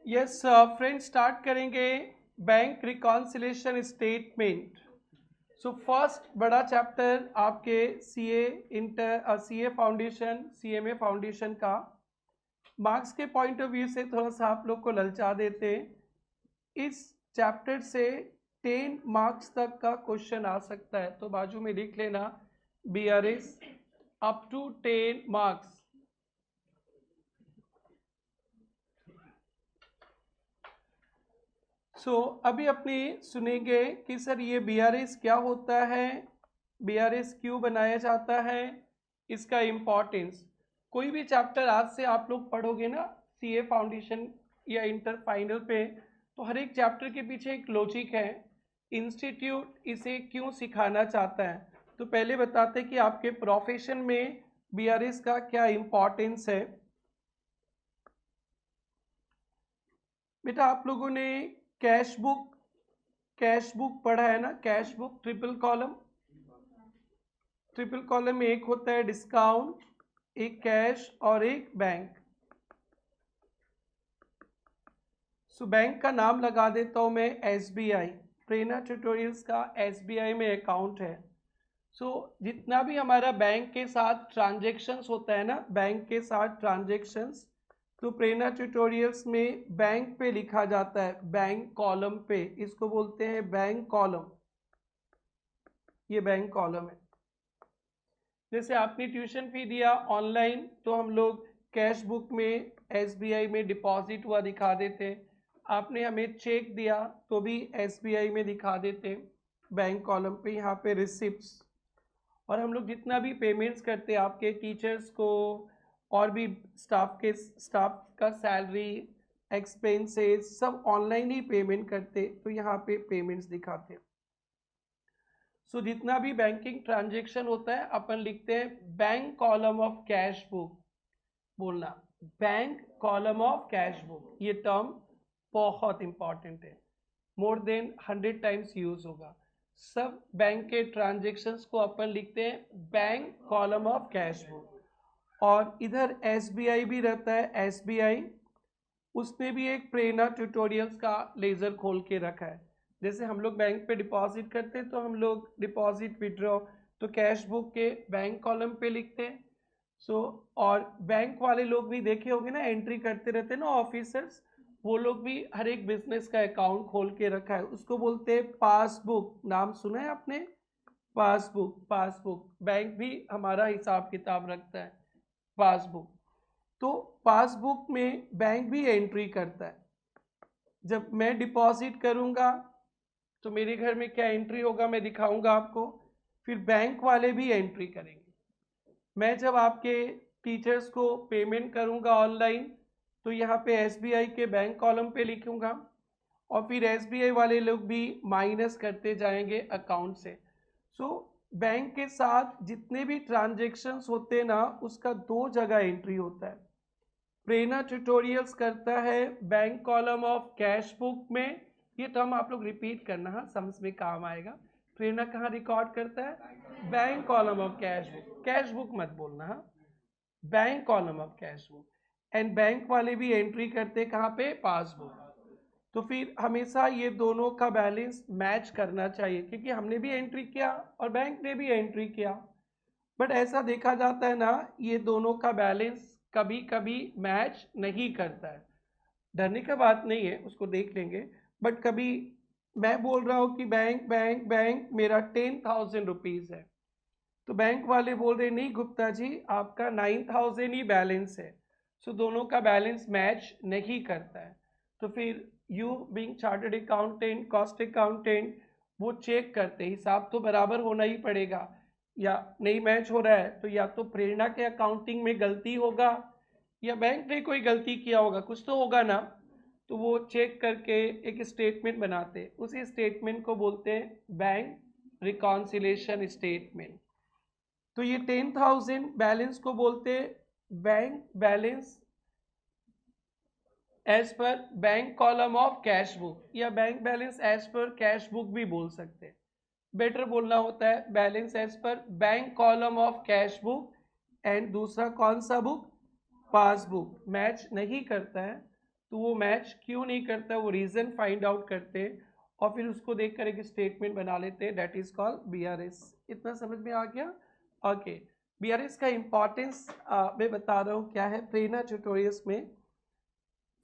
Yes friends, start करेंगे bank reconciliation statement. So first बड़ा chapter आपके CA inter CA foundation CMA foundation का। Marks के point of view से थोड़ा सा आप लोग को ललचा देते, इस चैप्टर से 10 मार्क्स तक का क्वेश्चन आ सकता है, तो बाजू में लिख लेना बीआरएस अप टू 10 मार्क्स। अभी अपनी सुनेंगे कि सर ये बीआरएस क्या होता है, बीआरएस क्यों बनाया जाता है, इसका इम्पोर्टेंस। कोई भी चैप्टर आज से आप लोग पढ़ोगे ना सीए फाउंडेशन या इंटर फाइनल पे, तो हर एक चैप्टर के पीछे एक लॉजिक है, इंस्टीट्यूट इसे क्यों सिखाना चाहता है। तो पहले बताते कि आपके प्रोफेशन में बीआरएस का क्या इम्पोर्टेंस है। बेटा आप लोगों ने कैश बुक पढ़ा है ना, कैश बुक ट्रिपल कॉलम में एक होता है डिस्काउंट, एक कैश और एक बैंक। बैंक का नाम लगा देता हूं मैं एसबीआई, प्रेरणा ट्यूटोरियल्स का एसबीआई में अकाउंट है। जितना भी हमारा बैंक के साथ ट्रांजेक्शन्स होता है ना, बैंक के साथ ट्रांजेक्शन्स, तो प्रेरणा ट्यूटोरियल्स में बैंक पे लिखा जाता है, बैंक कॉलम पे, इसको बोलते हैं बैंक कॉलम। ये बैंक कॉलम है। जैसे आपने ट्यूशन फी दिया ऑनलाइन, तो हम लोग कैश बुक में एसबीआई में डिपॉजिट हुआ दिखा देते, आपने हमें चेक दिया तो भी एसबीआई में दिखा देते बैंक कॉलम पे, यहाँ पे रिसिप्ट्स। और हम लोग जितना भी पेमेंट्स करते हैं आपके टीचर्स को और भी स्टाफ का सैलरी एक्सपेंसेस सब ऑनलाइन ही पेमेंट करते, तो यहाँ पे पेमेंट्स दिखाते। जितना भी बैंकिंग ट्रांजेक्शन होता है अपन लिखते हैं bank column of cash book. बोलना bank column of cash book, ये टर्म बहुत इंपॉर्टेंट है, मोर देन 100 टाइम्स यूज होगा। सब बैंक के ट्रांजेक्शन्स को अपन लिखते हैं bank column of cash book. और इधर एसबीआई भी रहता है, एसबीआई उसने भी एक प्रेरणा ट्यूटोरियल्स का लेजर खोल के रखा है। जैसे हम लोग बैंक पे डिपॉजिट करते हैं, तो हम लोग डिपॉजिट विड्रॉ तो कैश बुक के बैंक कॉलम पे लिखते हैं। और बैंक वाले लोग भी देखे होंगे ना, एंट्री करते रहते हैं ना ऑफिसर्स, वो लोग भी हर एक बिजनेस का अकाउंट खोल के रखा है, उसको बोलते हैं पासबुक। नाम सुना है आपने, पासबुक बैंक भी हमारा हिसाब किताब रखता है, पासबुक। तो पासबुक में बैंक भी एंट्री करता है। जब मैं डिपॉजिट करूंगा तो मेरे घर में क्या एंट्री होगा मैं दिखाऊंगा आपको, फिर बैंक वाले भी एंट्री करेंगे। मैं जब आपके टीचर्स को पेमेंट करूंगा ऑनलाइन, तो यहाँ पे एसबीआई के बैंक कॉलम पे लिखूंगा, और फिर एसबीआई वाले लोग भी माइनस करते जाएंगे अकाउंट से। बैंक के साथ जितने भी ट्रांजेक्शन्स होते हैं ना, उसका 2 जगह एंट्री होता है। प्रेरणा ट्यूटोरियल्स करता है bank column of cash book में, ये टर्म आप लोग रिपीट करना, हाँ समझ में काम आएगा। प्रेरणा कहाँ रिकॉर्ड करता है, bank column of cash book मत बोलना, हाँ bank column of cash book. And bank वाले भी एंट्री करते कहाँ पे, पासबुक। तो फिर हमेशा ये दोनों का बैलेंस मैच करना चाहिए, क्योंकि हमने भी एंट्री किया और बैंक ने भी एंट्री किया। बट ऐसा देखा जाता है ना, ये दोनों का बैलेंस कभी कभी मैच नहीं करता है। डरने का बात नहीं है, उसको देख लेंगे। बट कभी मैं बोल रहा हूँ कि बैंक बैंक बैंक मेरा 10,000 रुपीज़ है, तो बैंक वाले बोल रहे नहीं गुप्ता जी आपका 9,000 ही बैलेंस है। दोनों का बैलेंस मैच नहीं करता है। तो फिर you being chartered accountant, cost accountant, वो चेक करते हिसाब तो बराबर होना ही पड़ेगा, या नहीं मैच हो रहा है तो या तो प्रेरणा के अकाउंटिंग में गलती होगा या बैंक ने कोई गलती किया होगा, कुछ तो होगा ना। तो वो चेक करके एक स्टेटमेंट बनाते, उसी स्टेटमेंट को बोलते हैं बैंक रिकॉन्सिलेशन स्टेटमेंट। तो ये 10,000 बैलेंस को बोलते bank balance as per bank column of cash book, या bank balance as per cash book भी बोल सकते हैं। बेटर बोलना होता है balance as per bank column of cash book. And दूसरा कौन सा बुक, पासबुक मैच नहीं करता है, तो वो मैच क्यों नहीं करता, वो रीज़न फाइंड आउट करते हैं और फिर उसको देख कर एक स्टेटमेंट बना लेते हैं, डेट इज कॉल्ड BRS। इतना समझ में आ गया? ओके, BRS का इम्पॉर्टेंस मैं बता रहा हूँ क्या है प्रेरणा ट्यूटोरियल्स में।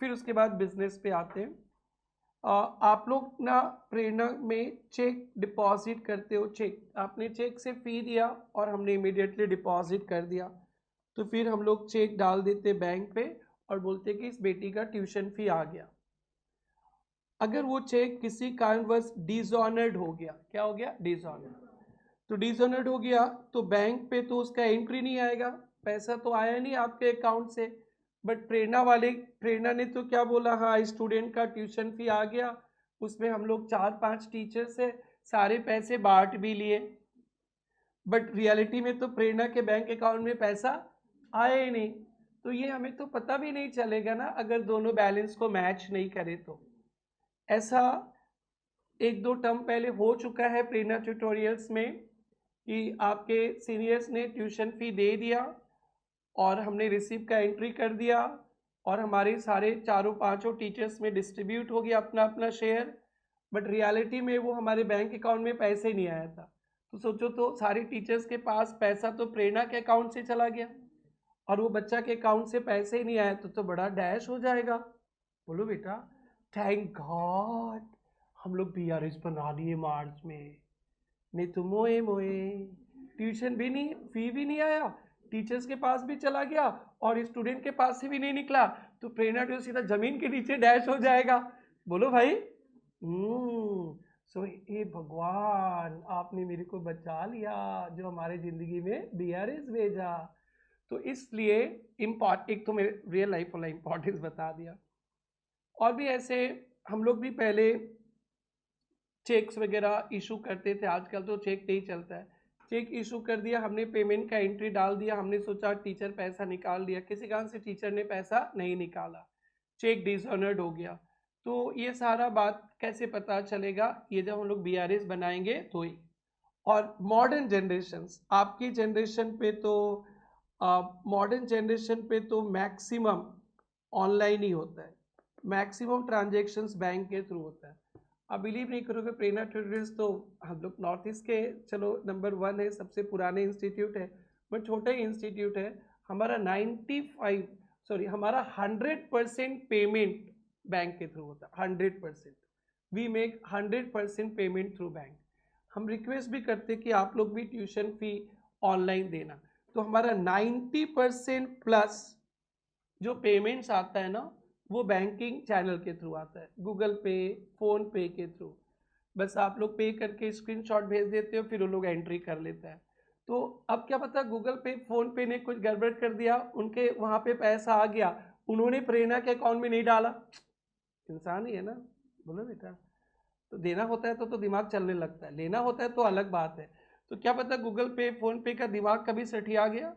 फिर उसके बाद बिजनेस पे आते हैं। आप लोग ना प्रेरणा में चेक डिपॉजिट करते हो, चेक आपने चेक से फी दिया और हमने इमीडिएटली डिपॉजिट कर दिया, तो फिर हम लोग चेक डाल देते बैंक पे और बोलते कि इस बेटी का ट्यूशन फी आ गया। अगर वो चेक किसी कारणवश डिसऑनर्ड हो गया, क्या हो गया? डिसऑनर्ड। तो डिसऑनर्ड हो गया तो बैंक पे तो उसका एंट्री नहीं आएगा, पैसा तो आया नहीं आपके अकाउंट से। बट प्रेरणा ने तो क्या बोला, हाँ स्टूडेंट का ट्यूशन फी आ गया, उसमें हम लोग 4-5 टीचर से सारे पैसे बांट भी लिए, बट रियलिटी में तो प्रेरणा के बैंक अकाउंट में पैसा आया ही नहीं। तो ये हमें तो पता भी नहीं चलेगा ना अगर दोनों बैलेंस को मैच नहीं करे तो। ऐसा 1-2 टर्म पहले हो चुका है प्रेरणा ट्यूटोरियल्स में कि आपके सीनियर्स ने ट्यूशन फी दे दिया और हमने रिसीप्ट का एंट्री कर दिया और हमारे सारे 4-5 टीचर्स में डिस्ट्रीब्यूट हो गया अपना अपना शेयर, बट रियलिटी में वो हमारे बैंक अकाउंट में पैसे नहीं आया था। तो सोचो, तो सारे टीचर्स के पास पैसा तो प्रेरणा के अकाउंट से चला गया और वो बच्चा के अकाउंट से पैसे ही नहीं आए तो बड़ा डैश हो जाएगा। बोलो बेटा, थैंक गॉड हम लोग BRS बना लिए मार्च में, नहीं तो मोए मोए ट्यूशन भी नहीं, फी भी नहीं आया, टीचर्स के पास भी चला गया और स्टूडेंट के पास से भी नहीं निकला, तो प्रेरणा तो सीधा जमीन के नीचे डैश हो जाएगा। बोलो भाई। सो हे भगवान, आपने मेरे को बचा लिया जो हमारे जिंदगी में BRS भेजा। तो इसलिए एक तो मेरे रियल लाइफ वाला इम्पोर्टेंस बता दिया। और भी ऐसे हम लोग भी पहले चेक्स वगैरह इशू करते थे, आजकल तो चेक नहीं चलता है। चेक इशू कर दिया हमने, पेमेंट का एंट्री डाल दिया, हमने सोचा टीचर पैसा निकाल लिया, किसी कारण से टीचर ने पैसा नहीं निकाला, चेक डिसऑनर्ड हो गया। तो ये सारा बात कैसे पता चलेगा? ये जब हम लोग BRS बनाएंगे तो ही। और मॉडर्न जनरेशन्स, आपकी जनरेशन पे तो मॉडर्न जनरेशन पे तो मैक्सिमम ऑनलाइन ही होता है, मैक्सिमम ट्रांजेक्शन्स बैंक के थ्रू होता है। आप बिलीव नहीं करोगे, प्रेरणा ट्यूटोरियल्स तो हम लोग नॉर्थ ईस्ट के चलो नंबर 1 है, सबसे पुराने इंस्टीट्यूट है, बट छोटा ही इंस्टीट्यूट है। हमारा 100% पेमेंट बैंक के थ्रू होता है, 100%। We make 100% payment through bank. हम रिक्वेस्ट भी करते कि आप लोग भी ट्यूशन फी ऑनलाइन देना, तो हमारा 90% प्लस जो पेमेंट्स आता है ना, वो बैंकिंग चैनल के थ्रू आता है, गूगल पे, फोन पे के थ्रू। बस आप लोग पे करके स्क्रीनशॉट भेज देते हो, फिर वो लोग एंट्री कर लेता है। तो अब क्या पता गूगल पे, फोन पे ने कुछ गड़बड़ कर दिया, उनके वहाँ पे पैसा आ गया, उन्होंने प्रेरणा के अकाउंट में नहीं डाला। इंसान ही है ना, बोलो बेटा। तो देना होता है तो दिमाग चलने लगता है, लेना होता है तो अलग बात है। तो क्या पता गूगल पे, फोन पे का दिमाग कभी सठिया गया,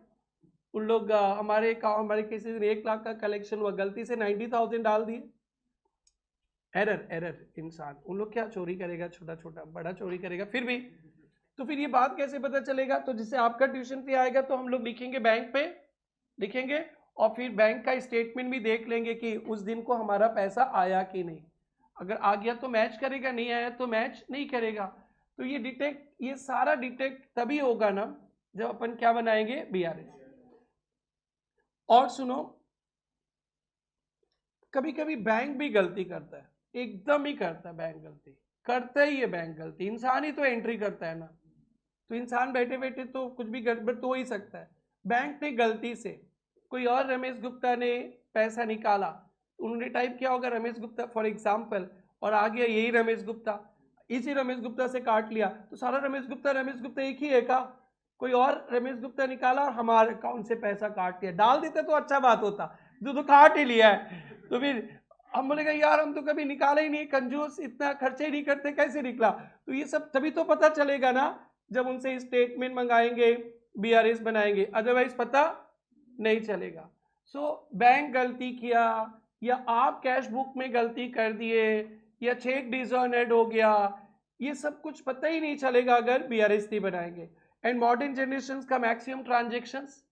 उन लोग हमारे किसी दिन 1 लाख का कलेक्शन हुआ, गलती से 90,000 डाल दिए। एरर इंसान, उन लोग क्या चोरी करेगा, छोटा छोटा, बड़ा चोरी करेगा फिर भी। तो फिर ये बात कैसे पता चलेगा? तो जिससे आपका ट्यूशन फी आएगा तो हम लोग लिखेंगे बैंक पे, लिखेंगे और फिर बैंक का स्टेटमेंट भी देख लेंगे कि उस दिन को हमारा पैसा आया कि नहीं। अगर आ गया तो मैच करेगा, नहीं आया तो मैच नहीं करेगा। तो ये सारा डिटेक्ट तभी होगा ना जब अपन क्या बनाएंगे? BRS। और सुनो, कभी कभी बैंक भी गलती करता है, एकदम ही करता है बैंक गलती, करता ही है बैंक गलती, इंसान ही तो एंट्री करता है ना, तो इंसान बैठे बैठे तो कुछ भी गड़बड़ तो हो ही सकता है। बैंक ने गलती से, कोई और रमेश गुप्ता ने पैसा निकाला, उन्होंने टाइप किया होगा रमेश गुप्ता फॉर एग्जाम्पल, और आ गया यही रमेश गुप्ता, इसी रमेश गुप्ता से काट लिया, तो सारा रमेश गुप्ता एक ही है का? कोई और रमेश गुप्ता निकाला और हमारे अकाउंट से पैसा काट लिया, डाल देते तो अच्छा बात होता, जो तो काट ही लिया है। तो फिर हम बोलेगा यार हम तो कभी निकाला ही नहीं, कंजूस, इतना खर्चे ही नहीं करते, कैसे निकला? तो ये सब तभी तो पता चलेगा ना जब उनसे स्टेटमेंट मंगाएंगे, BRS बनाएंगे, अदरवाइज पता नहीं चलेगा। सो बैंक गलती किया, या आप कैश बुक में गलती कर दिए, या चेक डिसऑनर्ड हो गया, ये सब कुछ पता ही नहीं चलेगा अगर BRS नहीं बनाएंगे। एंड मॉडर्न जनरेशन का maximum transactions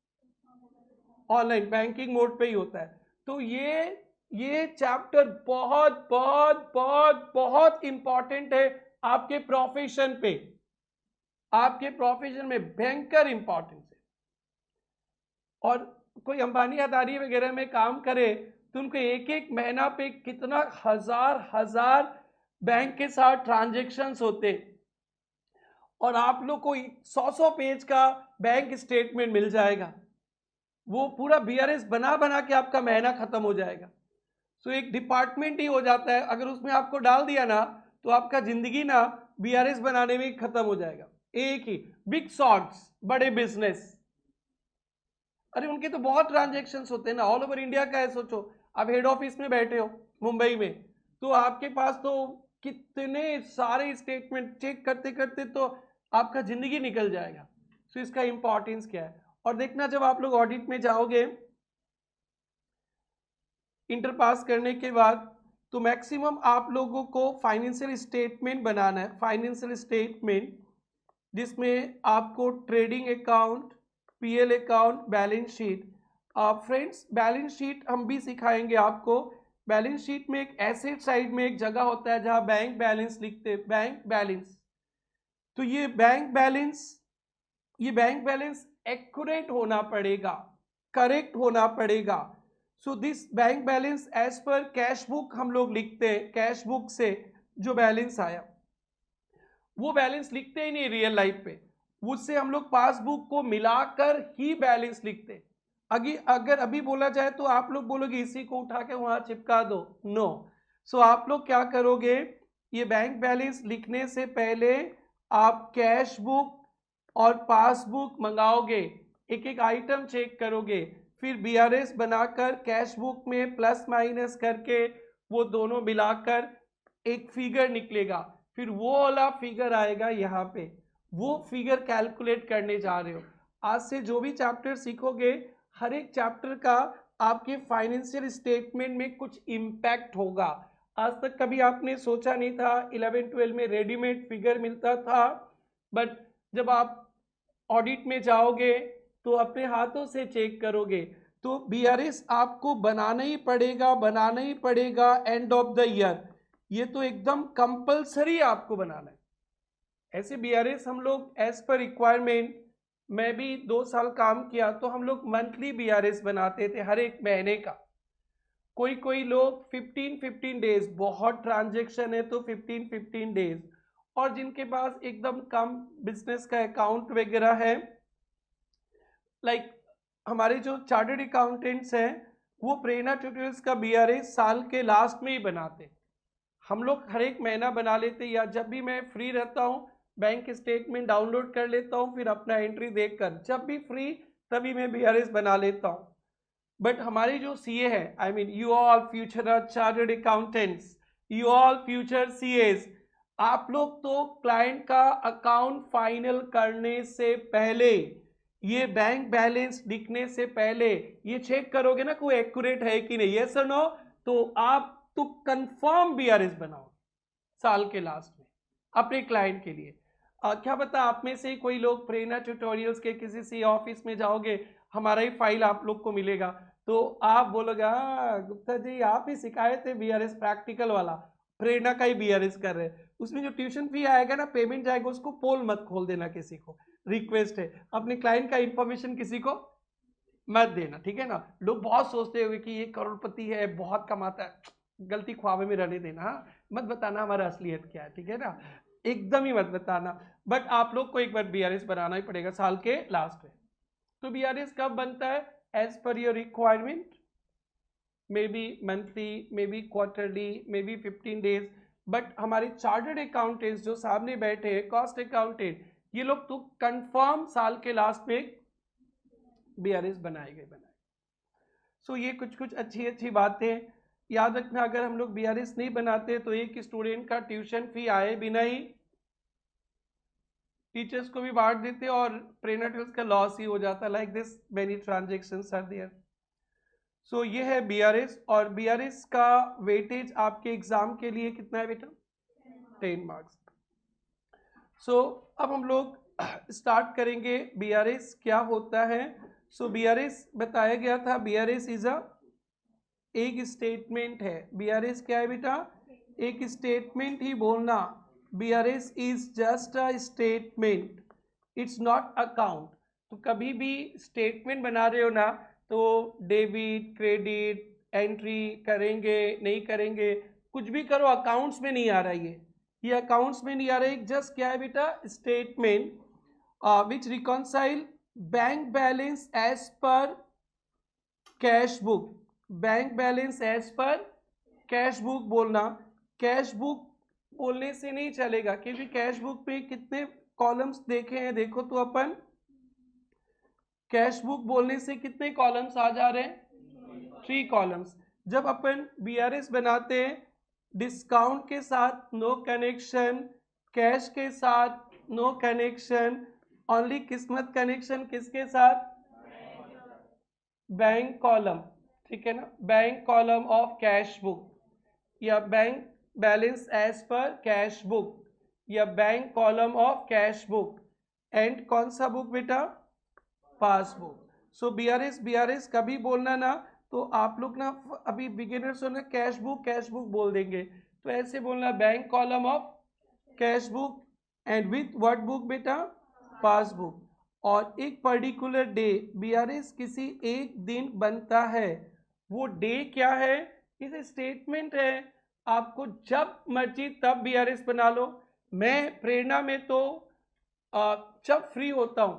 online banking mode पे ही होता है। तो ये चैप्टर बहुत बहुत बहुत बहुत इंपॉर्टेंट है आपके प्रोफेशन पे, आपके प्रोफेशन में भयंकर इंपॉर्टेंस है। और कोई अंबानी अदानी वगैरह में काम करे तो उनको एक एक महीना पे कितना हजार हजार बैंक के साथ ट्रांजेक्शन्स होते, और आप लोग को 100 पेज का बैंक स्टेटमेंट मिल जाएगा, वो पूरा बीआरएस बना बना के आपका महीना खत्म हो जाएगा। सो एक डिपार्टमेंट ही हो जाता है, अगर उसमें आपको डाल दिया ना तो आपका जिंदगी ना बीआरएस बनाने में खत्म हो जाएगा। एक ही बिग शॉट्स, बड़े बिजनेस, अरे उनके तो बहुत ट्रांजेक्शन्स होते हैं ना, ऑल ओवर इंडिया का है। सोचो आप हेड ऑफिस में बैठे हो मुंबई में, तो आपके पास तो कितने सारे स्टेटमेंट चेक करते करते तो आपका जिंदगी निकल जाएगा। सो इसका इंपॉर्टेंस क्या है। और देखना जब आप लोग ऑडिट में जाओगे इंटर पास करने के बाद, तो मैक्सिमम आप लोगों को फाइनेंशियल स्टेटमेंट बनाना है, फाइनेंशियल स्टेटमेंट जिसमें आपको trading account, PL account, balance sheet. Friends balance sheet हम भी सिखाएंगे आपको। बैलेंस शीट में एक एसेट साइड में एक जगह होता है जहां बैंक बैलेंस लिखते हैं, बैंक बैलेंस। तो ये बैंक बैलेंस एक्यूरेट होना पड़ेगा, करेक्ट होना पड़ेगा। So this bank balance as per cash book हम लोग लिखते हैं, कैश बुक से जो बैलेंस आया वो बैलेंस लिखते ही नहीं रियल लाइफ पे, उससे हम लोग पासबुक को मिलाकर ही बैलेंस लिखते। अगर अभी बोला जाए तो आप लोग बोलोगे इसी को उठा के वहां चिपका दो, नो। सो आप लोग क्या करोगे, ये बैंक बैलेंस लिखने से पहले आप कैश बुक और पासबुक मंगाओगे, एक एक आइटम चेक करोगे, फिर बीआरएस बनाकर कैश बुक में प्लस माइनस करके वो दोनों मिलाकर एक फिगर निकलेगा, फिर वो वाला फिगर आएगा यहाँ पे, वो फिगर कैलकुलेट करने जा रहे हो। आज से जो भी चैप्टर सीखोगे हर एक चैप्टर का आपके फाइनेंशियल स्टेटमेंट में कुछ इम्पैक्ट होगा। आज तक कभी आपने सोचा नहीं था 11-12 में रेडीमेड फिगर मिलता था, बट जब आप ऑडिट में जाओगे तो अपने हाथों से चेक करोगे। तो बीआरएस आपको बनाना ही पड़ेगा, बनाना ही पड़ेगा एंड ऑफ द ईयर, ये तो एकदम कंपलसरी आपको बनाना है। ऐसे बीआरएस हम लोग एज पर रिक्वायरमेंट, मैं भी 2 साल काम किया तो हम लोग मंथली बीआरएस बनाते थे हर एक महीने का। कोई लोग 15 डेज, बहुत ट्रांजेक्शन है तो 15 डेज, और जिनके पास एकदम कम बिजनेस का अकाउंट वगैरह है, लाइक हमारे जो चार्टर्ड अकाउंटेंट्स हैं वो प्रेरणा ट्यूटोरियल्स का बीआरएस साल के लास्ट में ही बनाते, हम लोग हर एक महीना बना लेते, या जब भी मैं फ्री रहता हूँ बैंक स्टेटमेंट डाउनलोड कर लेता हूँ, फिर अपना एंट्री देखकर जब भी फ्री तभी मैं बीआरएस बना लेता हूँ। बट हमारे जो सीए है, I mean you all future chartered accountants, you all future CS, आप लोग तो क्लाइंट का अकाउंट फाइनल करने से पहले, ये बैंक बैलेंस लिखने से पहले ये चेक करोगे ना कोई एक्यूरेट है कि नहीं, यस और नो, तो आप तो कंफर्म बीआरएस बनाओ साल के लास्ट में अपने क्लाइंट के लिए। क्या पता आप में से कोई लोग प्रेरणा ट्यूटोरियल्स के किसी सी ऑफिस में जाओगे, हमारा ही फाइल आप लोग को मिलेगा, तो आप बोलोगे हाँ गुप्ता जी आप ही सिखाए थे बीआरएस प्रैक्टिकल वाला, प्रेरणा का ही बीआरएस कर रहे हैं। उसमें जो ट्यूशन फी आएगा ना, पेमेंट जाएगा, उसको पोल मत खोल देना किसी को, रिक्वेस्ट है, अपने क्लाइंट का इंफॉर्मेशन किसी को मत देना, ठीक है ना। लोग बहुत सोचते होंगे कि ये करोड़पति है, बहुत कमाता है, गलती ख्वाबे में रहने देना, हाँ मत बताना हमारा असलियत क्या है, ठीक है ना, एकदम ही मत बताना। बट आप लोग को एक बार बीआरएस बनाना ही पड़ेगा साल के लास्ट में। तो बीआरएस कब बनता है, as per your requirement, may be monthly, may be quarterly, may be 15 days. But हमारे चार्टर्ड अकाउंटेंट्स जो सामने बैठे हैं, कॉस्ट अकाउंटेंट, ये लोग तो कंफर्म साल के लास्ट में बीआरएस बनाएंगे। सो ये कुछ अच्छी बातें याद रखना, अगर हम लोग बीआरएस नहीं बनाते तो एक स्टूडेंट का ट्यूशन फी आए बिना ही टीचर्स को भी बांट देते और प्रेरणा ट्यूटर्स का लॉस ही हो जाता, like this many transactions are there. So ये है बीआरएस, और बीआरएस का वेटेज आपके एग्जाम के लिए कितना है बेटा, 10 मार्क्स। सो अब हम लोग स्टार्ट करेंगे बीआरएस क्या होता है, सो बीआरएस बताया गया था, बीआरएस इज एक स्टेटमेंट है। बीआरएस क्या है बेटा? एक स्टेटमेंट ही बोलना। BRS is just a statement, it's not account. तो कभी भी स्टेटमेंट बना रहे हो ना, तो डेबिट क्रेडिट एंट्री करेंगे नहीं करेंगे, कुछ भी करो, अकाउंट्स में नहीं आ रहा ये अकाउंट्स में नहीं आ रहा है। जस्ट क्या है बेटा? Statement which reconcile bank balance as per cash book. Bank balance as per cash book बोलना। कैश बुक बोलने से नहीं चलेगा, क्योंकि कैश बुक पे कितने कॉलम्स देखे हैं? देखो तो अपन, कैश बुक बोलने से कितने कॉलम्स आ जा रहे हैं? 3 कॉलम्स। जब अपन बीआरएस बनाते हैं, डिस्काउंट के साथ नो कनेक्शन, कैश के साथ नो कनेक्शन, ओनली किस्मत कनेक्शन किसके साथ? बैंक कॉलम, ठीक है ना? Bank column of cash book, या bank balance as per cash book, या bank column of cash book. And कौन सा बुक बेटा? पासबुक। सो बीआरएस कभी बोलना ना, तो आप लोग ना अभी बिगिनर्स हो ना, कैश बुक बोल देंगे। तो ऐसे बोलना, bank column of cash book and with what book बेटा? पासबुक। और एक पर्टिकुलर डे, बीआरएस किसी एक दिन बनता है। वो डे क्या है? इस स्टेटमेंट है। आपको जब मर्जी तब बीआरएस बना लो। मैं प्रेरणा में तो जब फ्री होता हूं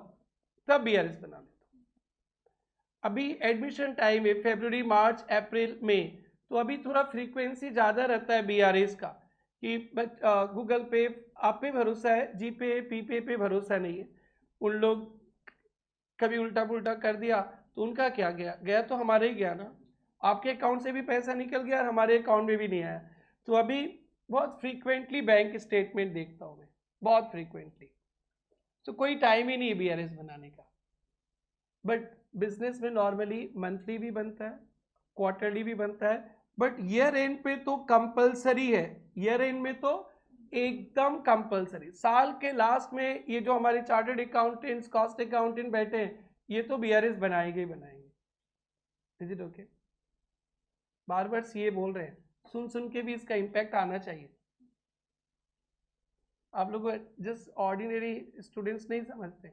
तब बीआरएस बना लेता हूं। अभी एडमिशन टाइम है, फरवरी मार्च अप्रैल में, तो अभी थोड़ा फ्रीक्वेंसी ज़्यादा रहता है बीआरएस का, कि गूगल पे आप पे भरोसा है, जी पे पीपे पे भरोसा नहीं है। उन लोग कभी उल्टा पुल्टा कर दिया तो उनका क्या गया? गया तो हमारे ही गया ना। आपके अकाउंट से भी पैसा निकल गया और हमारे अकाउंट में भी नहीं आया। तो अभी बहुत फ्रीक्वेंटली बैंक स्टेटमेंट देखता हूँ मैं, बहुत फ्रीक्वेंटली। तो कोई टाइम ही नहीं है बीआरएस बनाने का। बट बिजनेस में नॉर्मली मंथली भी बनता है, क्वार्टरली भी बनता है, बट ईयर एंड पे तो कंपलसरी है। ईयर एंड में तो एकदम कंपलसरी। साल के लास्ट में ये जो हमारे चार्टर्ड अकाउंटेंट्स, कॉस्ट अकाउंटेंट बैठे हैं, ये तो बीआरएस बनाएंगे ही बनाएंगे। Is it okay? Bar bar CA बोल रहे हैं, सुन सुन के भी इसका इम्पैक्ट आना चाहिए। आप लोग जस्ट ऑर्डिनरी स्टूडेंट्स नहीं समझते,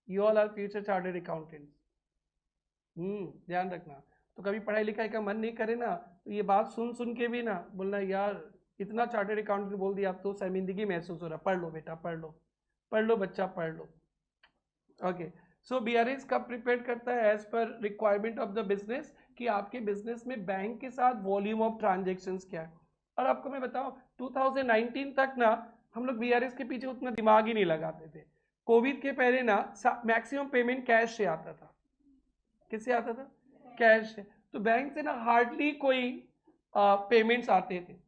you all are future chartered accountants. ध्यान रखना। तो कभी पढ़ाई लिखाई का मन नहीं करे ना, तो ये बात सुन सुन के भी ना बोलना, यार इतना चार्टर्ड अकाउंटेंट बोल दिया, अब तो शर्मिंदगी महसूस हो रहा। पढ़ लो बेटा, पढ़ लो बच्चा, पढ़ लो। ओके। सो बीआरएस कब प्रिपेयर करता है? एज पर रिक्वायरमेंट ऑफ द बिजनेस, कि आपके बिजनेस में बैंक के साथ वॉल्यूम ऑफ ट्रांजेक्शन्स क्या है। और आपको मैं बताऊं, 2019 तक ना हम लोग बीआरएस के पीछे उतना दिमाग ही नहीं लगाते थे। कोविड के पहले ना मैक्सिमम पेमेंट कैश से आता था। किससे आता था? कैश से। तो बैंक से ना हार्डली कोई पेमेंट्स आते थे।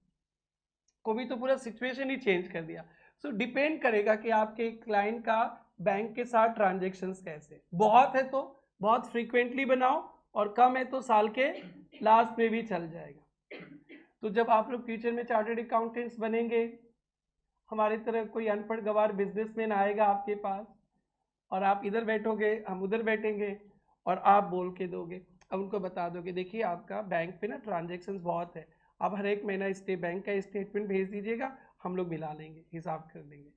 कोविड तो पूरा सिचुएशन ही चेंज कर दिया। सो डिपेंड करेगा कि आपके क्लाइंट का बैंक के साथ ट्रांजेक्शन्स कैसे। बहुत है तो बहुत फ्रीक्वेंटली बनाओ, और कम है तो साल के लास्ट में भी चल जाएगा। तो जब आप लोग फ्यूचर में चार्टर्ड अकाउंटेंट्स बनेंगे, हमारी तरह कोई अनपढ़ गवार बिजनेसमैन आएगा आपके पास, और आप इधर बैठोगे, हम उधर बैठेंगे, और आप बोल के दोगे, अब उनको बता दोगे, देखिए आपका बैंक पे ना ट्रांजेक्शन्स बहुत है, आप हर एक महीना बैंक का स्टेटमेंट भेज दीजिएगा, हम लोग मिला लेंगे, हिसाब कर लेंगे।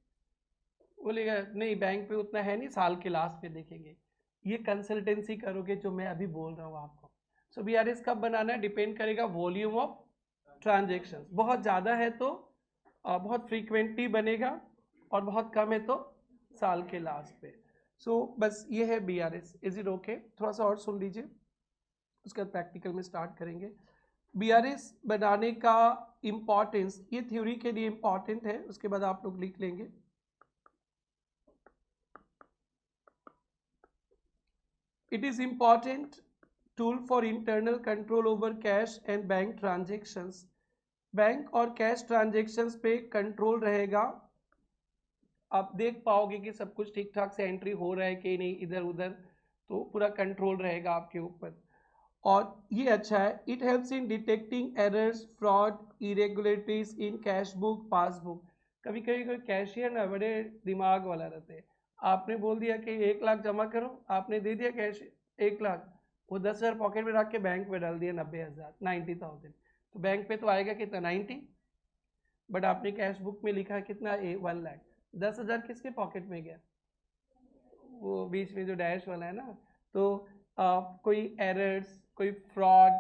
बोलेगा नहीं बैंक पे उतना है नहीं, साल के लास्ट में देखेंगे। ये कंसल्टेंसी करोगे जो मैं अभी बोल रहा हूँ आपको। सो बीआरएस कब बनाना है? डिपेंड करेगा वॉल्यूम ऑफ ट्रांजेक्शन। बहुत ज़्यादा है तो बहुत फ्रीक्वेंटली बनेगा, और बहुत कम है तो साल के लास्ट पे। सो बस ये है बीआरएस। Is it okay? थोड़ा सा और सुन लीजिए, उसके बाद प्रैक्टिकल में स्टार्ट करेंगे। बीआरएस बनाने का इम्पॉर्टेंस, ये थ्योरी के लिए इम्पॉर्टेंट है, उसके बाद आप लोग लिख लेंगे। It is important tool for internal control over cash and bank transactions. Bank और कैश ट्रांजेक्शन्स पे कंट्रोल रहेगा। आप देख पाओगे कि सब कुछ ठीक ठाक से एंट्री हो रहा है कि नहीं इधर उधर, तो पूरा कंट्रोल रहेगा आपके ऊपर। और ये अच्छा है, it helps in detecting errors, fraud, irregularities in cash book, passbook. कभी कभी कोई कैशियर ना बड़े दिमाग वाला रहते हैं, आपने बोल दिया कि 1 लाख जमा करो, आपने दे दिया कैश, 1 लाख, वो 10,000 पॉकेट में रख के बैंक में डाल दिया 90,000, 90,000, तो बैंक पे तो आएगा कितना 90, बट आपने कैश बुक में लिखा कितना 1 लाख, 10,000 किसके पॉकेट में गया, वो बीच में जो डैश वाला है ना। तो कोई एरर्स, कोई फ्रॉड,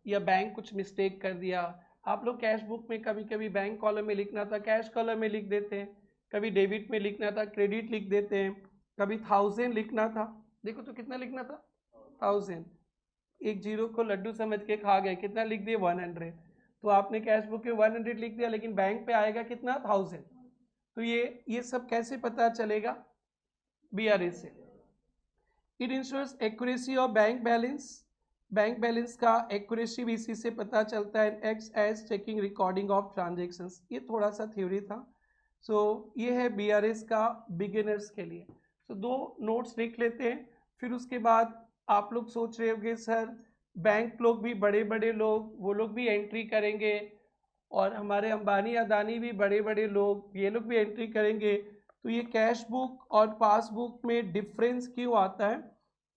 या बैंक कुछ मिस्टेक कर दिया। आप लोग कैश बुक में कभी कभी बैंक कॉलम में लिखना था कैश कॉलम में लिख देते हैं, कभी डेबिट में लिखना था क्रेडिट लिख देते हैं, कभी 1000 लिखना था, देखो तो कितना लिखना था 1000, एक जीरो को लड्डू समझ के खा गए, कितना लिख दिए 100, तो आपने कैश बुक में 100 लिख दिया, लेकिन बैंक पे आएगा कितना 1000। तो ये सब कैसे पता चलेगा, बीआरएस से। It ensures accuracy of bank balance, bank balance का एक्यूरेसी भी इसी से पता चलता है। Acts as checking recording of transactions, ये थोड़ा सा थ्योरी था। सो ये है बीआरएस का बिगिनर्स के लिए। सो 2 नोट्स लिख लेते हैं, फिर उसके बाद आप लोग सोच रहे होंगे सर बैंक लोग भी बड़े बड़े लोग, वो लोग भी एंट्री करेंगे, और हमारे अंबानी अदानी भी बड़े बड़े लोग, ये लोग भी एंट्री करेंगे, तो ये कैश बुक और पासबुक में डिफरेंस क्यों आता है,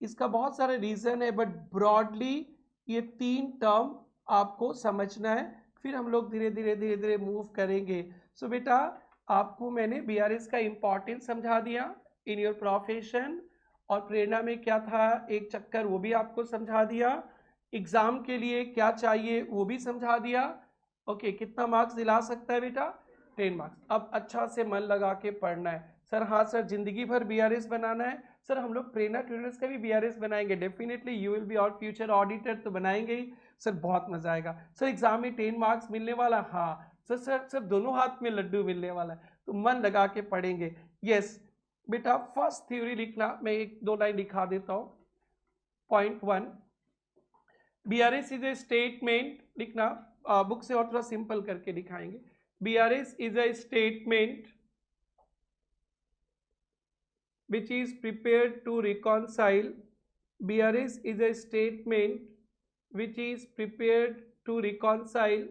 इसका बहुत सारे रीज़न है, बट ब्रॉडली ये 3 टर्म आपको समझना है, फिर हम लोग धीरे धीरे मूव करेंगे। सो बेटा आपको मैंने बीआरएस का इम्पॉर्टेंस समझा दिया इन योर प्रोफेशन, और प्रेरणा में क्या था एक चक्कर वो भी आपको समझा दिया, एग्जाम के लिए क्या चाहिए वो भी समझा दिया। ओके, कितना मार्क्स दिला सकता है बेटा, 10 मार्क्स। अब अच्छा से मन लगा के पढ़ना है। सर हाँ सर जिंदगी भर बीआरएस बनाना है, सर हम लोग प्रेरणा ट्यूटर्स का भी बीआरएस बनाएंगे, definitely you will be our future auditor, तो बनाएंगे ही सर, बहुत मजा आएगा सर, एग्जाम में 10 मार्क्स मिलने वाला, हाँ सर दोनों हाथ में लड्डू मिलने वाला है, तो मन लगा के पढ़ेंगे। यस बेटा, फर्स्ट थ्योरी लिखना, मैं 1-2 लाइन लिखा देता हूँ। Point 1, BRS is a statement, लिखना बुक से और थोड़ा सिंपल करके दिखाएंगे। BRS is a statement which is prepared to reconcile, BRS is a statement which is prepared to reconcile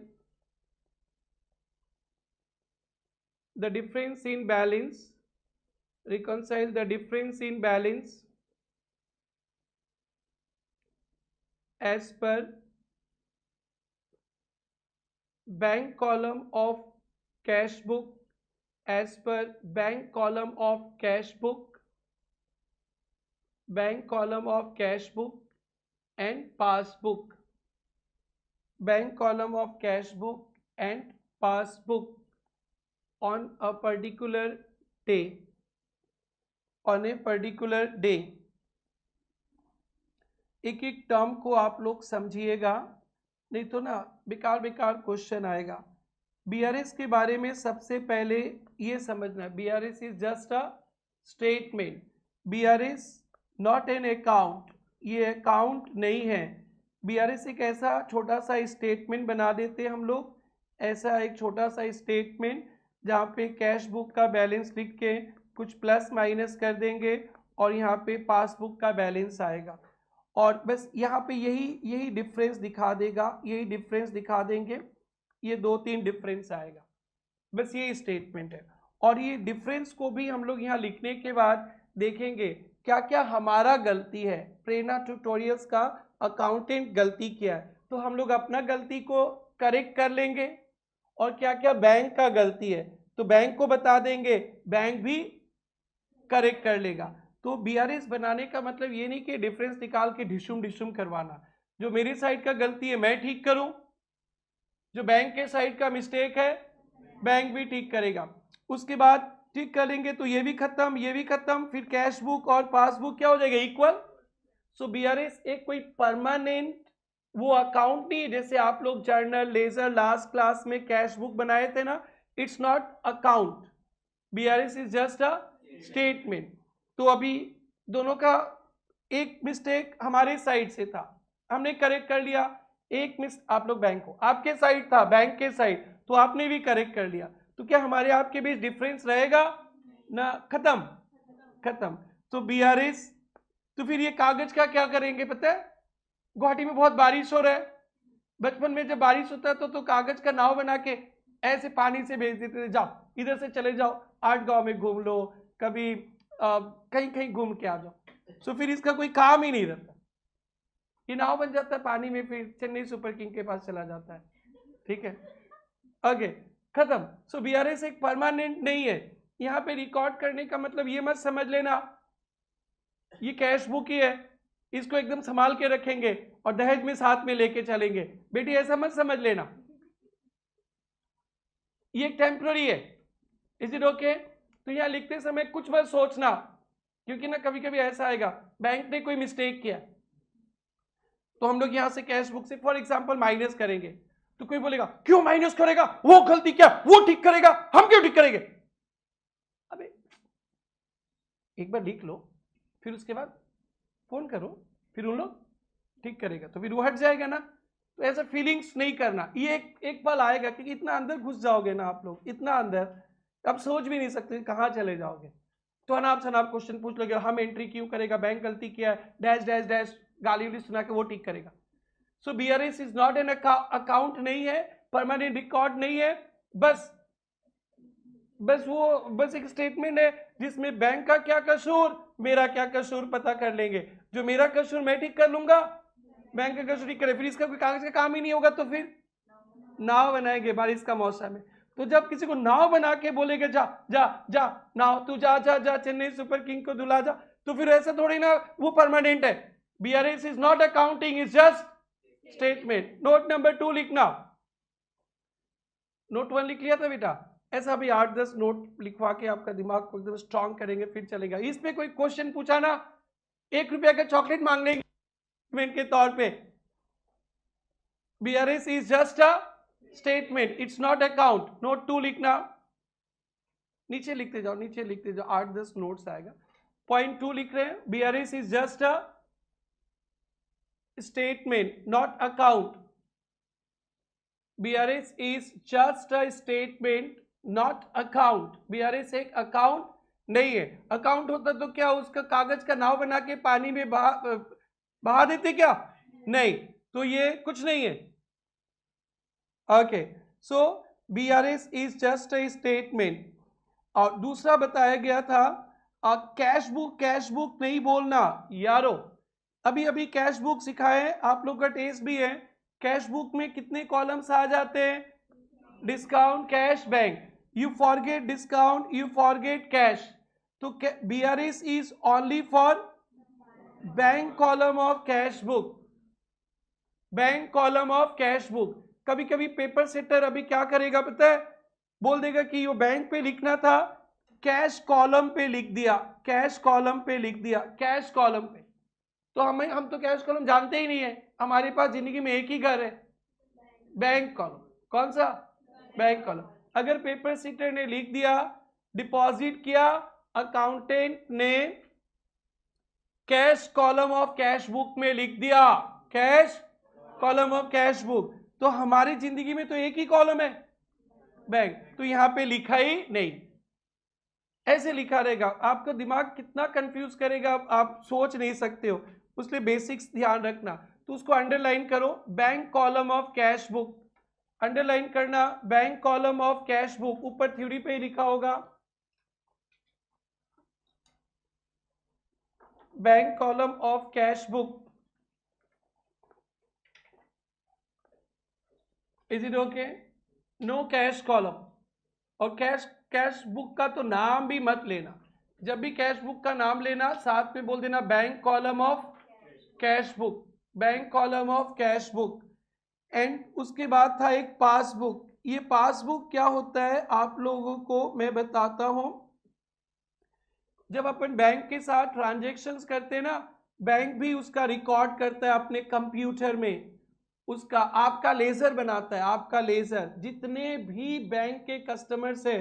the difference in balance, reconcile the difference in balance as per bank column of cash book, as per bank column of cash book, bank column of cash book and passbook, bank column of cash book and passbook on a particular day, on a particular day। एक एक term को आप लोग समझिएगा, नहीं तो ना बेकार बेकार क्वेश्चन आएगा। बीआरएस के बारे में सबसे पहले ये समझना, BRS is just a statement, BRS not an account, ये अकाउंट नहीं है। बीआरएस एक ऐसा छोटा सा स्टेटमेंट बना देते हैं हम लोग, ऐसा एक छोटा सा स्टेटमेंट जहाँ पे कैश बुक का बैलेंस लिख के कुछ प्लस माइनस कर देंगे और यहाँ पे पासबुक का बैलेंस आएगा, और बस यहाँ पे यही डिफरेंस दिखा देगा, यही डिफरेंस दिखा देंगे, ये 2-3 डिफरेंस आएगा, बस ये स्टेटमेंट है। और ये डिफरेंस को भी हम लोग यहाँ लिखने के बाद देखेंगे क्या क्या हमारा गलती है, प्रेरणा ट्यूटोरियल्स का अकाउंटेंट गलती किया है तो हम लोग अपना गलती को करेक्ट कर लेंगे, और क्या क्या बैंक का गलती है तो बैंक को बता देंगे, बैंक भी करेक्ट कर लेगा। तो बीआरएस बनाने का मतलब ये नहीं कि डिफरेंस निकाल के ढिशुम ढिशुम करवाना, जो मेरी साइड का गलती है मैं ठीक करूं, जो बैंक के साइड का मिस्टेक है बैंक भी ठीक करेगा, उसके बाद ठीक कर लेंगे तो ये भी खत्म, ये भी खत्म, फिर कैश बुक और पासबुक क्या हो जाएगा इक्वल। सो बीआरएस एक कोई परमानेंट वो अकाउंट नहीं है, जैसे आप लोग जर्नल लेजर लास्ट क्लास में कैश बुक बनाए थे ना, it's not account, BRS is just a statement. तो अभी दोनों का एक मिस्टेक हमारे साइड से था, हमने करेक्ट कर लिया, एक मिस आप लोग बैंक को आपके साइड था, बैंक के साइड तो आपने भी करेक्ट कर लिया, तो क्या हमारे आपके बीच डिफरेंस रहेगा ना, खत्म खत्म। तो बीआरएस, तो फिर ये कागज का क्या करेंगे पता है, गुवाहाटी में बहुत बारिश हो रहा है, बचपन में जब बारिश होता है तो कागज का नाव बना के ऐसे पानी से भेज देते थे, जाओ इधर से चले जाओ 8 गांव में घूम लो, कभी कहीं कहीं घूम के आ जाओ। सो फिर इसका कोई काम ही नहीं रहता, ये नाव बन जाता है पानी में, फिर चेन्नई सुपर किंग के पास चला जाता है। ठीक है, आगे खत्म। सो बीआरएस एक परमानेंट नहीं है। यहां पे रिकॉर्ड करने का मतलब ये मत समझ लेना ये कैश बुक ही है, इसको एकदम संभाल के रखेंगे और दहेज में साथ में लेके चलेंगे, बेटी ऐसा मत समझ लेना, ये एक टेम्पररी है। Is it okay? तो यहां लिखते समय कुछ मत सोचना, क्योंकि ना कभी कभी ऐसा आएगा बैंक ने कोई मिस्टेक किया, तो हम लोग यहां से कैश बुक से फॉर एग्जांपल माइनस करेंगे, तो कोई बोलेगा क्यों माइनस करेगा, वो गलती क्या, वो ठीक करेगा, हम क्यों ठीक करेंगे? अबे एक बार लिख लो, फिर उसके बाद फोन करो, फिर उन लोग ठीक करेगा, तो फिर वो हट जाएगा ना। तो ऐसा फीलिंग्स नहीं करना, ये एक पल आएगा कि इतना अंदर घुस जाओगे ना आप लोग, इतना अंदर आप सोच भी नहीं सकते कहां चले जाओगे। तो अनाप शनाप क्वेश्चन पूछ लोगे, हम एंट्री क्यों करेगा, बैंक गलती किया है, डैश डैश डैश, गाली वाली सुना के वो ठीक करेगा। So BRS is not an account नहीं है, परमानेंट रिकॉर्ड नहीं है, बस बस एक स्टेटमेंट है जिसमें बैंक का क्या कसूर, मेरा क्या कसूर पता कर लेंगे, जो मेरा कसूर मैं ठीक कर लूंगा, बैंक का कसूर ठीक करे, फिर इसका कोई कागज का काम ही नहीं होगा, तो फिर नाव बनाएंगे बारिश का मौसम है। तो जब किसी को नाव बना के बोलेगे जा जा जा नाव, तू जा जा जा चेन्नई सुपर किंग को दुला जा, तो फिर ऐसा थोड़ी ना वो परमानेंट है। BRS is not accounting, is just statement. Note number 2 लिखना, नोट 1 लिख लिया था बेटा? ऐसा भी 8-10 नोट लिखवा के आपका दिमाग को एकदम स्ट्रांग करेंगे, फिर चलेगा। इस पे कोई क्वेश्चन पूछा ना, 1 रुपया का चॉकलेट मांग लेंगे के तौर पे। BRS is just a statement, it's not account. Note 2 लिखना, नीचे लिखते जाओ, नीचे लिखते जाओ, 8-10 नोट्स आएगा। पॉइंट 2 लिख रहे हैं, BRS is just a statement not account. BRS is just a statement not account. BRS एक अकाउंट नहीं है। अकाउंट होता तो क्या उसका कागज का नाव बना के पानी में बहा देते क्या? नहीं, तो ये कुछ नहीं है। Okay, so BRS is just a statement. और दूसरा बताया गया था कैश बुक नहीं बोलना यारो। अभी अभी कैश बुक सिखाए, आप लोग का टेस्ट भी है। कैश बुक में कितने कॉलम्स आ जाते हैं? Discount, cash, bank. You forget discount, you forget cash. तो BRS is only for bank column of cash book, bank column of cash book. कभी कभी पेपर सेटर अभी क्या करेगा पता है, बोल देगा कि ये बैंक पे लिखना था, कैश कॉलम पे लिख दिया, कैश कॉलम पे लिख दिया, कैश कॉलम पे। तो हम तो कैश कॉलम जानते ही नहीं है, हमारे पास जिंदगी में एक ही घर है, बैंक कॉलम। कौन सा? Bank column. अगर पेपर सेटर ने लिख दिया डिपॉजिट किया अकाउंटेंट ने cash column of cash book में लिख दिया, cash column of cash book, तो हमारी जिंदगी में तो एक ही कॉलम है, बैंक। तो यहां पे लिखा ही नहीं, ऐसे लिखा रहेगा। आपका दिमाग कितना कंफ्यूज करेगा आप सोच नहीं सकते हो, उसलिए बेसिक्स ध्यान रखना। तो उसको अंडरलाइन करो, bank column of cash book, underline करना, bank column of cash book. ऊपर थ्योरी पे ही लिखा होगा, bank column of cash book. Is it okay? No cash column. और कैश बुक का तो नाम भी मत लेना, जब भी कैश बुक का नाम लेना साथ में बोल देना bank column of cash book, bank column of cash book. And उसके बाद था एक पासबुक। ये पासबुक क्या होता है आप लोगों को मैं बताता हूं। जब अपन बैंक के साथ ट्रांजेक्शन्स करते हैं ना, बैंक भी उसका रिकॉर्ड करता है अपने कंप्यूटर में, उसका आपका लेजर बनाता है, आपका लेजर जितने भी बैंक के कस्टमर्स है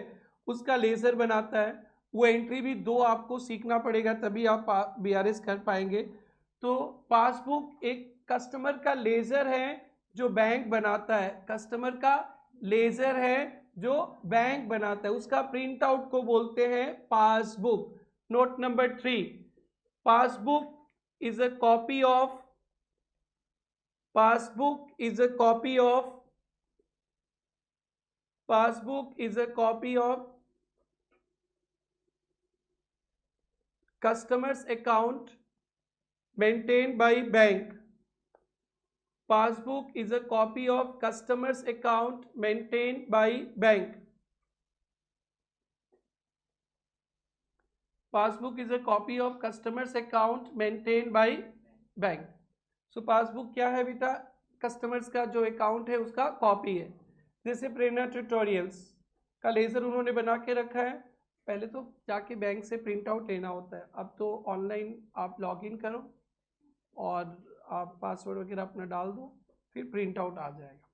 उसका लेजर बनाता है। वो एंट्री भी 2 आपको सीखना पड़ेगा, तभी आप बीआरएस कर पाएंगे। तो पासबुक एक कस्टमर का लेजर है जो बैंक बनाता है, कस्टमर का लेजर है जो बैंक बनाता है, उसका प्रिंट आउट को बोलते हैं passbook. Note number 3, passbook is a copy of, passbook is a copy of, passbook is a copy of customer's account, maintained by bank. Passbook is a copy of customer's account maintained by bank. Passbook is a copy of customer's account maintained by bank. So passbook क्या है बेटा, customers का जो account है उसका copy है। जैसे प्रेरणा tutorials का लेजर उन्होंने बना के रखा है, पहले तो जाके बैंक से प्रिंट आउट लेना होता है, अब तो ऑनलाइन आप लॉग इन करो और आप पासवर्ड वगैरह अपना डाल दो, फिर प्रिंट आउट आ जाएगा,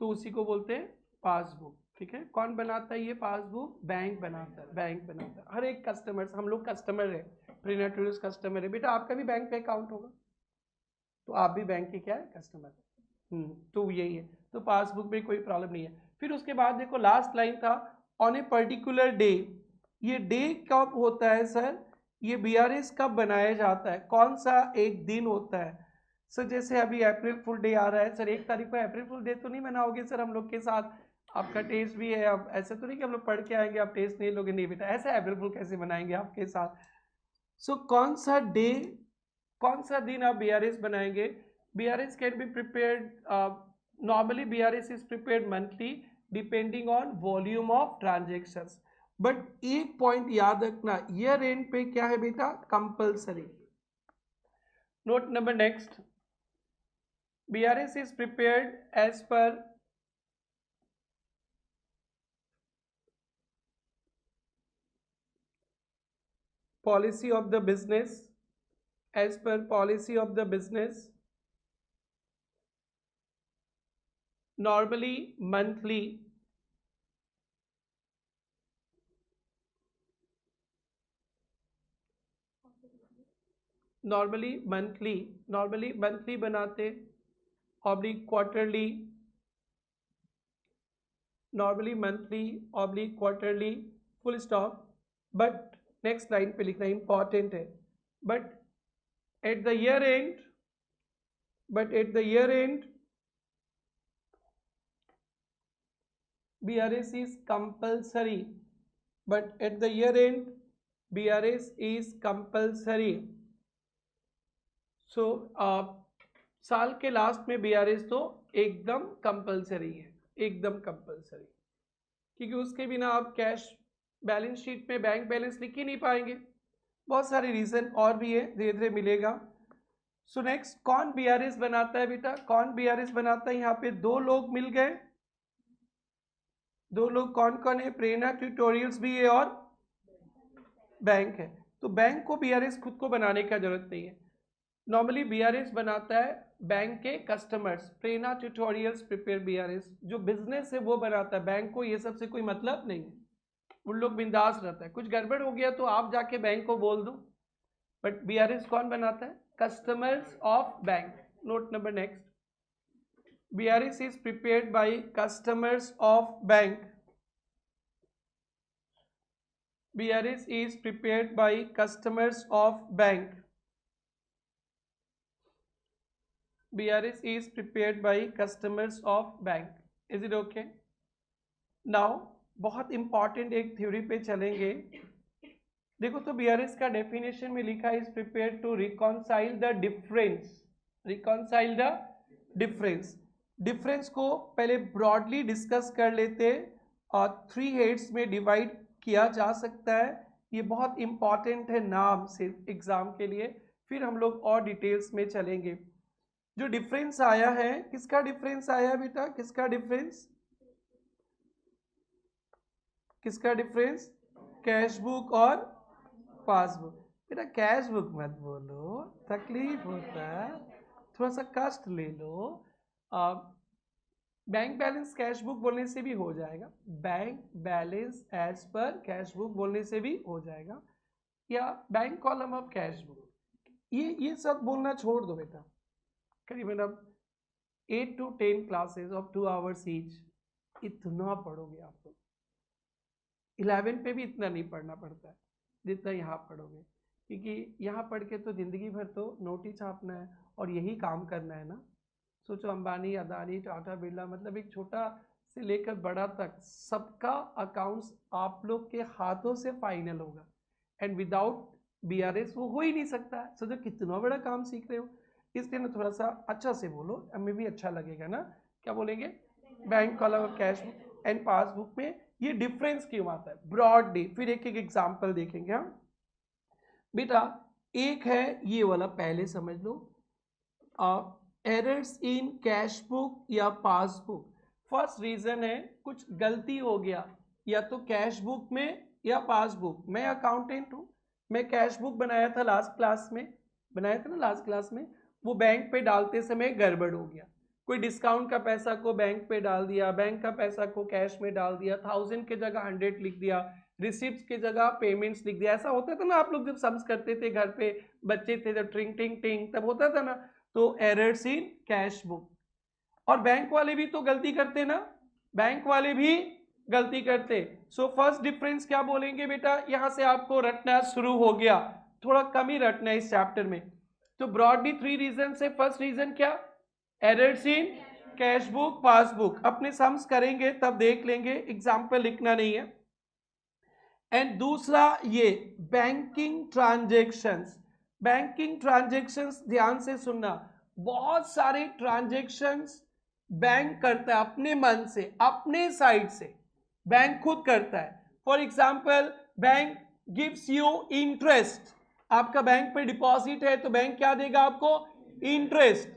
तो उसी को बोलते हैं पासबुक। ठीक है, कौन बनाता है ये पासबुक? बैंक बनाता है, बैंक बनाता है। हर एक कस्टमर, हम लोग कस्टमर है, प्रेरणा ट्यूटोरियल्स कस्टमर है बेटा, आपका भी बैंक पे अकाउंट होगा तो आप भी बैंक के क्या है, कस्टमर। तो यही है, तो पासबुक में कोई प्रॉब्लम नहीं है। फिर उसके बाद देखो लास्ट लाइन था, ऑन ए पर्टिकुलर डे। ये डे कब होता है सर? ये बीआरएस कब बनाया जाता है, कौन सा एक दिन होता है? सर जैसे अभी अप्रैल फुल डे आ रहा है, सर 1 तारीख को अप्रैल फुल डे तो नहीं मनाओगे सर हम लोग के साथ? आपका टेस्ट भी है, अब ऐसे तो नहीं कि हम लोग पढ़ के आएंगे आप टेस्ट नहीं लोगे, नहीं बेटा, ऐसा अप्रैल फुल कैसे मनाएंगे आपके साथ? सो कौन सा डे, कौन सा दिन आप बीआरएस बनाएंगे? BRS can be prepared, normally BRS is prepared monthly depending on volume of transactions. But एक पॉइंट याद रखना, ईयर एंड पे क्या है बेटा, compulsory. Note number next, BRS is prepared as per policy of the business, as per policy of the business, normally monthly, normally monthly बनाते, oblique quarterly, normally monthly oblique quarterly, full stop। but next line पे लिखना important है, but at the year and, BRS is compulsory, but at the year end BRS is compulsory। सो साल के last में BRS तो एकदम compulsory है, एकदम कंपलसरी, क्योंकि उसके बिना आप कैश बैलेंस शीट में बैंक बैलेंस लिख ही नहीं पाएंगे। बहुत सारे रीजन और भी है, धीरे धीरे मिलेगा। सो नेक्स्ट, कौन बीआरएस बनाता है बेटा, कौन बीआरएस बनाता है? यहाँ पे दो लोग मिल गए, दो लोग कौन कौन है? प्रेरणा ट्यूटोरियल्स भी है और बैंक है। तो बैंक को बीआरएस खुद को बनाने का जरूरत नहीं है, नॉर्मली बीआरएस बनाता है बैंक के कस्टमर्स। प्रेरणा ट्यूटोरियल्स प्रिपेयर बीआरएस, जो बिजनेस है वो बनाता है, बैंक को ये सब से कोई मतलब नहीं है, उन लोग बिंदास रहता है। कुछ गड़बड़ हो गया तो आप जाके बैंक को बोल दो, बट बीआरएस कौन बनाता है? Customers of bank. Note number next, BRS is prepared by customers of bank. BRS is prepared by customers of bank. BRS is prepared by customers of bank. Is it okay? Now बहुत important एक theory पे चलेंगे। देखो तो BRS का definition में लिखा है, is prepare to reconcile the difference, reconcile the difference. Difference को पहले ब्रॉडली डिस्कस कर लेते और 3 हेड्स में डिवाइड किया जा सकता है। ये बहुत इंपॉर्टेंट है नाम सिर्फ एग्जाम के लिए, फिर हम लोग और डिटेल्स में चलेंगे। जो डिफरेंस आया है, किसका डिफरेंस आया बेटा, किसका डिफरेंस, किसका डिफरेंस? कैश बुक और पासबुक। बेटा कैश बुक मत बोलो, तकलीफ होता है, थोड़ा सा कष्ट ले लो। बैंक बैलेंस कैश बुक बोलने से भी हो जाएगा, bank balance as per cash book बोलने से भी हो जाएगा, या bank column of cash book, ये सब बोलना छोड़ दो बेटा। करीबन अब 8 to 10 classes of 2 hours each, इतना पढ़ोगे आप लोग। 11 पे भी इतना नहीं पढ़ना पड़ता है जितना यहाँ पढ़ोगे, क्योंकि यहाँ पढ़ के तो ज़िंदगी भर तो नोट ही छापना है और यही काम करना है ना। सोचो अंबानी, अदानी, टाटा, बिरला, मतलब एक छोटा से लेकर बड़ा तक सबका अकाउंट्स आप लोग के हाथों से फाइनल होगा, एंड विदाउट BRS वो हो ही नहीं सकता है। सोचो कितना बड़ा काम सीख रहे हो, इसलिए ना थोड़ा सा अच्छा से बोलो, हमें भी अच्छा लगेगा ना। क्या बोलेंगे? Bank column of cash book and passbook में ये डिफरेंस क्यों आता है ब्रॉडली। फिर एक एक एग्जांपल देखेंगे हम। बेटा एक है ये वाला, पहले समझ लो, एरर्स इन कैश बुक या पासबुक। फर्स्ट रीजन है कुछ गलती हो गया, या तो कैश बुक में या पासबुक। मैं अकाउंटेंट हूं, मैं कैश बुक बनाया था लास्ट क्लास में, बनाया था ना लास्ट क्लास में, वो बैंक पे डालते समय गड़बड़ हो गया। कोई डिस्काउंट का पैसा को बैंक पे डाल दिया, बैंक का पैसा को कैश में डाल दिया, 1000 के जगह 100 लिख दिया, रिसिप्ट की जगह पेमेंट्स लिख दिया। ऐसा होता था ना, आप लोग जब सम्स करते थे घर पे, बच्चे थे जब, ट्रिंग टिंग टिंग तब होता था ना। तो एरर्स इन कैश बुक। और बैंक वाले भी तो गलती करते ना, बैंक वाले भी गलती करते। सो फर्स्ट डिफरेंस क्या बोलेंगे बेटा, यहां से आपको रटना शुरू हो गया, थोड़ा कम ही रटना इस चैप्टर में। तो ब्रॉडली 3 रीजन है। फर्स्ट रीजन क्या, errors in cash book passbook. अपने सम्स करेंगे तब देख लेंगे, एग्जाम्पल लिखना नहीं है। एंड दूसरा ये बैंकिंग ट्रांजेक्शन्स। बैंकिंग ट्रांजेक्शन्स ध्यान से सुनना, बहुत सारे ट्रांजेक्शन्स बैंक करता है अपने मन से, अपने साइड से बैंक खुद करता है। For example bank gives you interest, आपका बैंक पे डिपॉजिट है तो बैंक क्या देगा आपको, इंटरेस्ट।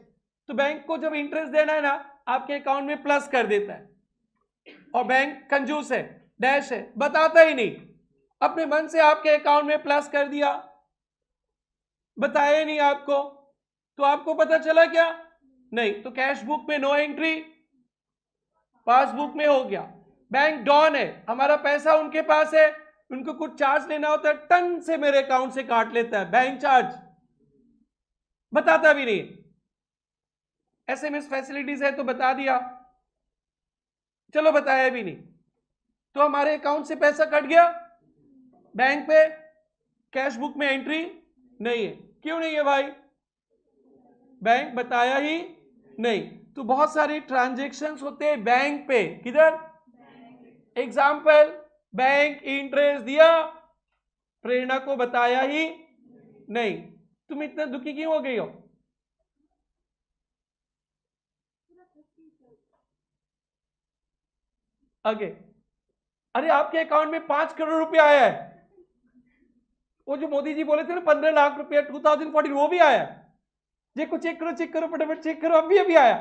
तो बैंक को जब इंटरेस्ट देना है ना, आपके अकाउंट में प्लस कर देता है। और बैंक कंजूस है, डैश है, बताता ही नहीं, अपने मन से आपके अकाउंट में प्लस कर दिया, बताया नहीं आपको, तो आपको पता चला क्या, नहीं। तो कैश बुक में नो एंट्री, पासबुक में हो गया। बैंक डॉन है, हमारा पैसा उनके पास है, उनको कुछ चार्ज लेना होता है, टन से मेरे अकाउंट से काट लेता है बैंक चार्ज, बताता भी नहीं। SMS फैसिलिटीज है तो बता दिया, चलो बताया भी नहीं, तो हमारे अकाउंट से पैसा कट गया, बैंक पे कैश बुक में एंट्री नहीं है। क्यों नहीं है भाई, बैंक बताया ही नहीं। तो बहुत सारे ट्रांजैक्शंस होते हैं बैंक पे, किधर, एग्जाम्पल बैंक इंटरेस्ट दिया, प्रेरणा को बताया ही नहीं। तुम इतना दुखी क्यों हो गई हो, आगे, अरे आपके अकाउंट में 5 करोड़ रुपया आया है, वो जो मोदी जी बोले थे ना 15 लाख रुपया 2014, वो भी आया। देखो चेक करो, चेक करो, फटाफट चेक करो, अभी आया,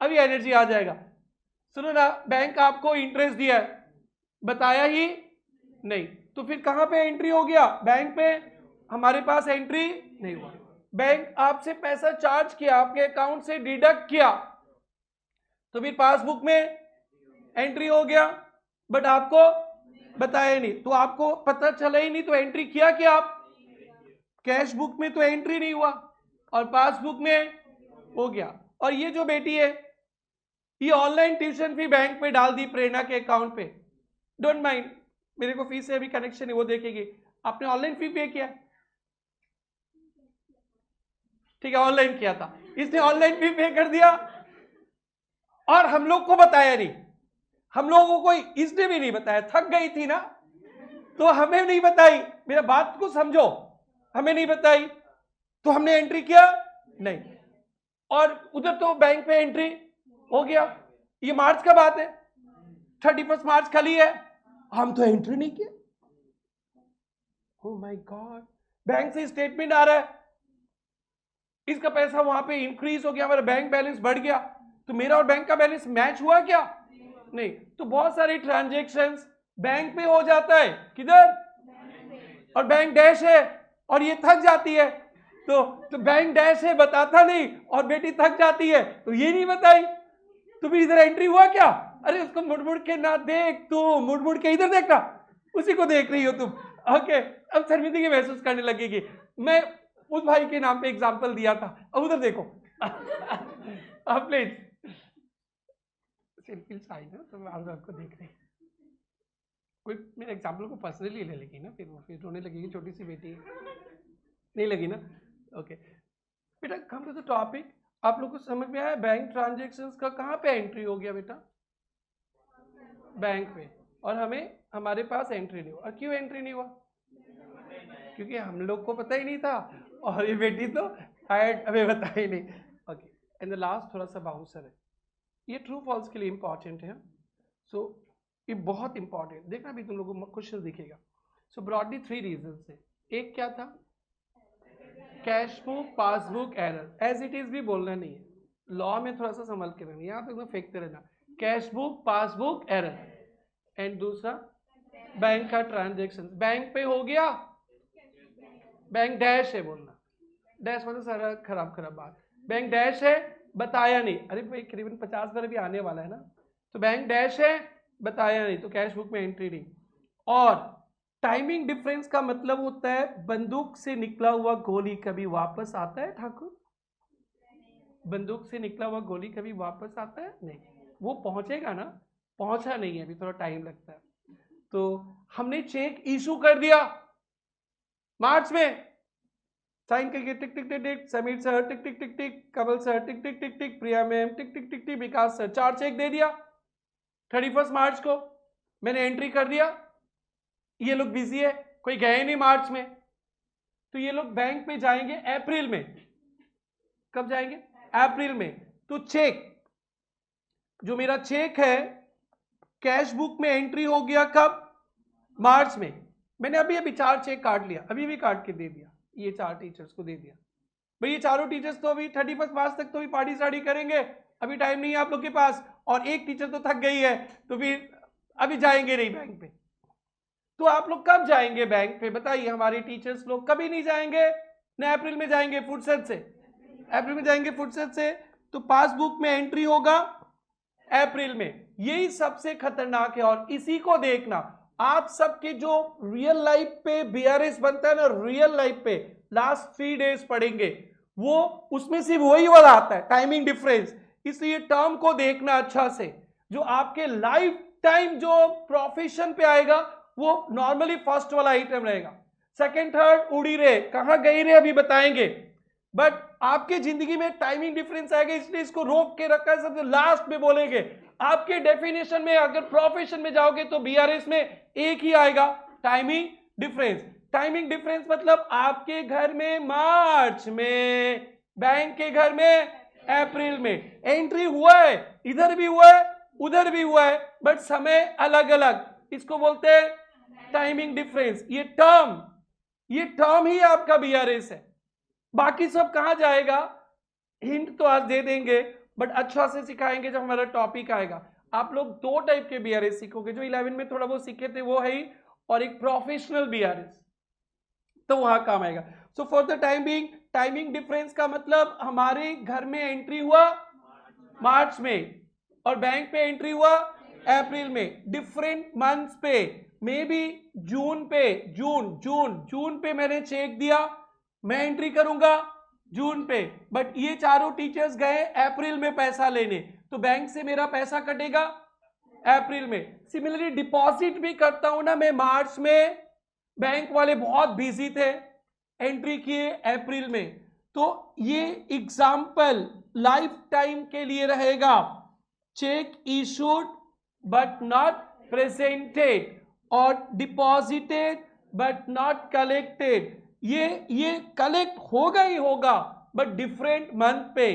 अभी एनर्जी आ जाएगा। सुनो ना, बैंक आपको इंटरेस्ट दिया है, बताया ही नहीं, तो फिर कहां पे एंट्री हो गया, बैंक पे, हमारे पास एंट्री नहीं हुआ। बैंक आपसे पैसा चार्ज किया, आपके अकाउंट से डिडक्ट किया, तो फिर पासबुक में एंट्री हो गया, बट आपको बताया नहीं, तो आपको पता चला ही नहीं, तो एंट्री किया क्या आप, कैश बुक में तो एंट्री नहीं हुआ और पासबुक में हो गया। और ये जो बेटी है, ये ऑनलाइन ट्यूशन फी बैंक पे डाल दी प्रेरणा के अकाउंट पे, डोंट माइंड, मेरे को फीस से अभी कनेक्शन है, वो देखेगी। आपने ऑनलाइन फी पे किया, ठीक है, ऑनलाइन किया था, इसने ऑनलाइन फी पे कर दिया और हम लोग को बताया नहीं, हम लोगों को इसने भी नहीं बताया, थक गई थी ना, तो हमें नहीं बताई, मेरा बात को समझो, हमें नहीं बताई, तो हमने एंट्री किया नहीं, और उधर तो बैंक पे एंट्री हो गया। ये मार्च का बात है, 31 मार्च खाली है, हम तो एंट्री नहीं किया। ओह माय गॉड, बैंक से स्टेटमेंट आ रहा है, इसका पैसा वहां पे इंक्रीज हो गया, हमारा बैंक बैलेंस बढ़ गया, तो मेरा और बैंक का बैलेंस मैच हुआ क्या, नहीं। तो बहुत सारी ट्रांजैक्शंस बैंक पे हो जाता है, किधर, और बैंक डैश है, और ये थक जाती है, तो बैंक डैश है बताता नहीं, और बेटी थक जाती है तो ये नहीं बताई, तो फिर इधर एंट्री हुआ क्या, अरे उसको मुड़ मुड़ के ना देख, तू मुड़ मुड़ के इधर देखना, उसी को देख रही हो तुम, ओके। अब शर्मिंदगी महसूस करने लगेगी, मैं उस भाई के नाम पे एग्जाम्पल दिया था, अब उधर देखो। अब प्लीज तो आपको देख रहे, कोई मेरे एग्जाम्पल को पर्सनली ले लेगी ना, फिर वो फिर रोने लगेगी, छोटी सी बेटी नहीं लगी ना, ओके। बेटा कम टू द टॉपिक, आप लोग को समझ में आया बैंक ट्रांजैक्शंस का कहाँ पे एंट्री हो गया बेटा, बैंक पे, और हमें हमारे पास एंट्री नहीं हुआ, और क्यों एंट्री नहीं हुआ, क्योंकि हम लोग को पता ही नहीं था और ये बेटी तो टायर्ड, हमें पता ही नहीं। ओके, एंड द लास्ट थोड़ा सा बाउंसर है, ये ट्रू फॉल्स के लिए इंपॉर्टेंट है। सो ये बहुत इंपॉर्टेंट, देखना भी तुम लोगों को क्वेश्चन दिखेगा। सो ब्रॉडली 3 रीजन है। एक क्या था, cash book passbook error, as it is भी बोलना नहीं है, लॉ में थोड़ा सा संभल के रहना, यहाँ पे एकदम फेंकते रहना, cash book passbook error. And दूसरा बैंक का ट्रांजेक्शन, बैंक पे हो गया, बैंक डैश है बोलना, डैश मतलब सारा खराब खराब बात, बैंक डैश है बताया नहीं, अरे भाई करीबन 50 बार भी आने वाला है ना, तो बैंक डैश है बताया नहीं, तो कैश बुक में एंट्री नहीं। और टाइमिंग डिफरेंस का मतलब होता है बंदूक से निकला हुआ गोली कभी वापस आता है ठाकुर, बंदूक से निकला हुआ गोली कभी वापस आता है नहीं, वो पहुंचेगा ना, पहुंचा नहीं है, अभी थोड़ा टाइम लगता है। तो हमने चेक इशू कर दिया मार्च में, साइन करके टिक टिक टिक टिक, समीर सर टिक टिक टिक टिक, कमल सर टिक टिक टिक टिक, प्रिया मैम टिक टिक टिक टिक, विकास सर 4 चेक दे दिया 31 मार्च को, मैंने एंट्री कर दिया, ये लोग बिजी है, कोई गए नहीं मार्च में, तो ये लोग बैंक में जाएंगे अप्रैल में, कब जाएंगे, अप्रैल में। तो चेक, जो मेरा चेक है कैश बुक में एंट्री हो गया कब, मार्च में, मैंने अभी अभी 4 चेक काट लिया, अभी भी काट के दे दिया, ये 4 टीचर्स को दे दिया। भाई ये चारों टीचर्स तो अभी 31 मार्च तक तो भी पार्टी साड़ी करेंगे, अभी टाइम नहीं है आप लोग के पास, और एक टीचर तो थक गई है, तो फिर अभी जाएंगे नहीं बैंक पे। तो आप लोग कब जाएंगे बैंक पे बताइए, हमारे टीचर्स लोग कभी नहीं जाएंगे ना, अप्रैल में जाएंगे फुर्सत से, अप्रैल में जाएंगे फुर्सत से, तो पासबुक में एंट्री होगा अप्रैल में। यही सबसे खतरनाक है, और इसी को देखना, आप सबके जो रियल लाइफ पे बीआरएस बनता है ना, रियल लाइफ पे लास्ट 3 डेज पढ़ेंगे, वो उसमें सिर्फ वही वाला आता है, टाइमिंग डिफरेंस। इसलिए टर्म को देखना अच्छा से, जो आपके लाइफ टाइम जो प्रोफेशन पे आएगा वो नॉर्मली फर्स्ट वाला आइटम रहेगा, सेकंड थर्ड उड़ी रहे, कहां गई रहे अभी बताएंगे, बट आपके जिंदगी में टाइमिंग डिफरेंस आएगा, इसलिए इसको रोक के रखा है, सबसे लास्ट में बोलेंगे। आपके डेफिनेशन में अगर प्रोफेशन में जाओगे तो बीआरएस में एक ही आएगा, टाइमिंग डिफरेंस। टाइमिंग डिफरेंस मतलब आपके घर में मार्च में, बैंक के घर में अप्रैल में, एंट्री हुआ है, इधर भी हुआ है उधर भी हुआ है, बट समय अलग अलग, इसको बोलते हैं टाइमिंग डिफरेंस। ये टर्म ही आपका बीआरएस है, बाकी सब कहां जाएगा, हिंट तो आज दे देंगे, बट अच्छा से सिखाएंगे जब हमारा टॉपिक आएगा। आप लोग 2 टाइप के बीआरएस सीखोगे, जो 11 में थोड़ा बहुत सीखे थे वो है ही, और एक प्रोफेशनल बीआरएस, तो वहां काम आएगा। So for the time being, timing difference का मतलब हमारे घर में एंट्री हुआ मार्च में और बैंक पे एंट्री हुआ अप्रैल में, डिफरेंट मंथ्स पे, मे बी जून पे, जून पे मैंने चेक दिया, मैं एंट्री करूंगा जून पे, बट ये चारों टीचर्स गए अप्रैल में पैसा लेने, तो बैंक से मेरा पैसा कटेगा अप्रैल में। सिमिलरली डिपॉजिट भी करता हूं ना मैं मार्च में, बैंक वाले बहुत बिजी थे, एंट्री किए अप्रैल में, तो ये एग्जाम्पल लाइफ टाइम के लिए रहेगा, check issued but not presented और डिपॉजिटेड बट नॉट कलेक्टेड, ये कलेक्ट होगा ही होगा बट डिफरेंट मंथ पे।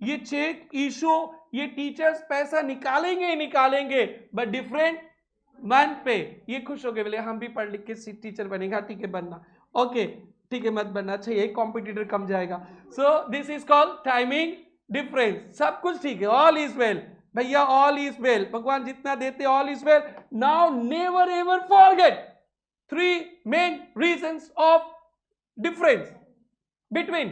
ये चेक इशू, ये टीचर्स पैसा निकालेंगे ही निकालेंगे बट डिफरेंट मंथ पे। ये खुश हो गए, बोले हम भी पढ़ लिख के टीचर बनेगा, ठीक है बनना, ओके ठीक है मत बनना, अच्छा ये कॉम्पिटिटर कम जाएगा। So this is called timing difference. सब कुछ ठीक है, ऑल इज वेल भैया, ऑल इज वेल, भगवान जितना देते all is well. Now never ever forget 3 main reasons of difference between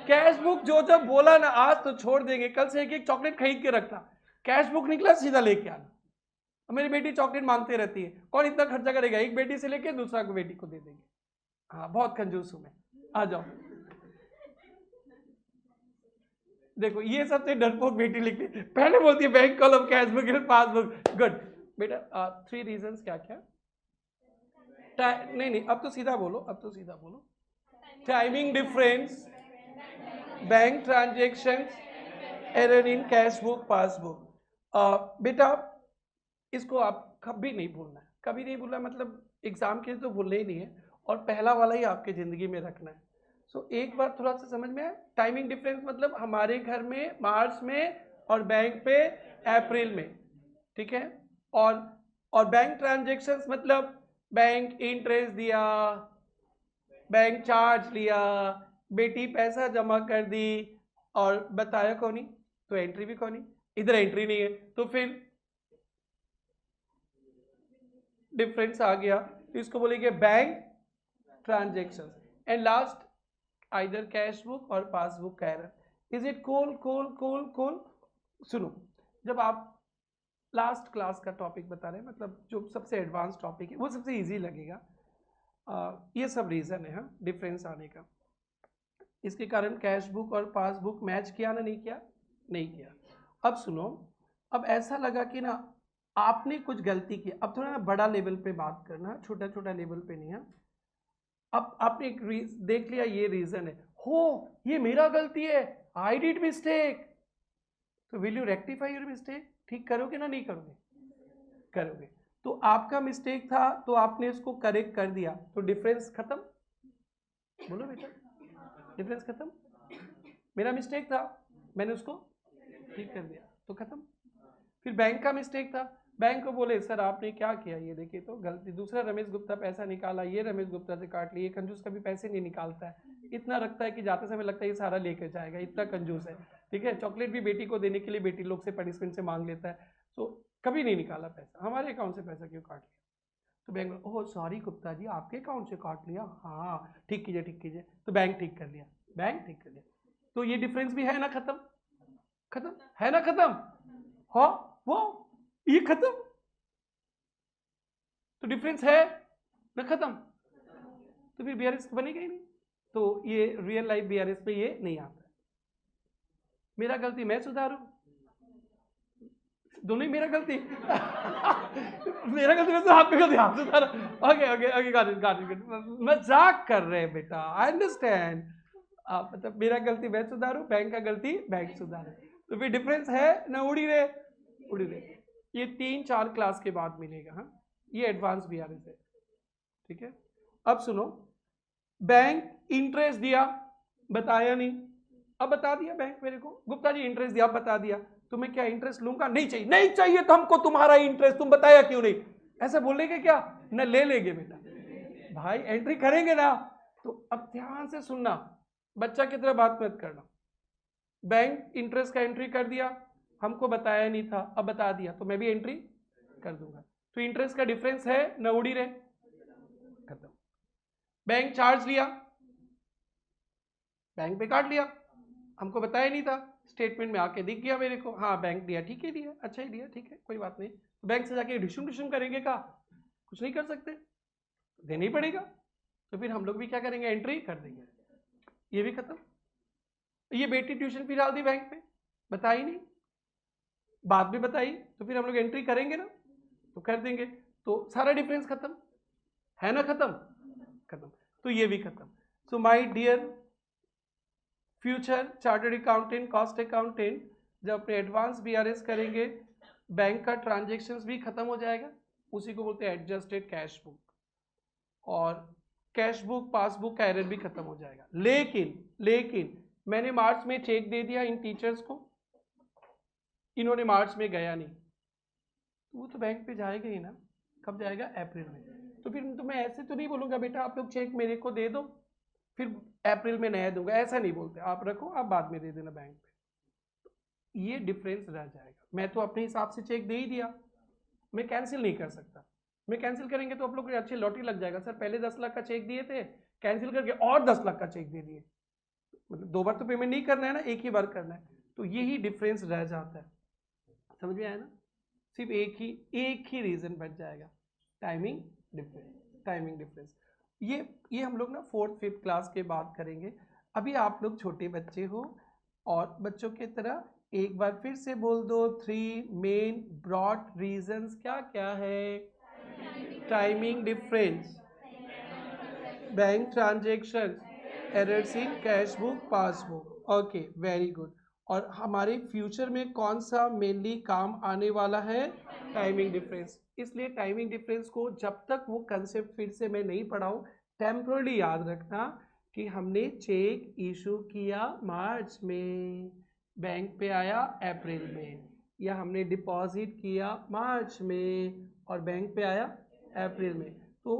cash book. जो जब बोला ना आज तो छोड़ देंगे, कल से एक चॉकलेट खरीद के रखना, कैश बुक निकला सीधा लेके आना। मेरी बेटी चॉकलेट मांगते रहती है, कौन इतना खर्चा करेगा, एक बेटी से लेके दूसरा को बेटी को दे देंगे, हाँ बहुत कंजूस हूं मैं। आ जाओ, देखो ये सबसे डरपोक बेटी लिखती, पहले बोलती है bank column cash book passbook, good बेटा। 3 रीजंस क्या क्या, नहीं अब तो सीधा बोलो, अब तो सीधा बोलो, timing difference, bank transaction, error in cash book passbook. बेटा इसको आप कभी नहीं भूलना है, कभी नहीं भूलना, मतलब एग्जाम के लिए तो भूलना ही नहीं है, और पहला वाला ही आपके ज़िंदगी में रखना है। सो एक बार थोड़ा सा समझ में आया, टाइमिंग डिफरेंस मतलब हमारे घर में मार्च में और बैंक पे अप्रैल में, ठीक है। और बैंक ट्रांजेक्शन्स मतलब बैंक इंटरेस्ट दिया, बैंक चार्ज लिया, बेटी पैसा जमा कर दी, और बताया कौन ही, तो एंट्री भी कौन ही, इधर एंट्री नहीं है तो फिर डिफरेंस आ गया, तो इसको बोलेंगे bank transactions. And last either cash book और पासबुक का error. Is it cool cool cool cool? सुनो, जब आप लास्ट क्लास का टॉपिक बता रहे हैं, मतलब जो सबसे एडवांस टॉपिक है वो सबसे इजी लगेगा। ये सब रीज़न है हाँ डिफरेंस आने का। इसके कारण कैश बुक और पासबुक मैच किया ना, नहीं किया, नहीं किया। अब सुनो, अब ऐसा लगा कि ना आपने कुछ गलती की, अब थोड़ा ना बड़ा लेवल पे बात करना, छोटा छोटा लेवल पे नहीं है। अब आपने एक देख लिया ये रीजन है, हो ये मेरा गलती है, आई डिड मिस्टेक, तो will you rectify your mistake? ठीक करोगे ना, नहीं करोगे? करोगे। तो आपका मिस्टेक था तो आपने इसको करेक्ट कर दिया, तो डिफरेंस खत्म। बोलो बेटा, डिफरेंस खत्म। मेरा मिस्टेक था, मैंने उसको ठीक कर दिया तो खत्म। फिर बैंक का मिस्टेक था, बैंक को बोले सर आपने क्या किया, ये देखिए तो गलती, दूसरा रमेश गुप्ता पैसा निकाला, ये रमेश गुप्ता से काट लिए, कंजूस कभी पैसे नहीं निकालता है, इतना रखता है कि जाते समय लगता है ये सारा लेकर जाएगा, इतना कंजूस है, ठीक है। चॉकलेट भी बेटी को देने के लिए बेटी लोग से पनिशमेंट से मांग लेता है, तो कभी नहीं निकाला पैसा, हमारे अकाउंट से पैसा क्यों काट लिया? तो bank, oh sorry Gupta ji आपके अकाउंट से काट लिया, हाँ ठीक कीजिए ठीक कीजिए, तो बैंक ठीक कर लिया, बैंक ठीक कर लिया, तो ये डिफरेंस भी है ना खत्म, खत्म है ना खत्म, हाँ वो ये खत्म, तो डिफरेंस है ना खत्म, तो फिर बीआरएस बनेगा ही नहीं। तो ये रियल लाइफ बीआरएस पे ये नहीं आता। मेरा गलती मैं सुधारू, दोनों ही मेरा गलती मेरा गलती मैं आपकी गलती आप सुधारो, okay okay okay got it got it, मजाक कर रहे हैं बेटा, आई अंडरस्टैंड। आप मतलब मेरा गलती मैं सुधारू, बैंक का गलती बैंक सुधारे, तो फिर डिफरेंस है ना, उड़ी रहे उड़ी रहे। ये 3-4 क्लास के बाद मिलेगा हाँ, ये एडवांस बीआरएस है, ठीक है। अब सुनो, बैंक इंटरेस्ट दिया, बताया नहीं, अब बता दिया बैंक मेरे को, गुप्ता जी इंटरेस्ट दिया, अब बता दिया, तो मैं क्या इंटरेस्ट लूंगा? नहीं चाहिए, नहीं चाहिए तो हमको तुम्हारा इंटरेस्ट, तुम बताया क्यों नहीं, ऐसा बोलेंगे क्या? न ले लेंगे बेटा, भाई एंट्री करेंगे ना। तो अब ध्यान से सुनना, बच्चा की तरह बात मत करना। बैंक इंटरेस्ट का एंट्री कर दिया, हमको बताया नहीं था, अब बता दिया तो मैं भी एंट्री कर दूंगा, तो इंटरेस्ट का डिफरेंस है न, उड़ी रहे, खत्म। बैंक चार्ज लिया, बैंक पे काट लिया, हमको बताया नहीं था, स्टेटमेंट में आके दिख गया मेरे को, हाँ बैंक दिया, ठीक है दिया, अच्छा ही दिया, ठीक है कोई बात नहीं। तो बैंक से जाके डिशुम करेंगे का, कुछ नहीं कर सकते, देना ही पड़ेगा, तो फिर हम लोग भी क्या करेंगे, एंट्री कर देंगे, ये भी खत्म। ये बेटी ट्यूशन फी डाल दी बैंक में, बताई नहीं, बाद में बताई, तो फिर हम लोग एंट्री करेंगे ना, तो कर देंगे, तो सारा डिफरेंस खत्म है ना, खत्म खत्म, तो ये भी खत्म। So my dear future chartered accountant, cost accountant, जब अपने एडवांस बीआरएस करेंगे, बैंक का ट्रांजेक्शन्स भी खत्म हो जाएगा, उसी को बोलते हैं एडजस्टेड कैश बुक, और कैश बुक पासबुक का एरर भी खत्म हो जाएगा। लेकिन मैंने मार्च में चेक दे दिया इन टीचर्स को, इन्होंने मार्च में गया नहीं, तो वो तो बैंक पे जाएगा ही ना, कब जाएगा? अप्रैल में। तो फिर तो मैं ऐसे तो नहीं बोलूँगा बेटा आप लोग चेक मेरे को दे दो, फिर अप्रैल में नया दूंगा, ऐसा नहीं बोलते, आप रखो आप बाद में दे देना बैंक पे, ये डिफरेंस रह जाएगा। मैं तो अपने हिसाब से चेक दे ही दिया, मैं कैंसिल नहीं कर सकता, मैं कैंसिल करेंगे तो आप लोग अच्छी लॉटरी लग जाएगा, सर पहले 10 लाख का चेक दिए थे, कैंसिल करके और 10 लाख का चेक दे दिए, मतलब 2 बार तो पेमेंट नहीं करना है ना, एक ही बार करना है, तो यही डिफरेंस रह जाता है। समझ में आया ना? सिर्फ एक ही रीजन बच जाएगा, टाइमिंग डिफरेंस। ये हम लोग ना 4th-5th क्लास के बाद करेंगे। अभी आप लोग छोटे बच्चे हो, और बच्चों की तरह एक बार फिर से बोल दो, 3 मेन ब्रॉड रीजंस क्या क्या है? Timing difference, bank transaction, errors in cash book passbook, okay very good. और हमारे फ्यूचर में कौन सा मेनली काम आने वाला है? Timing difference. इसलिए टाइमिंग डिफरेंस को जब तक वो कंसेप्ट फिर से मैं नहीं पढ़ाऊँ, टेम्पररी याद रखना कि हमने चेक इशू किया मार्च में, बैंक पे आया अप्रैल में, या हमने डिपॉजिट किया मार्च में और बैंक पे आया अप्रैल में। तो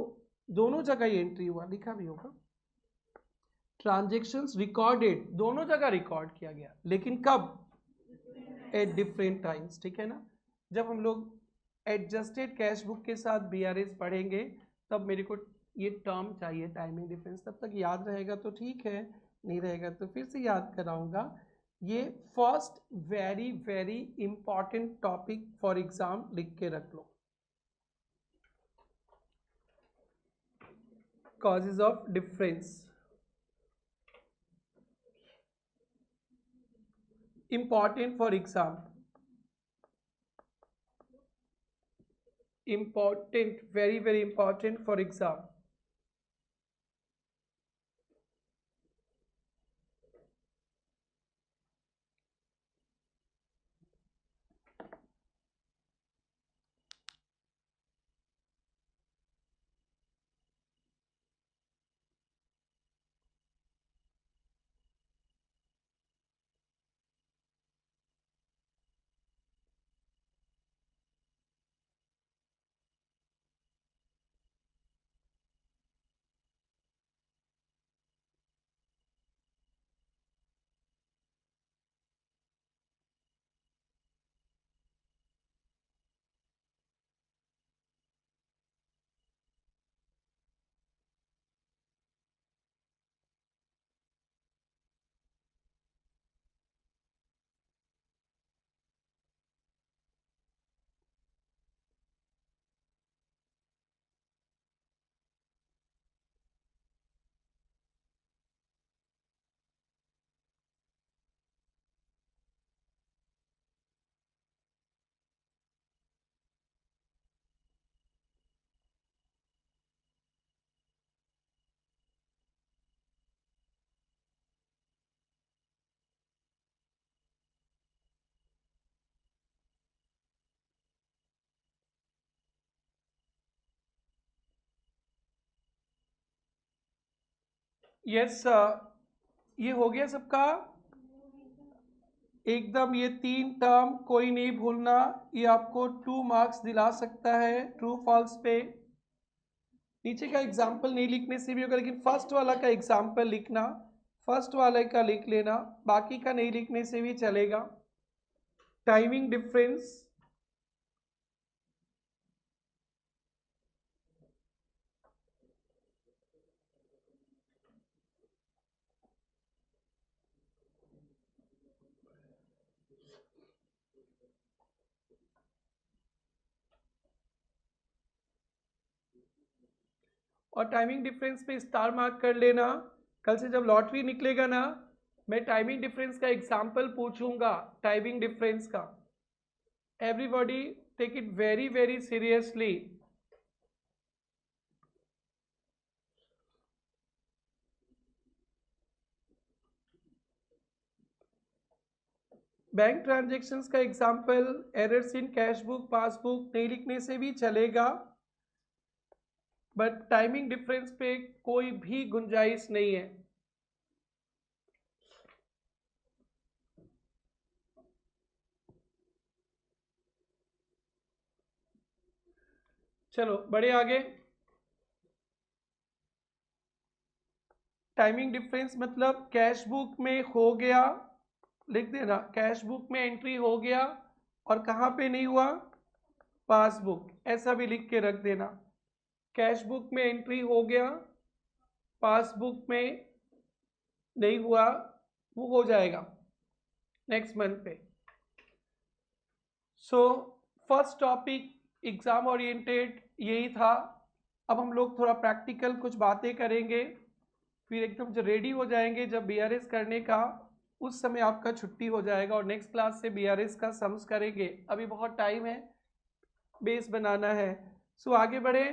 दोनों जगह ये एंट्री हुआ, लिखा भी होगा। ट्रांजेक्शन्स रिकॉर्डेड, दोनों जगह रिकॉर्ड किया गया, लेकिन कब? एट डिफरेंट टाइम्स, ठीक है ना। जब हम लोग एडजस्टेड कैश बुक के साथ बीआरएस पढ़ेंगे तब मेरे को ये टर्म चाहिए टाइमिंग डिफरेंस, तब तक याद रहेगा तो ठीक है, नहीं रहेगा तो फिर से याद कराऊंगा। ये first very very important topic for exam लिख के रख लो, causes of difference, important for exam, important, very very important for exam. Yes, ये हो गया सबका एकदम। ये 3 टर्म कोई नहीं भूलना, ये आपको 2 मार्क्स दिला सकता है ट्रू फॉल्स पे। नीचे का एग्जाम्पल नहीं लिखने से भी होगा, लेकिन फर्स्ट वाला का एग्जाम्पल लिखना, फर्स्ट वाले का लिख लेना, बाकी का नहीं लिखने से भी चलेगा। टाइमिंग डिफरेंस, और टाइमिंग डिफरेंस पे स्टार मार्क कर लेना। कल से जब लॉटरी निकलेगा ना, मैं टाइमिंग डिफरेंस का एग्जाम्पल पूछूंगा, टाइमिंग डिफरेंस का। Everybody take it very very seriously. Bank transactions का example, errors in cash book passbook नहीं लिखने से भी चलेगा, बट टाइमिंग डिफरेंस पे कोई भी गुंजाइश नहीं है। चलो बड़े आगे। टाइमिंग डिफरेंस मतलब कैश बुक में हो गया, लिख देना, कैश बुक में एंट्री हो गया और कहाँ पे नहीं हुआ? पासबुक, ऐसा भी लिख के रख देना। कैश बुक में एंट्री हो गया, पासबुक में नहीं हुआ, वो हो जाएगा नेक्स्ट मंथ पे। So first topic exam oriented यही था। अब हम लोग थोड़ा प्रैक्टिकल कुछ बातें करेंगे, फिर एकदम जब रेडी हो जाएंगे जब बीआरएस करने का, उस समय आपका छुट्टी हो जाएगा और नेक्स्ट क्लास से बीआरएस का सम्स करेंगे। अभी बहुत टाइम है, बेस बनाना है। सो आगे बढ़े,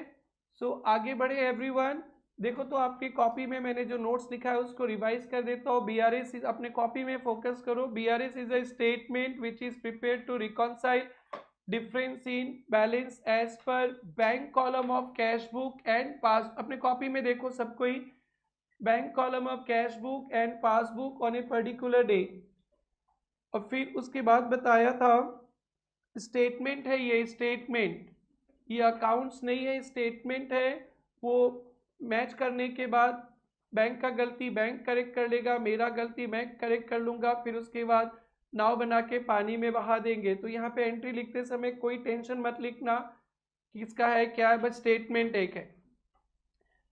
आगे बढ़े एवरीवन। देखो तो आपकी कॉपी में मैंने जो नोट्स लिखा है उसको रिवाइज कर देता हूँ। बीआरएस अपने कॉपी में फोकस करो। BRS is a statement which is prepared to reconcile difference in balance as per bank column of cash book and pass, अपने कॉपी में देखो सबको ही, bank column of cash book and passbook on a particular day. और फिर उसके बाद बताया था स्टेटमेंट है, ये स्टेटमेंट, ये अकाउंट्स नहीं है, स्टेटमेंट है। वो मैच करने के बाद बैंक का गलती बैंक करेक्ट कर लेगा, मेरा गलती मैं करेक्ट कर लूँगा, फिर उसके बाद नाव बना के पानी में बहा देंगे। तो यहाँ पे एंट्री लिखते समय कोई टेंशन मत लिखना किसका है क्या है, बस स्टेटमेंट एक है।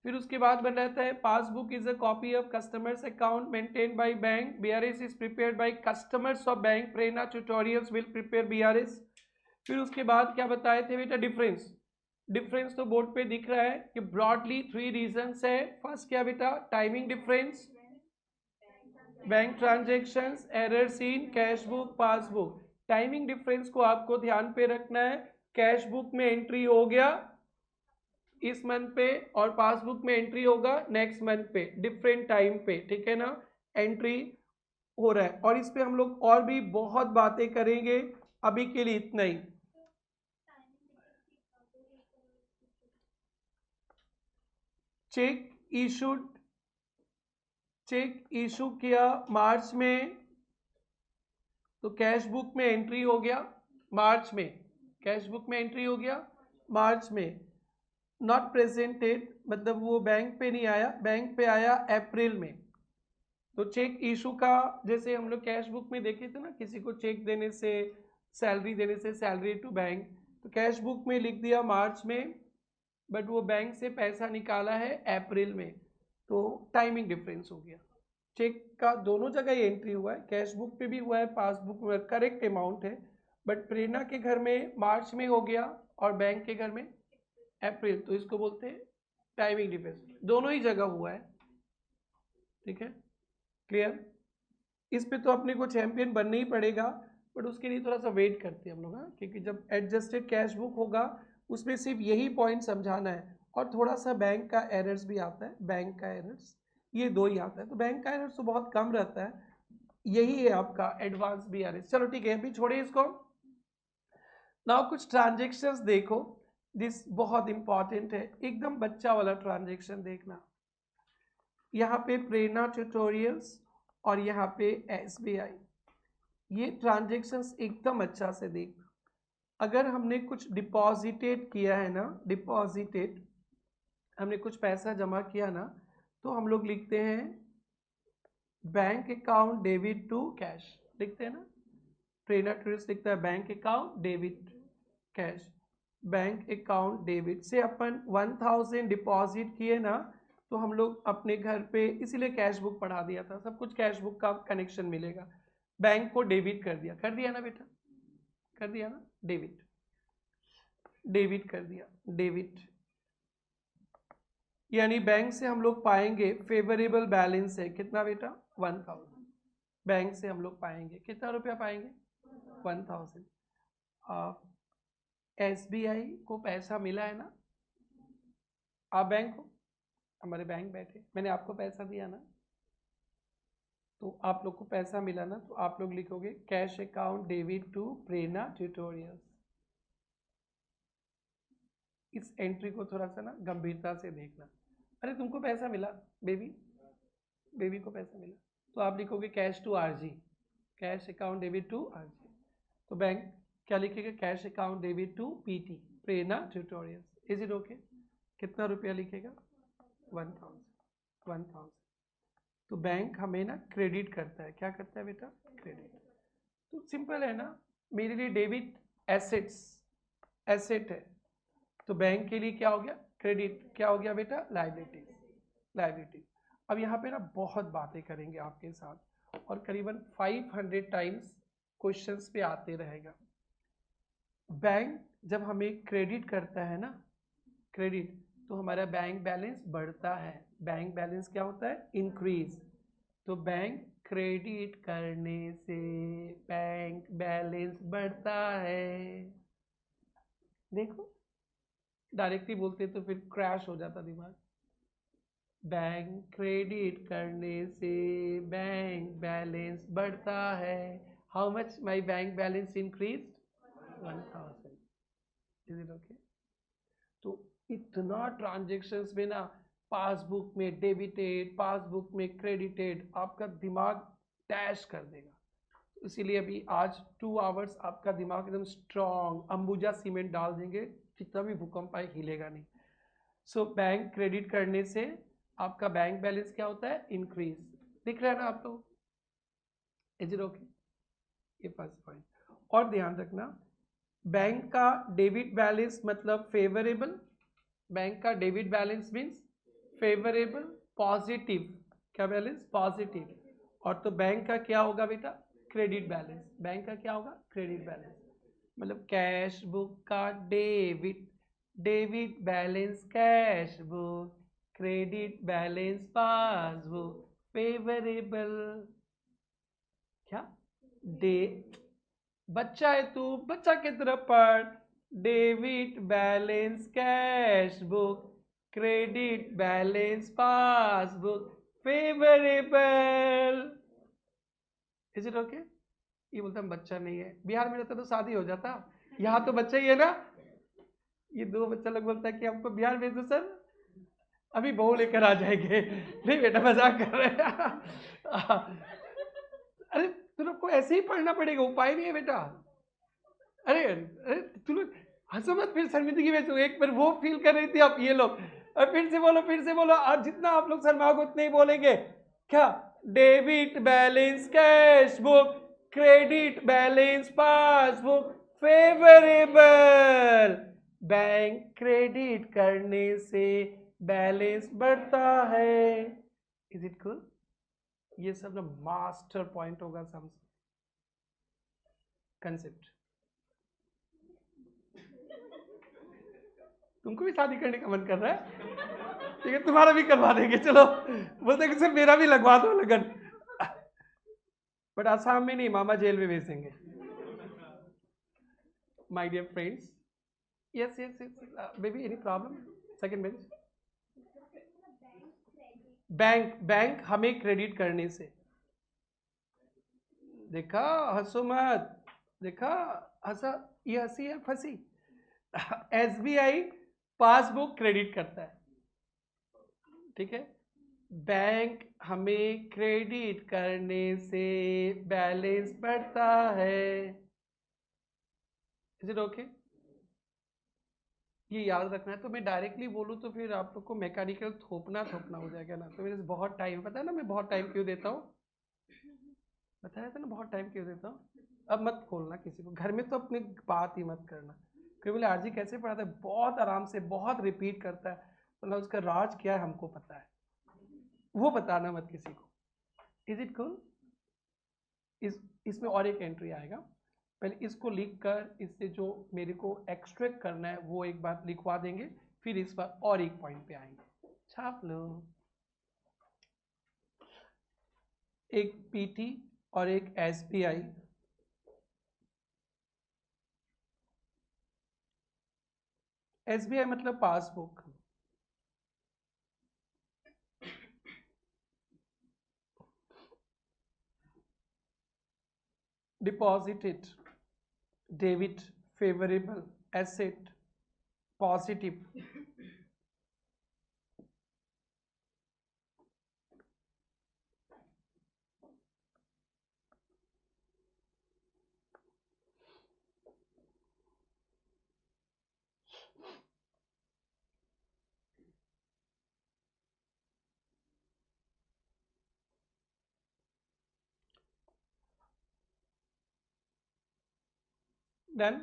फिर उसके बाद बन रहता है passbook is a copy of customers account maintain by bank, BRS is prepared by customers of bank, Prerna tutorials will prepare BRS. फिर उसके बाद क्या बताए थे बेटा, डिफरेंस। डिफरेंस तो बोर्ड पे दिख रहा है कि ब्रॉडली 3 रीजंस है। फर्स्ट क्या बेटा, timing difference, bank transactions, errors in cash book passbook. Timing difference को आपको ध्यान पे रखना है, कैश बुक में एंट्री हो गया इस मंथ पे और पासबुक में एंट्री होगा नेक्स्ट मंथ पे, डिफरेंट टाइम पे, ठीक है ना, एंट्री हो रहा है। और इस पे हम लोग और भी बहुत बातें करेंगे, अभी के लिए इतना ही। चेक इशूड, चेक इशू किया मार्च में, तो कैश बुक में एंट्री हो गया मार्च में, कैश बुक में एंट्री हो गया मार्च में। नॉट प्रेजेंटेड मतलब वो बैंक पे नहीं आया, बैंक पे आया अप्रैल में। तो चेक इशू का जैसे हम लोग कैश बुक में देखे थे ना, किसी को चेक देने से, सैलरी देने से, सैलरी टू बैंक, तो कैश बुक में लिख दिया मार्च में, बट वो बैंक से पैसा निकाला है अप्रैल में, तो टाइमिंग डिफरेंस हो गया। चेक का दोनों जगह ही एंट्री हुआ है, कैश बुक पे भी हुआ है, पासबुक में करेक्ट अमाउंट है, बट प्रेरणा के घर में मार्च में हो गया और बैंक के घर में अप्रैल, तो इसको बोलते हैं टाइमिंग डिफरेंस, दोनों ही जगह हुआ है। ठीक है, क्लियर। इस पे तो अपने को चैंपियन बनना ही पड़ेगा, बट उसके लिए थोड़ा सा वेट करते हैं हम लोग, हाँ, क्योंकि जब एडजस्टेड कैश बुक होगा उसमें सिर्फ यही पॉइंट समझाना है, और थोड़ा सा बैंक का एरर्स भी आता है, बैंक का एरर्स ये दो ही आता है, तो बैंक का एरर्स तो बहुत कम रहता है, यही है आपका एडवांस बीआरएस। चलो ठीक है, अभी छोड़िए इसको। नाउ कुछ ट्रांजेक्शन्स देखो, दिस बहुत इंपॉर्टेंट है, एकदम बच्चा वाला ट्रांजेक्शन देखना। यहाँ पे प्रेरणा ट्यूटोरियल्स और यहाँ पे एसबीआई, ये ट्रांजेक्शन्स एकदम अच्छा से देखना। अगर हमने कुछ डिपॉजिटेड किया है ना, डिपॉजिटेड, हमने कुछ पैसा जमा किया ना, तो हम लोग लिखते हैं bank account debit to cash, लिखते हैं ना, प्रेरणा ट्यूटोरियल्स लिखता है bank account debit cash, bank account debit से अपन 1000 डिपॉजिट किए ना, तो हम लोग अपने घर पे इसीलिए कैश बुक पढ़ा दिया था, सब कुछ कैश बुक का कनेक्शन मिलेगा। बैंक को डेबिट कर दिया ना बेटा, कर दिया ना, डेबिट, डेबिट कर दिया, डेबिट, यानी बैंक से हम लोग पाएंगे फेवरेबल बैलेंस है कितना बेटा, 1000, बैंक से हम लोग पाएंगे कितना रुपया पाएंगे, 1000। एसबीआई को पैसा मिला है ना, आप बैंक हो, हमारे बैंक बैठे, मैंने आपको पैसा दिया ना, तो आप लोग को पैसा मिला ना, तो आप लोग लिखोगे cash account debit to Prerana tutorials. इस एंट्री को थोड़ा सा ना गंभीरता से देखना। अरे तुमको पैसा मिला बेबी, बेबी को पैसा मिला, तो आप लिखोगे cash to RG, cash account debit to RG. तो बैंक क्या लिखेगा, cash account debit to PT, Prerna tutorials. Is it okay, कितना रुपया लिखेगा, 1000, 1000। तो बैंक हमें ना क्रेडिट करता है, क्या करता है बेटा, क्रेडिट। तो सिंपल है ना, मेरे लिए डेबिट एसेट्स, एसेट है, तो बैंक के लिए क्या हो गया, क्रेडिट, क्या हो गया बेटा, लायबिलिटी, लायबिलिटी। अब यहाँ पे ना बहुत बातें करेंगे आपके साथ, और करीबन 500 टाइम्स क्वेश्चंस पे आते रहेगा। बैंक जब हमें क्रेडिट करता है ना, क्रेडिट, तो हमारा बैंक बैलेंस बढ़ता है, बैंक बैलेंस क्या होता है, इंक्रीज। तो बैंक क्रेडिट करने से बैंक बैलेंस बढ़ता है। देखो डायरेक्टली बोलते तो फिर क्रैश हो जाता दिमाग। बैंक क्रेडिट करने से बैंक बैलेंस बढ़ता है। How much my bank balance increase, 1000। Is it okay? तो इतना ट्रांजेक्शन्स में ना, पासबुक में डेबिटेड, पासबुक में क्रेडिटेड, आपका दिमाग डैश कर देगा। इसीलिए अभी आज 2 आवर्स आपका दिमाग एकदम स्ट्रॉन्ग अंबुजा सीमेंट डाल देंगे, जितना भी भूकंप आए हिलेगा नहीं। सो बैंक क्रेडिट करने से आपका बैंक बैलेंस क्या होता है? इंक्रीज। दिख रहा है ना आप लोग? Is it okay? ये फर्स्ट पॉइंट। और ध्यान रखना, बैंक का डेबिट बैलेंस मतलब फेवरेबल, बैंक का debit balance means favourable, positive. क्या बैलेंस? पॉजिटिव। और तो बैंक का क्या होगा बेटा? Credit balance. बैंक का क्या होगा? Credit balance. मतलब कैश बुक का debit, debit balance cash book, credit balance passbook, favourable. क्या? डे बच्चा है तू, बच्चा की तरफ पढ़। Debit balance cash book, credit balance passbook, favourable. Is it okay? ये बोलता हम बच्चा नहीं है, बिहार में रहता तो शादी हो जाता, यहाँ तो बच्चा ही है ना। ये 2 बच्चा लोग बोलता है कि हमको बिहार भेज दो सर, अभी बहू लेकर आ जाएंगे। नहीं बेटा, मजाक कर रहे हैं। अरे तुम लोग को ऐसे ही पढ़ना पड़ेगा, उपाय नहीं है बेटा। अरे अरे तुम लोग हंसो मत, फिर शर्मिंदगी में तो एक बार वो फील कर रही थी आप ये लोग। और फिर से बोलो, फिर से बोलो, और जितना आप लोग शर्माओगे उतने ही बोलेंगे। क्या? Debit balance cash book, credit balance passbook, favourable. Bank credit करने से बैलेंस बढ़ता है। Is it cool? ये सब ना मास्टर पॉइंट होगा सम कंसेप्ट। तुमको भी शादी करने का मन कर रहा है? ठीक है, तुम्हारा भी करवा देंगे, चलो। बोलते कि सिर्फ मेरा भी लगवा दो लगन। बट आसाम में नहीं, मामा जेल में भेजेंगे। My dear friends, yes yes yes, baby any problem? Second bench. Bank, bank हमें क्रेडिट करने से, देखा, हंसो मत, देखा, हंसा, ये हंसी है फंसी। एसबीआई पासबुक क्रेडिट करता है, ठीक है? बैंक हमें क्रेडिट करने से बैलेंस बढ़ता है। Is it okay? ये याद रखना है। तो मैं डायरेक्टली बोलूँ तो फिर आप लोग को मैकेनिकल थोपना थोपना हो जाएगा ना, तो मेरे से बहुत टाइम, पता है ना मैं बहुत टाइम क्यों देता हूँ? बताया था ना बहुत टाइम क्यों देता हूँ। अब मत खोलना किसी को, घर में तो अपनी बात ही मत करना। कोई बोले आरजी कैसे पढ़ाता है? बहुत आराम से, बहुत रिपीट करता है, मतलब उसका राज क्या है हमको पता है, वो बताना मत किसी को। Is it cool? इसमें और एक एंट्री आएगा, पहले इसको लिख कर इससे जो मेरे को एक्सट्रैक्ट करना है वो एक बार लिखवा देंगे, फिर इस बार और एक पॉइंट पे आएंगे। छाप लो। एक पीटी और एक एसबीआई, एसबीआई मतलब passbook, deposited, debit, favourable, asset, positive. Done?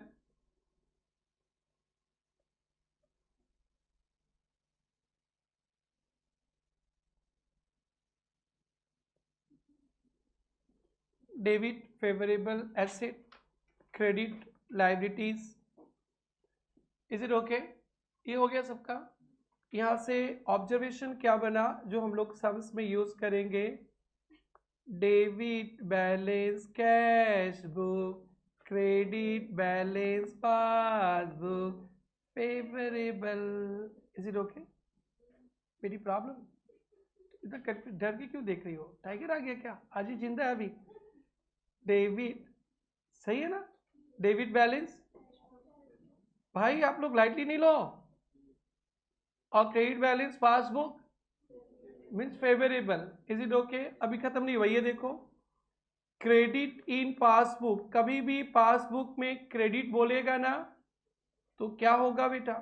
Debit, favourable, asset, credit, liabilities. Is it okay? ये हो गया सबका। यहाँ से ऑब्जर्वेशन क्या बना जो हम लोग सम्स में यूज करेंगे? Debit balance cash book, credit balance passbook, favourable. Is it okay? मेरी प्रॉब्लम? इतना डर के क्यों देख रही हो? टाइगर आ गया क्या? आज ही जिंदा है अभी। डेबिट, सही है ना? डेबिट बैलेंस भाई आप लोग लाइटली नहीं लो। और credit balance passbook means favourable, is it okay? अभी खत्म नहीं हुआ, ये देखो क्रेडिट इन पासबुक, कभी भी पासबुक में क्रेडिट बोलेगा ना तो क्या होगा बेटा?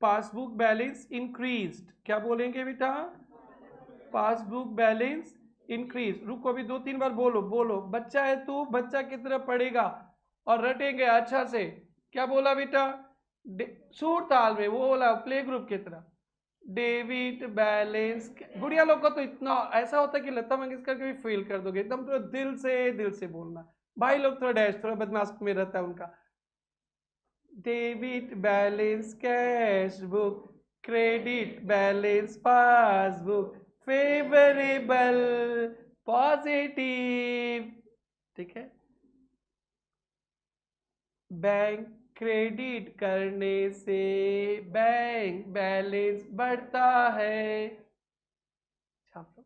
Passbook balance increased. क्या बोलेंगे बेटा? Passbook balance increase. रुको अभी 2-3 बार बोलो बोलो, बच्चा है तू, बच्चा की तरह पढ़ेगा और रटेंगे अच्छा से। क्या बोला बेटा? सुर ताल में वो बोला, प्ले ग्रुप की तरह। Debit balance. गुड़िया लोग को तो इतना ऐसा होता है कि लता मंगेशकर के भी फील कर दोगे एकदम, तो दिल से बोलना। भाई लोग थोड़ा डैश, थोड़ा बदमाश में रहता है उनका। Debit balance cash book, credit balance passbook, favourable, positive. ठीक है। बैंक क्रेडिट करने से बैंक बैलेंस बढ़ता है। छाप लो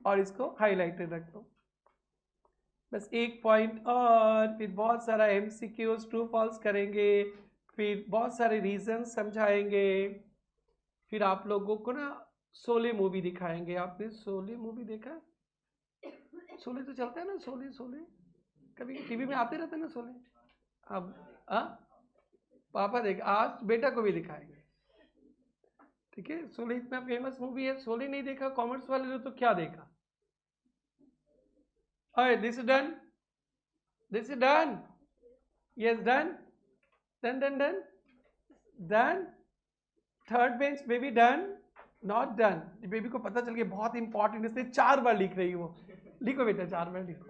और इसको हाईलाइटेड रख दो। बस एक पॉइंट और, फिर बहुत सारा एमसीक्यूज ट्रू फॉल्स करेंगे, फिर बहुत सारे रीजन समझाएंगे, फिर आप लोगों को ना शोले मूवी दिखाएंगे। आपने शोले मूवी देखा? शोले तो चलता है ना, शोले शोले कभी टीवी में आते रहते हैं ना शोले। अब पापा देख, आज बेटा को भी दिखाएंगे। ठीक है, शोले इतना फेमस मूवी है, शोले नहीं देखा कॉमर्स वाले ने तो क्या देखा? अरे this is done, this is done, yes done, done done done done. Third bench baby done, not done. Baby को पता चल गया बहुत इंपॉर्टेंट, इसलिए 4 बार लिख रही वो। लिखो बेटा 4 बार लिखो।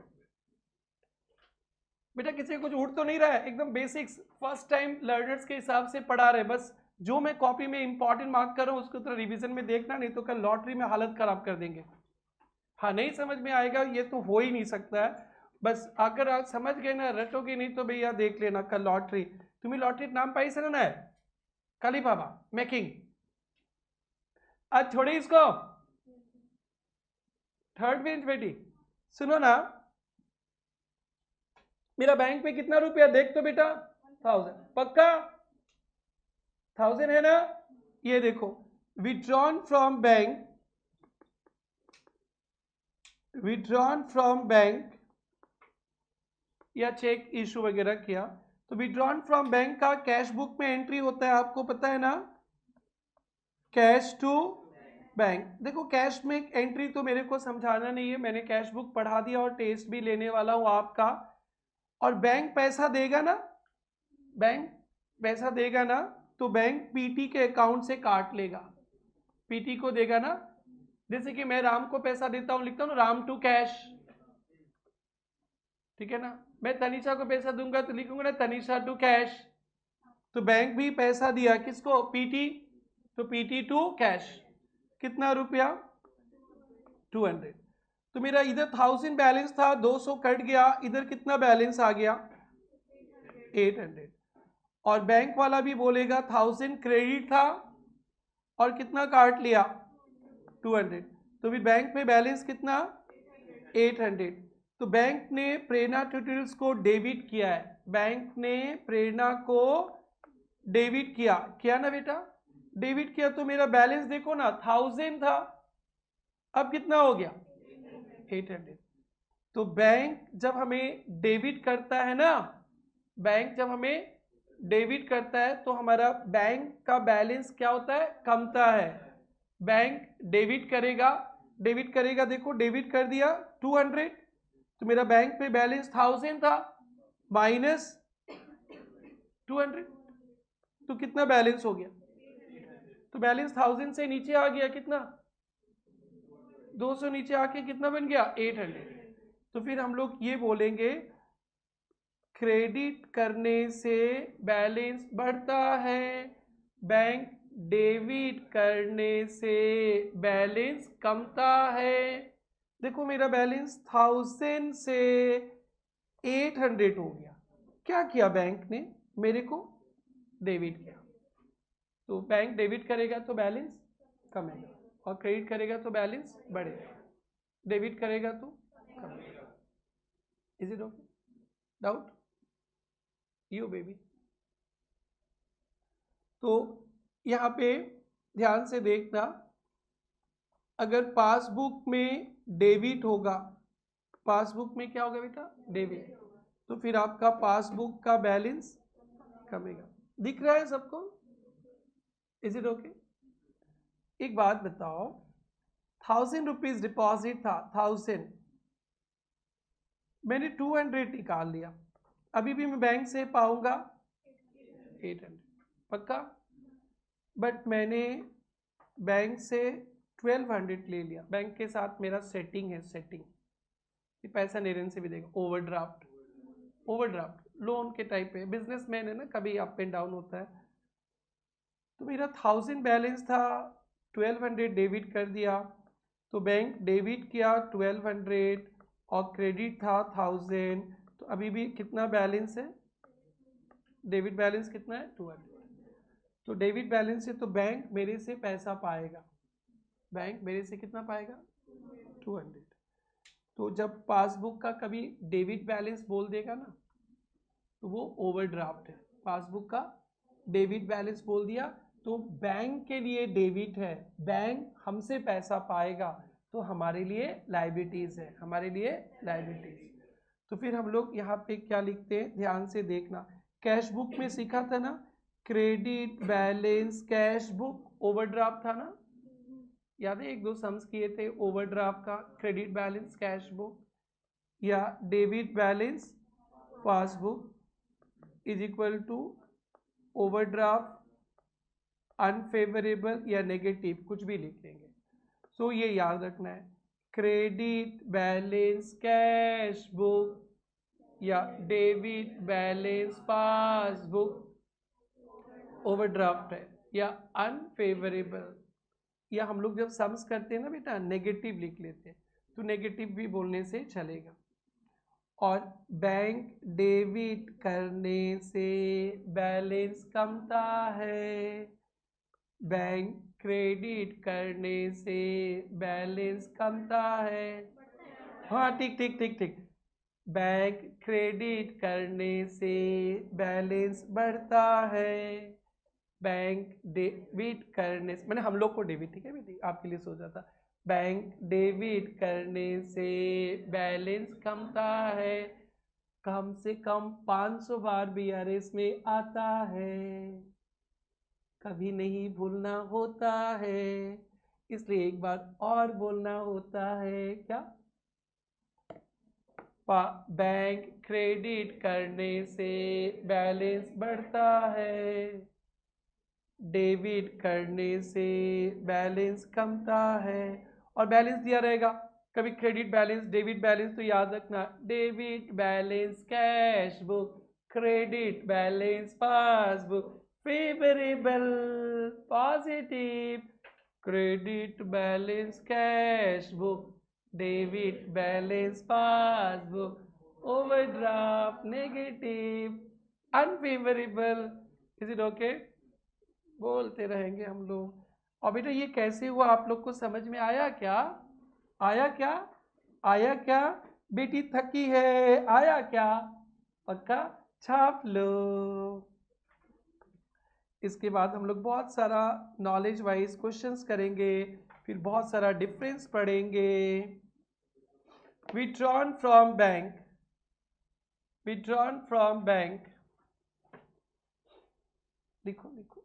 बेटा किसी को कुछ उठ तो नहीं रहा है, एकदम बेसिक्स फर्स्ट टाइम लर्नर्स के हिसाब से पढ़ा रहे, बस जो मैं कॉपी में इंपॉर्टेंट मार्क कर रहा हूँ उसको तो रिवीजन में देखना, नहीं तो कल लॉटरी में हालत खराब कर देंगे। हाँ नहीं समझ में आएगा ये तो हो ही नहीं सकता है, बस अगर आप समझ गए ना, रटोगे नहीं तो भैया देख लेना कल लॉटरी। तुम्हें लॉटरी नाम पाई से ना है काली बाबा मेकिंग। आज छोड़े इसको। थर्ड बेंच बेटी सुनो ना, मेरा बैंक में कितना रुपया देख तो बेटा, 1000 पक्का? 1000 है ना? ये देखो withdrawn from bank, withdrawn from bank या चेक इशू वगैरह किया तो विड्रॉन फ्रॉम बैंक का कैश बुक में एंट्री होता है, आपको पता है ना? Cash to bank. देखो कैश में एंट्री तो मेरे को समझाना नहीं है, मैंने कैश बुक पढ़ा दिया और टेस्ट भी लेने वाला हूं आपका। और बैंक पैसा देगा ना, बैंक पैसा देगा ना तो बैंक पीटी के अकाउंट से काट लेगा। पीटी को देगा ना, जैसे कि मैं राम को पैसा देता हूं, लिखता हूं ना राम टू कैश, ठीक है ना? मैं तनिषा को पैसा दूंगा तो लिखूंगा ना तनिषा टू कैश। तो बैंक भी पैसा दिया किसको? पीटी, तो पीटी टू कैश। कितना रुपया? 200। तो मेरा इधर 1000 बैलेंस था, 200 कट गया, इधर कितना बैलेंस आ गया? 800। और बैंक वाला भी बोलेगा 1000 क्रेडिट था और कितना काट लिया? 200। तो फिर बैंक में बैलेंस कितना? 800। तो बैंक ने प्रेरणा ट्यूटोरियल्स को डेबिट किया है, बैंक ने प्रेरणा को डेबिट किया, किया ना बेटा? डेबिट किया तो मेरा बैलेंस देखो ना 1000 था, अब कितना हो गया? 800। तो बैंक जब हमें डेबिट करता है ना, बैंक जब हमें डेबिट करता है तो हमारा बैंक का बैलेंस क्या होता है? कमता है। बैंक डेबिट करेगा, डेबिट करेगा, देखो डेबिट कर दिया 200, तो मेरा बैंक में बैलेंस 1000 था, माइनस 200, तो कितना बैलेंस हो गया? तो बैलेंस 1000 से नीचे आ गया, कितना? 200 नीचे आके कितना बन गया? 800। तो फिर हम लोग ये बोलेंगे क्रेडिट करने से बैलेंस बढ़ता है, बैंक डेबिट करने से बैलेंस कमता है। देखो मेरा बैलेंस 1000 से 800 हो गया, क्या किया बैंक ने? मेरे को डेबिट किया। तो बैंक डेबिट करेगा तो बैलेंस कमेगा और क्रेडिट करेगा तो बैलेंस बढ़ेगा, डेबिट करेगा तो कमेगा। Is it okay? Doubt? You baby. तो यहाँ पे ध्यान से देखना, अगर पासबुक में डेबिट होगा, पासबुक में क्या होगा बेटा, डेबिट, तो फिर आपका पासबुक का बैलेंस कमेगा। दिख रहा है सबको? Is it okay? एक बात बताओ, 1000 रुपीज डिपॉजिट था, 1000, मैंने 200 निकाल लिया, अभी भी मैं बैंक से पाऊंगा 800, पक्का? बट मैंने बैंक से 1200 ले लिया, बैंक के साथ मेरा सेटिंग है, सेटिंग कि पैसा निरन से भी देगा, ओवरड्राफ्ट, ओवरड्राफ्ट लोन के टाइप पे, बिजनेसमैन है ना, कभी अप एंड डाउन होता है। तो मेरा 1000 बैलेंस था, 1200 डेबिट कर दिया, तो बैंक डेबिट किया 1200 और क्रेडिट था 1000, तो अभी भी कितना बैलेंस है, डेबिट बैलेंस कितना है, 200। तो डेबिट बैलेंस है, तो बैंक मेरे से पैसा पाएगा, बैंक मेरे से कितना पाएगा, 200। तो जब पासबुक का कभी डेबिट बैलेंस बोल देगा ना, तो वो ओवरड्राफ्ट है। पासबुक का डेबिट बैलेंस बोल दिया तो बैंक के लिए डेबिट है, बैंक हमसे पैसा पाएगा, तो हमारे लिए लायबिलिटीज है, हमारे लिए लायबिलिटीज। तो फिर हम लोग यहाँ पे क्या लिखते हैं, ध्यान से देखना, कैश बुक में सीखा था ना, credit balance cash book, overdraft था ना, याद है, एक दो सम्स किए थे ओवरड्राफ्ट का, क्रेडिट बैलेंस कैश बुक या debit balance passbook is equal to overdraft unfavourable या नेगेटिव, कुछ भी लिख लेंगे। सो ये याद रखना है, क्रेडिट बैलेंस कैश बुक या डेबिट बैलेंस पासबुक ओवरड्राफ्ट है या अनफेवरेबल, या हम लोग जब सम्स करते हैं ना बेटा, नेगेटिव लिख लेते हैं, तो नेगेटिव भी बोलने से चलेगा। और बैंक डेबिट करने से बैलेंस कमता है, बैंक क्रेडिट करने से बैलेंस कमता है, हाँ ठीक ठीक ठीक ठीक, बैंक क्रेडिट करने से बैलेंस बढ़ता है, बैंक डेबिट करने से, मैंने हम लोग को डेबिट, ठीक है बेटी, आपके लिए सोचा था, बैंक डेबिट करने से बैलेंस कमता है, कम से कम 500 बार बीआरएस में आता है, कभी नहीं भूलना होता है, इसलिए एक बार और बोलना होता है, क्या, बैंक क्रेडिट करने से बैलेंस बढ़ता है, डेबिट करने से बैलेंस कमता है, और बैलेंस दिया रहेगा, कभी क्रेडिट बैलेंस डेबिट बैलेंस, तो याद रखना, debit balance cash book, credit balance passbook, favourable positive, credit balance cash book, debit balance passbook, overdraft negative, unfavourable. Is it okay? बोलते रहेंगे हम लोग। और बेटा ये कैसे हुआ, आप लोग को समझ में आया क्या, आया क्या, आया क्या? बेटी थकी है, आया क्या, पक्का छाप लो। इसके बाद हम लोग बहुत सारा नॉलेज वाइज क्वेश्चंस करेंगे, फिर बहुत सारा डिफरेंस पढ़ेंगे। Withdrawn from bank, withdrawn from bank, लिखो लिखो,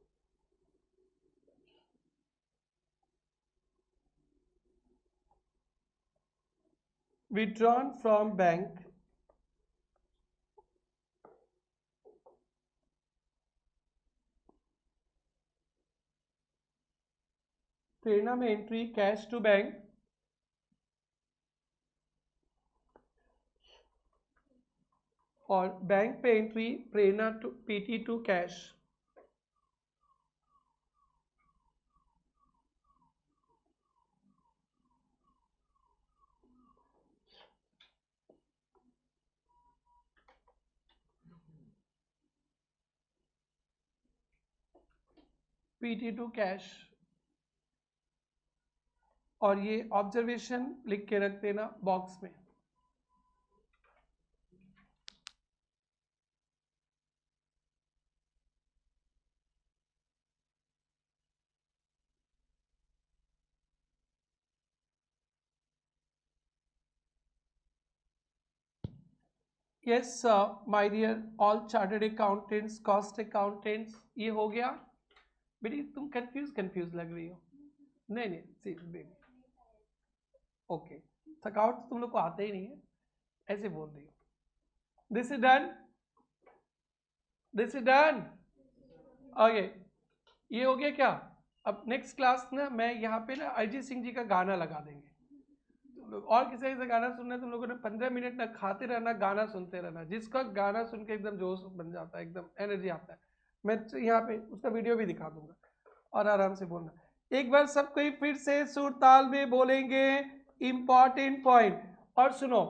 withdrawn from bank, प्रेरणा में एंट्री कैश टू बैंक, और बैंक पे entry Prerna to PT to cash. PT to cash, और ये ऑब्जर्वेशन लिख के रख देना बॉक्स में। Yes my dear all chartered accountants, cost accountants, ये हो गया। बेटी तुम कंफ्यूज लग रही हो। नहीं नहीं बेबी, ओके, थकावट तो तुम लोग को आते ही नहीं है, ऐसे बोल रही हो। This is done, this is done, okay, ये हो गया क्या। अब नेक्स्ट क्लास ना मैं यहाँ पे ना अरिजीत सिंह जी का गाना लगा देंगे। तुम लोग और किसी से गाना सुनना है, तुम लोगों ने 15 मिनट ना खाते रहना, गाना सुनते रहना। जिसका गाना सुन के एकदम जोश बन जाता है, एकदम एनर्जी आता है, मैं यहाँ पे उसका वीडियो भी दिखा दूंगा। और आराम से बोलना एक बार सब कोई फिर से सुर ताल में बोलेंगे इंपॉर्टेंट पॉइंट। और सुनो,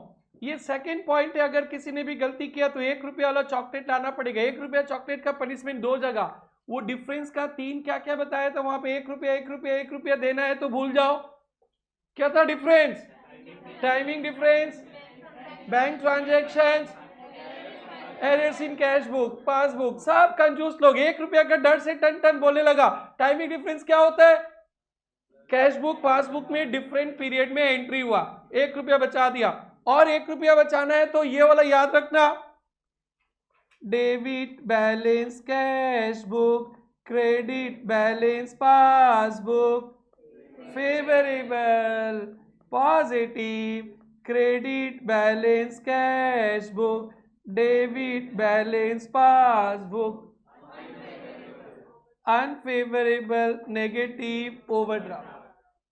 ये सेकंड पॉइंट है, अगर किसी ने भी गलती किया तो 1 रुपया वाला चॉकलेट लाना पड़ेगा। 1 रुपया चॉकलेट का पनिशमेंट 2 जगह, वो डिफरेंस का 3 क्या क्या बताया था वहां पे। 1 रुपया 1 रुपया 1 रुपया देना है तो भूल जाओ। क्या था difference? Timing difference, bank transaction, errors in cash book, passbook. सब कंजूस लोग 1 रुपया का डर से टन टन बोलने लगा। टाइमिंग डिफरेंस क्या होता है? कैश बुक पासबुक में डिफरेंट पीरियड में एंट्री हुआ, 1 रुपया बचा दिया। और 1 रुपया बचाना है तो ये वाला याद रखना, debit balance cash book, credit balance passbook, favourable positive, credit balance cash book, debit balance passbook, unfavourable negative overdraft.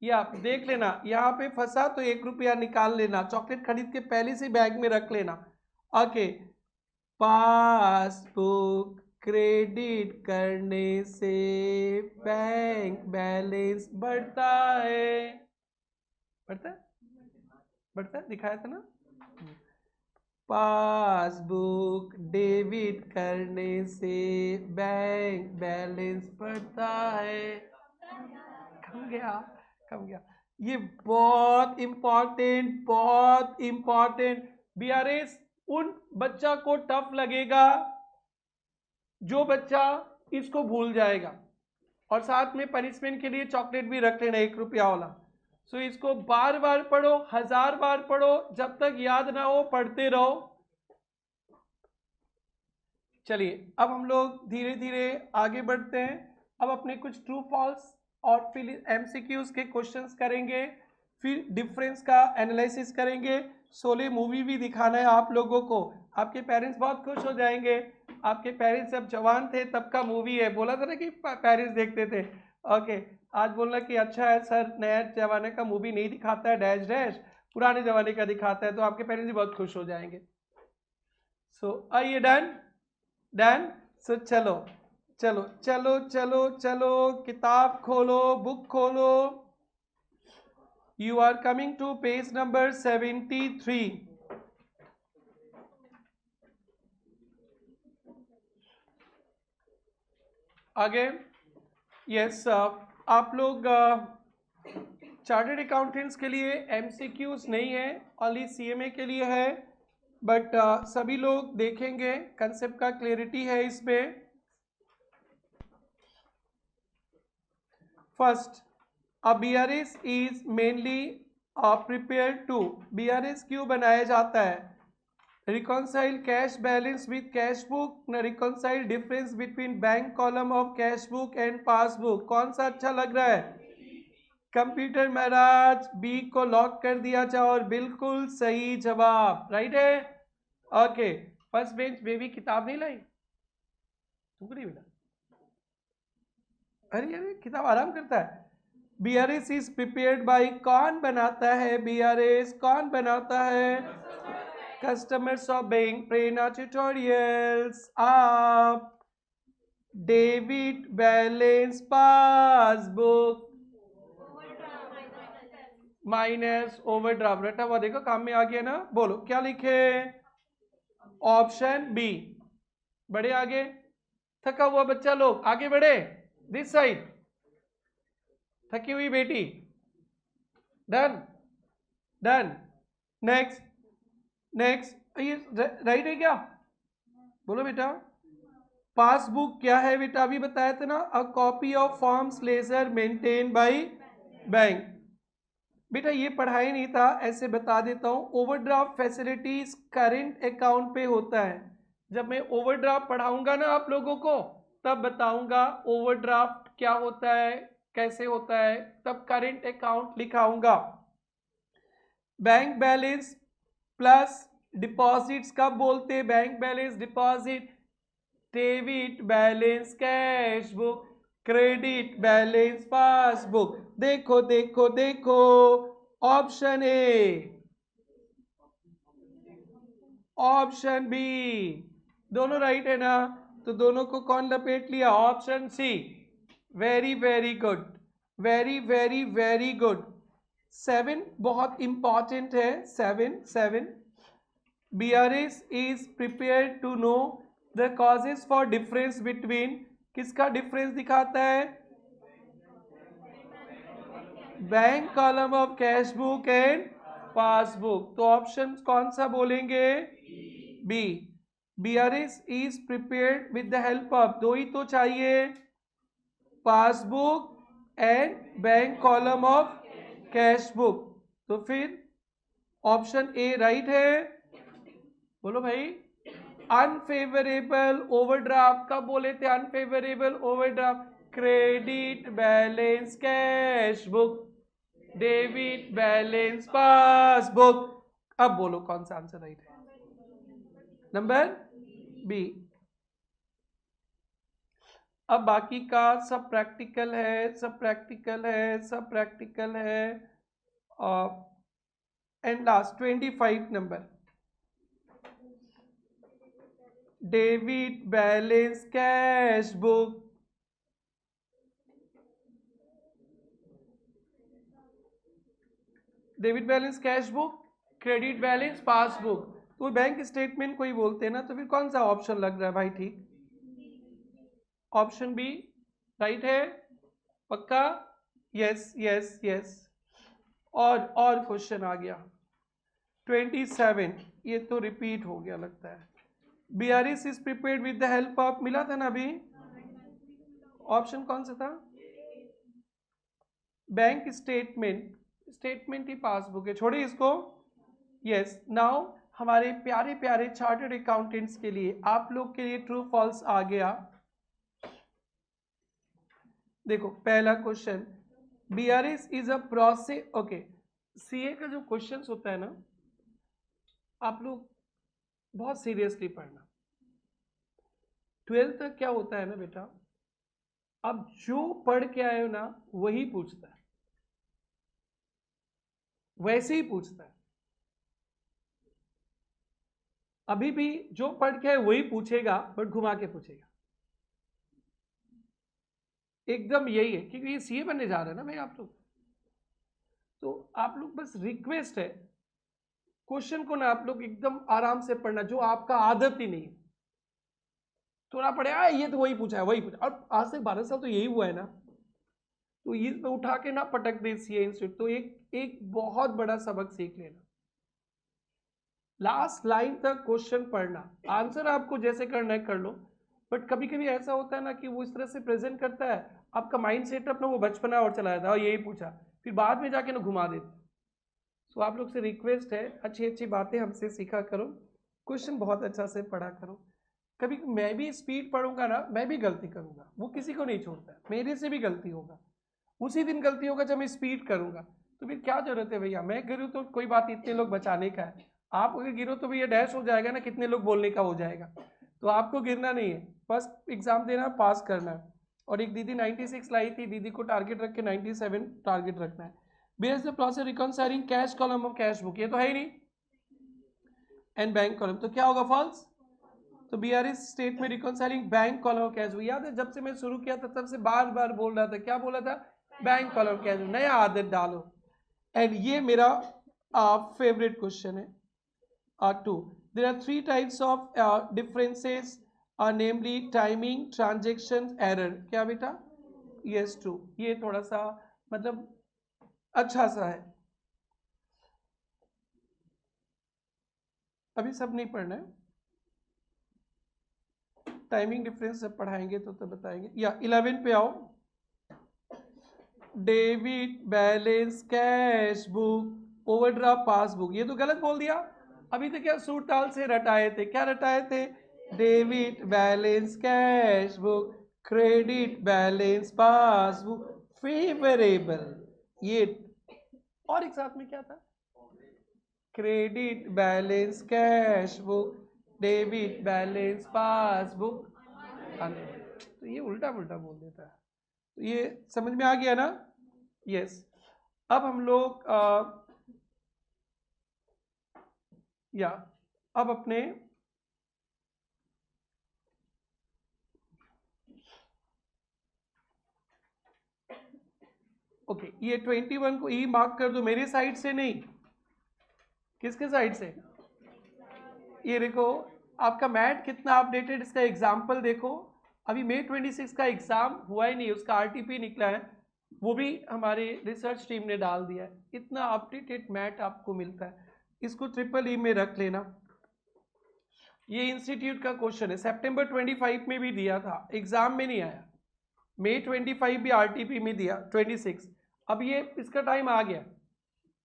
ये आप देख लेना, यहाँ पे फंसा तो 1 रुपया निकाल लेना, चॉकलेट खरीद के पहले से बैग में रख लेना। ओके, पासबुक क्रेडिट करने से बैंक बैलेंस बढ़ता है, बढ़ता है, बढ़ता है, दिखाया था ना। पासबुक डेबिट करने से बैंक बैलेंस बढ़ता है। कम गया, कम गया। ये बहुत इंपॉर्टेंट, बहुत इंपॉर्टेंट। बीआरएस उन बच्चा को टफ लगेगा जो बच्चा इसको भूल जाएगा। और साथ में पनिशमेंट के लिए चॉकलेट भी रख लेना 1 रुपया वाला। सो इसको बार बार पढ़ो, 1000 बार पढ़ो, जब तक याद ना हो पढ़ते रहो। चलिए अब हम लोग धीरे धीरे आगे बढ़ते हैं। अब अपने कुछ ट्रू फॉल्स और फिर एमसीक्यूज के क्वेश्चंस करेंगे, फिर डिफरेंस का एनालिसिस करेंगे। शोले मूवी भी दिखाना है आप लोगों को, आपके पेरेंट्स बहुत खुश हो जाएंगे। आपके पेरेंट्स जब जवान थे तब का मूवी है, बोला था ना कि पेरेंट्स देखते थे। ओके, आज बोलना कि अच्छा है सर, नया जमाने का मूवी नहीं दिखाता है डैश डैश, पुराने जमाने का दिखाता है, तो आपके पेरेंट्स भी बहुत खुश हो जाएंगे। सो आइए, डन डन। सो चलो चलो चलो चलो चलो, किताब खोलो, बुक खोलो। You are coming to page number 73। आगे, यस, आप लोग चार्टर्ड अकाउंटेंट्स के लिए एमसीक्यूज नहीं है, ओनली सीएमए के लिए है। बट सभी लोग देखेंगे, कंसेप्ट का क्लियरिटी है इसमें। First, a BRS is mainly prepared to, BRS क्यों बनाया जाता है? reconcile cash balance with cash book, न reconcile difference between bank column of cash book and passbook। कौन सा अच्छा लग रहा है? कंप्यूटर महाराज बी को लॉक कर दिया जाए और बिल्कुल सही जवाब, राइट है। ओके, फर्स्ट बेंच बेबी किताब नहीं लाई, तुमको नहीं मिला? अरे अरे किताब आराम करता है। बीआरएस इज प्रिपेयर्ड बाय, कौन बनाता है बीआरएस? कौन बनाता है? Customers of bank, Prerna tutorials. आप debit balance passbook minus overdraft, रटा हुआ देखो काम में आ गया ना। बोलो क्या लिखे? Option B. बढ़े आगे, थका हुआ बच्चा लोग आगे बढ़े, दिस साइड, थकी हुई बेटी, डन डन। नेक्स्ट नेक्स्ट, ये राइट है क्या? बोलो बेटा। पासबुक क्या है बेटा? अभी बताया था ना, a copy of forms ledger maintain by bank. बेटा ये पढ़ाई नहीं था, ऐसे बता देता हूँ। ओवरड्राफ्ट फैसिलिटीज करंट अकाउंट पे होता है। जब मैं ओवरड्राफ्ट पढ़ाऊंगा ना आप लोगों को, तब बताऊंगा ओवरड्राफ्ट क्या होता है, कैसे होता है, तब करंट अकाउंट लिखाऊंगा। बैंक बैलेंस प्लस डिपॉजिट्स कब बोलते हैं? Bank balance deposit, debit balance cash book, credit balance passbook. देखो देखो देखो, ऑप्शन ए, ऑप्शन बी, दोनों राइट है ना? तो दोनों को कौन लपेट लिया? Option C. Very very good, very very very good. 7 बहुत इंपॉर्टेंट है। 7 BRS is prepared to know the causes for difference between, किसका डिफरेंस दिखाता है? Bank column of cash book and passbook. तो ऑप्शन कौन सा बोलेंगे? B. BRS is prepared with the help of, दो ही तो चाहिए, passbook and bank column of cash book. तो फिर ऑप्शन ए राइट है। बोलो भाई। अनफेवरेबल ओवरड्राफ्ट कब बोले थे? Unfavourable overdraft, credit balance cash book, debit balance passbook. अब बोलो कौन सा आंसर राइट है? Number B. अब बाकी का सब प्रैक्टिकल है, सब प्रैक्टिकल है, सब प्रैक्टिकल है। And last 25 number, debit balance cash book, debit balance cash book, credit balance passbook. तो बैंक स्टेटमेंट को ही बोलते हैं ना, तो फिर कौन सा ऑप्शन लग रहा है भाई? ठीक, ऑप्शन बी राइट है, पक्का? Yes yes yes. और क्वेश्चन आ गया 27, ये तो रिपीट हो गया लगता है। BRS is prepared with the help of, मिला था ना अभी? ऑप्शन कौन सा था? बैंक स्टेटमेंट, स्टेटमेंट ही पासबुक है, छोड़िए इसको। यस, नाउ हमारे प्यारे प्यारे चार्टर्ड अकाउंटेंट्स के लिए, आप लोग के लिए ट्रू फॉल्स आ गया। देखो पहला question, BRS is a process. Okay, CA का जो क्वेश्चंस होता है ना, आप लोग बहुत सीरियसली पढ़ना। 12th तक क्या होता है ना बेटा, अब जो पढ़ के आए हो ना वही पूछता है, वैसे ही पूछता है। अभी भी जो पढ़ के आए वही पूछेगा, बट घुमा के पूछेगा। एकदम यही है, क्योंकि ये सीए बनने जा रहे हैं ना भाई आप लोग। तो आप लोग बस रिक्वेस्ट है, क्वेश्चन को ना आप लोग एकदम आराम से पढ़ना, जो आपका आदत ही नहीं है। थोड़ा पढ़े ये तो वही पूछा है, वही पूछा, और आज से 12 साल तो यही हुआ है ना, तो ये उठा के ना पटक दे सीए इंस्टीट्यूट। तो एक बहुत बड़ा सबक सीख लेना, लास्ट लाइन तक क्वेश्चन पढ़ना, आंसर आपको जैसे करना है कर लो। बट कभी कभी ऐसा होता है ना कि वो इस तरह से प्रेजेंट करता है, आपका माइंड सेटअप ना वो बचपना और चला जाता है, और यही पूछा, फिर बाद में जाके ना घुमा देते। सो आप लोग से रिक्वेस्ट है, अच्छी अच्छी बातें हमसे सीखा करो, क्वेश्चन बहुत अच्छा से पढ़ा करो। कभी मैं भी स्पीड पढ़ूंगा ना, मैं भी गलती करूंगा, वो किसी को नहीं छोड़ता, मेरे से भी गलती होगा, उसी दिन गलती होगा जब मैं स्पीड करूंगा। तो फिर क्या जरूरत है भैया, मैं गिरूँ तो कोई बात, इतने लोग बचाने का है, आप अगर गिरो तो भैया डैश हो जाएगा ना, कितने लोग बोलने का हो जाएगा। तो आपको गिरना नहीं है, बस एग्जाम देना, पास करना है। और एक दीदी 96 लाई थी, दीदी को टारगेट रख के 97 टारगेट रखना है। Base the process reconciling cash column of cash book, ये तो है ही नहीं, एंड बैंक कॉलम, तो क्या होगा? फॉल्स। तो BRS स्टेट में reconciling bank column of cash book, याद है जब से मैं शुरू किया था तब से बार बार बोल रहा था, क्या बोला था? Bank column cash book. नया आदत डालो। एंड ये मेरा फेवरेट क्वेश्चन है। 2, there are 3 types of differences, namely timing, transaction, error। क्या बेटा? yes 2, ये थोड़ा सा मतलब अच्छा सा है, अभी सब नहीं पढ़ना है, टाइमिंग डिफरेंस जब पढ़ाएंगे तो बताएंगे। या 11 पे आओ, debit balance cash book overdraft passbook. ये तो गलत बोल दिया। अभी तो क्या सूट ताल से रटाए थे, क्या रटाए थे? Debit balance cash book, credit balance passbook, favourable. ये और एक साथ में क्या था? Credit balance cash book, debit balance passbook. तो ये उल्टा पुल्टा बोल देता है। तो ये समझ में आ गया ना? यस। अब हम लोग अब अपने ओके, ये 21 को ई मार्क कर दो, मेरे साइड से नहीं, किसके साइड से? ये देखो आपका मैथ कितना अपडेटेड, इसका एग्जाम्पल देखो। अभी May 26 का एग्जाम हुआ ही नहीं, उसका RTP निकला है, वो भी हमारी रिसर्च टीम ने डाल दिया है। इतना अपडेटेड मैथ आपको मिलता है, इसको EEE में रख लेना। ये इंस्टीट्यूट का क्वेश्चन है, सितंबर 25 में भी दिया था, एग्जाम में नहीं आया। May 25 भी RTP में दिया 26। अब ये इसका टाइम आ गया,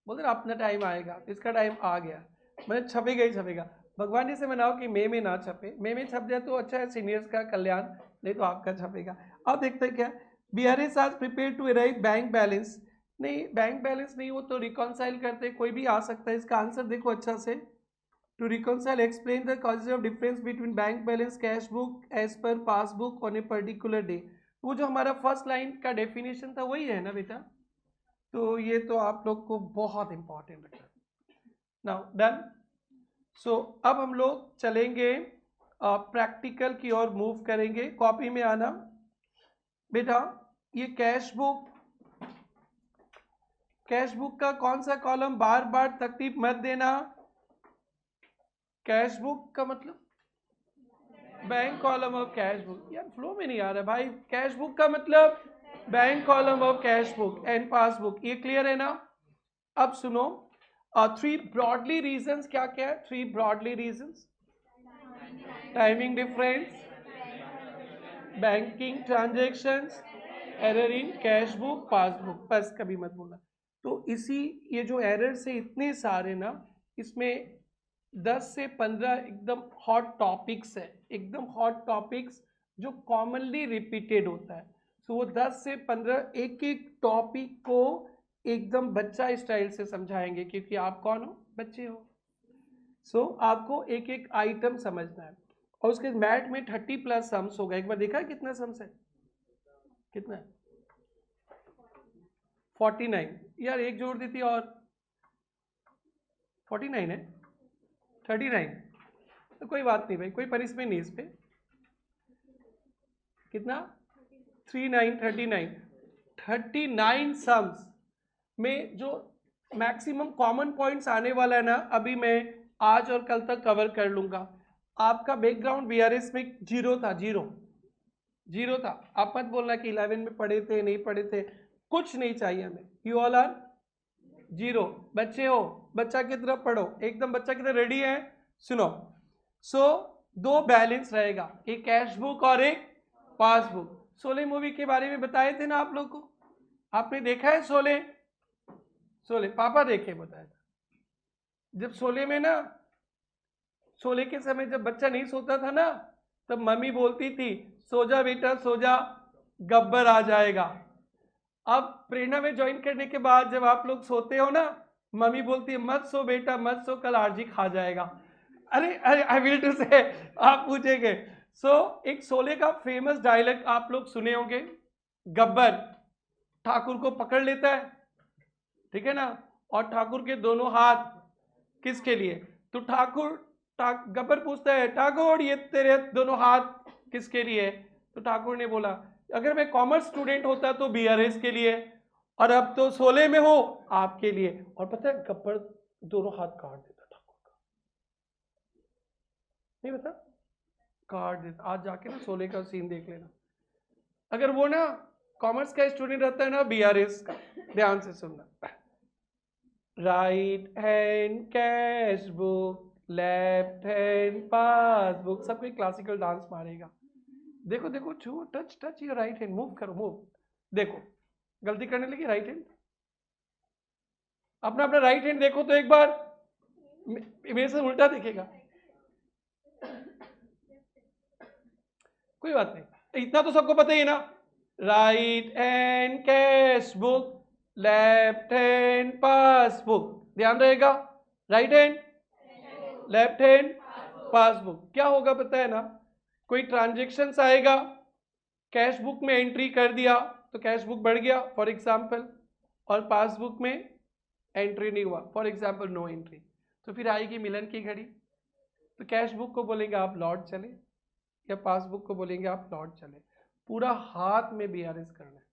बोलते ना अपना टाइम आएगा, इसका टाइम आ गया, मतलब छपेगा ही छपेगा। भगवान जी से मनाओ कि मई में ना छपे, मई में छप जाए तो अच्छा है, सीनियर्स का कल्याण, नहीं तो आपका छपेगा। अब देखते हैं क्या, BRS आज prepare to arrive bank balance. नहीं, बैंक बैलेंस नहीं, वो तो रिकॉन्साइल करते, कोई भी आ सकता है। इसका आंसर देखो अच्छा से, to reconcile explain the causes of difference between bank balance cash book as per passbook on a particular day. वो जो हमारा फर्स्ट लाइन का डेफिनेशन था वही है ना बेटा, तो ये तो आप लोग को बहुत इंपॉर्टेंट है। Now done. सो अब हम लोग चलेंगे प्रैक्टिकल की ओर मूव करेंगे। कॉपी में आना बेटा, ये कैश बुक का कौन सा कॉलम, बार बार तकलीफ मत देना। कैश बुक का मतलब bank column of cash book, यार फ्लो में नहीं आ रहा भाई। कैश बुक का मतलब bank column of cash book and passbook, ये क्लियर है ना? अब सुनो, 3 ब्रॉडली रीजंस क्या क्या है? 3 broadly reasons, timing difference, banking transactions, error in cash book passbook, बस कभी मत बोलना। तो इसी ये जो एरर से इतने सारे ना, इसमें 10 से 15 एकदम हॉट टॉपिक्स है, एकदम हॉट टॉपिक्स जो कॉमनली रिपीटेड होता है। सो वो 10 से 15 एक एक टॉपिक को एकदम बच्चा स्टाइल से समझाएंगे, क्योंकि आप कौन हो? बच्चे हो। सो आपको एक एक आइटम समझना है। और उसके मैथ में 30+ सम्स होगा। एक बार देखा है कितना सम्स है? कितना है? 49। यार एक जोड़ देती और 49 है, 39। तो कोई बात नहीं भाई, कोई पनिशमेंट नहीं इस पे। कितना? 39 सम्स में जो मैक्सिमम कॉमन पॉइंट्स आने वाला है ना, अभी मैं आज और कल तक कवर कर लूंगा। आपका बैकग्राउंड BRS में जीरो था, जीरो था। आप मत बोलना कि 11 में पढ़े थे, नहीं पढ़े थे, कुछ नहीं चाहिए हमें। You all are zero. बच्चे हो, बच्चा की तरफ पढ़ो, एकदम बच्चा की तरफ रेडी है। सुनो, सो 2 बैलेंस रहेगा, एक कैश बुक और एक पासबुक। शोले मूवी के बारे में बताए थे ना आप लोग को, आपने देखा है शोले? शोले पापा देखे, बताया था। जब शोले में ना, शोले के समय जब बच्चा नहीं सोता था ना, तब मम्मी बोलती थी सो जा बेटा सो जा, गब्बर आ जाएगा। अब प्रेरणा में ज्वाइन करने के बाद जब आप लोग सोते हो ना, मम्मी बोलती है मत सो बेटा मत सो, कल आरजी खा जाएगा। अरे अरे आई विल टू से, आप पूछेंगे। सो एक शोले का फेमस डायलॉग आप लोग सुने होंगे, गब्बर ठाकुर को पकड़ लेता है, ठीक है ना, और ठाकुर के दोनों हाथ किसके लिए? तो गब्बर पूछता है ठाकुर ये तेरे दोनों हाथ किसके लिए? तो ठाकुर ने बोला अगर मैं कॉमर्स स्टूडेंट होता तो BRS के लिए, और अब तो शोले में हो आपके लिए। और पता है गब्बर दोनों हाथ काट देता ठाकुर का, नहीं पता? काट देता। आज जाके ना शोले का सीन देख लेना, अगर वो ना कॉमर्स का स्टूडेंट रहता है ना, BRS का, ध्यान से सुनना। Right hand cash book, left hand passbook, सब कोई क्लासिकल डांस मारेगा। देखो देखो, छू touch touch your right hand, move करो मूव। देखो गलती करने लगी, राइट हैंड। अपना अपना राइट हैंड देखो तो एक बार, मेरे से उल्टा दिखेगा, कोई बात नहीं, इतना तो सबको पता ही है ना। Right hand cash book, left hand passbook, ध्यान रहेगा। Right hand, left hand passbook. क्या होगा पता है ना, कोई ट्रांजेक्शन्स आएगा, कैश बुक में एंट्री कर दिया तो कैश बुक बढ़ गया फॉर एग्जाम्पल, और पासबुक में एंट्री नहीं हुआ फॉर एग्जाम्पल नो एंट्री, तो फिर आएगी मिलन की घड़ी। तो कैश बुक को बोलेंगे आप लौट चले, या पासबुक को बोलेंगे आप लौट चले। पूरा हाथ में बीआरएस करना है।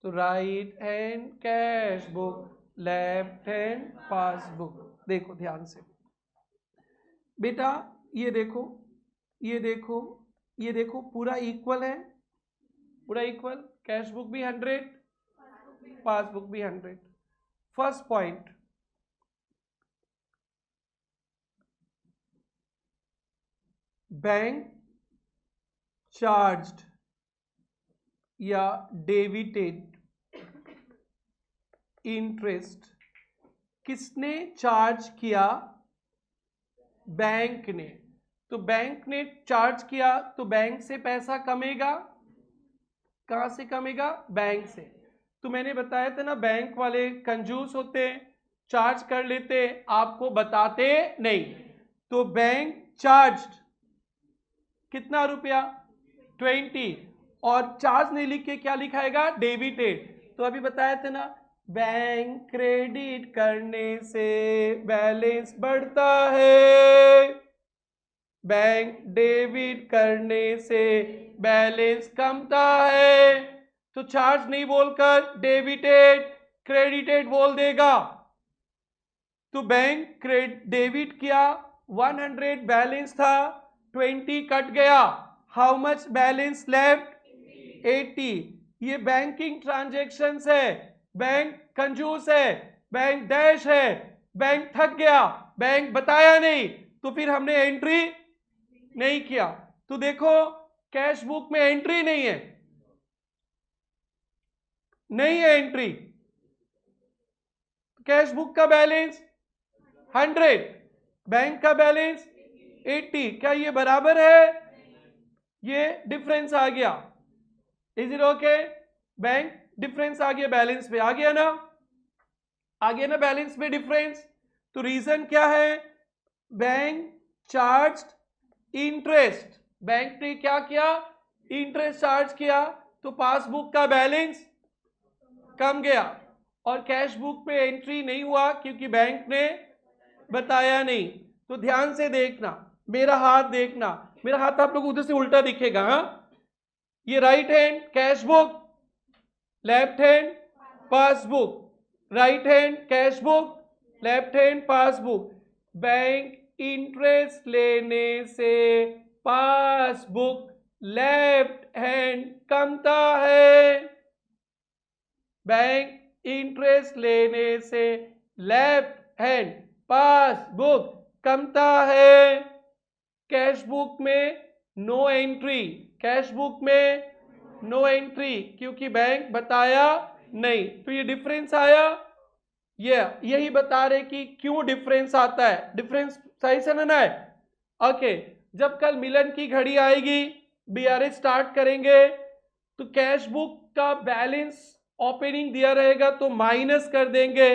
तो right hand cash book, left hand passbook. देखो ध्यान से बेटा, ये देखो, ये देखो, ये देखो, पूरा इक्वल है, पूरा इक्वल। कैश बुक भी 100, पासबुक भी 100। फर्स्ट पॉइंट, बैंक चार्ज्ड या डेबिटेड इंटरेस्ट किसने चार्ज किया? बैंक ने। तो बैंक ने चार्ज किया तो बैंक से पैसा कमेगा। कहां से कमेगा? बैंक से। तो मैंने बताया था ना, बैंक वाले कंजूस होते, चार्ज कर लेते, आपको बताते नहीं। तो बैंक चार्ज्ड कितना रुपया? 20, और चार्ज नहीं लिख के क्या लिखाएगा? डेबिटेड। तो अभी बताया था ना, बैंक क्रेडिट करने से बैलेंस बढ़ता है, बैंक डेबिट करने से बैलेंस कमता है। तो चार्ज नहीं बोलकर डेबिटेड क्रेडिटेड बोल देगा। तो बैंक डेबिट किया, 100 बैलेंस था, 20 कट गया, हाउ मच बैलेंस लेफ्ट? 80। ये बैंकिंग ट्रांजैक्शंस है, बैंक कंजूस है, बैंक डैश है, बैंक थक गया, बैंक बताया नहीं, तो फिर हमने एंट्री नहीं किया। तो देखो कैश बुक में एंट्री नहीं है, नहीं है एंट्री, कैश बुक का बैलेंस 100, बैंक का बैलेंस 80। क्या ये बराबर है? ये डिफरेंस आ गया। Is it okay? Bank difference आ गया, बैलेंस पे आ गया ना, आ गया ना बैलेंस में डिफरेंस। तो रीजन क्या है? बैंक चार्ज्ड इंटरेस्ट, बैंक ने क्या किया? इंटरेस्ट चार्ज किया, तो पासबुक का बैलेंस कम गया, और कैश बुक पे एंट्री नहीं हुआ क्योंकि बैंक ने बताया नहीं। तो ध्यान से देखना, मेरा हाथ देखना, मेरा हाथ आप लोग उधर से उल्टा दिखेगा। हाँ, ये right hand cash book, left hand passbook, right hand cash book, left hand passbook. Bank interest लेने से पासबुक लेफ्ट हैंड कमता है, बैंक इंटरेस्ट लेने से लेफ्ट हैंड पासबुक कमता है। कैश बुक में नो एंट्री, कैश बुक में नो एंट्री क्योंकि bank बताया नहीं। तो ये डिफरेंस आया, यही बता रहे कि क्यों डिफरेंस आता है। डिफरेंस सही से ना है? ओके। जब कल मिलन की घड़ी आएगी, बीआरएस स्टार्ट करेंगे, तो कैश बुक का बैलेंस ओपनिंग दिया रहेगा तो माइनस कर देंगे,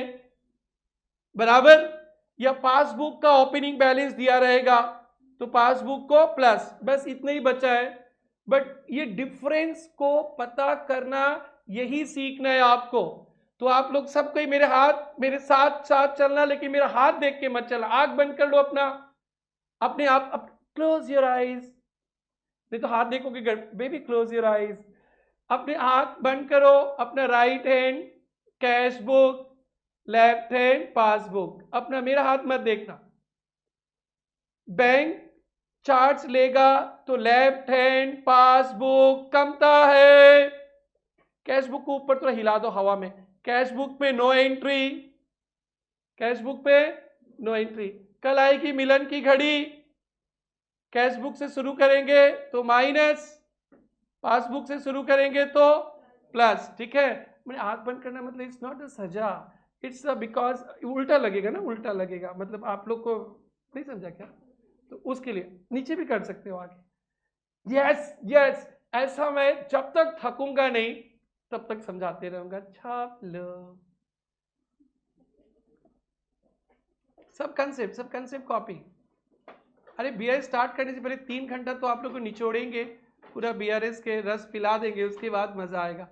बराबर, या पासबुक का ओपनिंग बैलेंस दिया रहेगा तो पासबुक को प्लस, बस इतना ही बचा है। बट ये डिफरेंस को पता करना, यही सीखना है आपको। तो आप लोग सबको ही मेरे साथ साथ चलना, लेकिन मेरा हाथ देख के मत चलना। आंख बंद कर लो अपना, अपने आप क्लोज योर आईज, नहीं तो हाथ देखोगे बेबी, क्लोज योर आईज। अपने आंख बंद करो, अपना right hand cash book, left hand passbook, अपना मेरा हाथ मत देखना। बैंक चार्ज लेगा तो लेफ्ट हैंड पासबुक कमता है। कैश बुक को ऊपर थोड़ा हिला दो हवा में, कैश बुक पे नो एंट्री, कैश बुक पे नो एंट्री। कल आएगी मिलन की घड़ी, कैश बुक से शुरू करेंगे तो माइनस, पासबुक से शुरू करेंगे तो प्लस, ठीक है। मैंने आंख बंद करना मतलब इट्स नॉट अ सजा, इट्स बिकॉज उल्टा लगेगा ना, उल्टा लगेगा मतलब आप लोग को नहीं समझा क्या, तो उसके लिए नीचे भी कर सकते हो आगे। यस यस, ऐसा मैं जब तक थकूंगा नहीं तब तक समझाते रहूंगा। छाप लो, सब कंसेप्ट कॉपी। अरे बीआरएस स्टार्ट करने से पहले 3 घंटा तो आप लोग को निचोड़ेंगे, पूरा बीआरएस के रस पिला देंगे, उसके बाद मजा आएगा।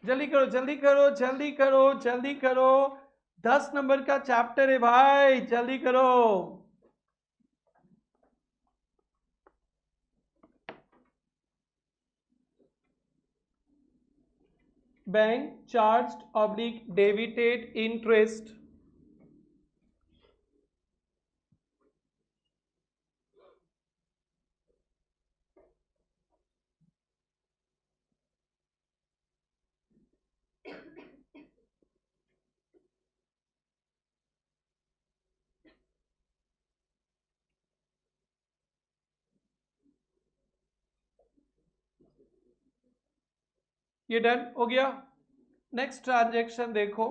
जल्दी करो जल्दी करो जल्दी करो जल्दी करो, 10 नंबर का चैप्टर है भाई, जल्दी करो। Bank charged oblique debited interest. ये डन हो गया। नेक्स्ट ट्रांजेक्शन देखो,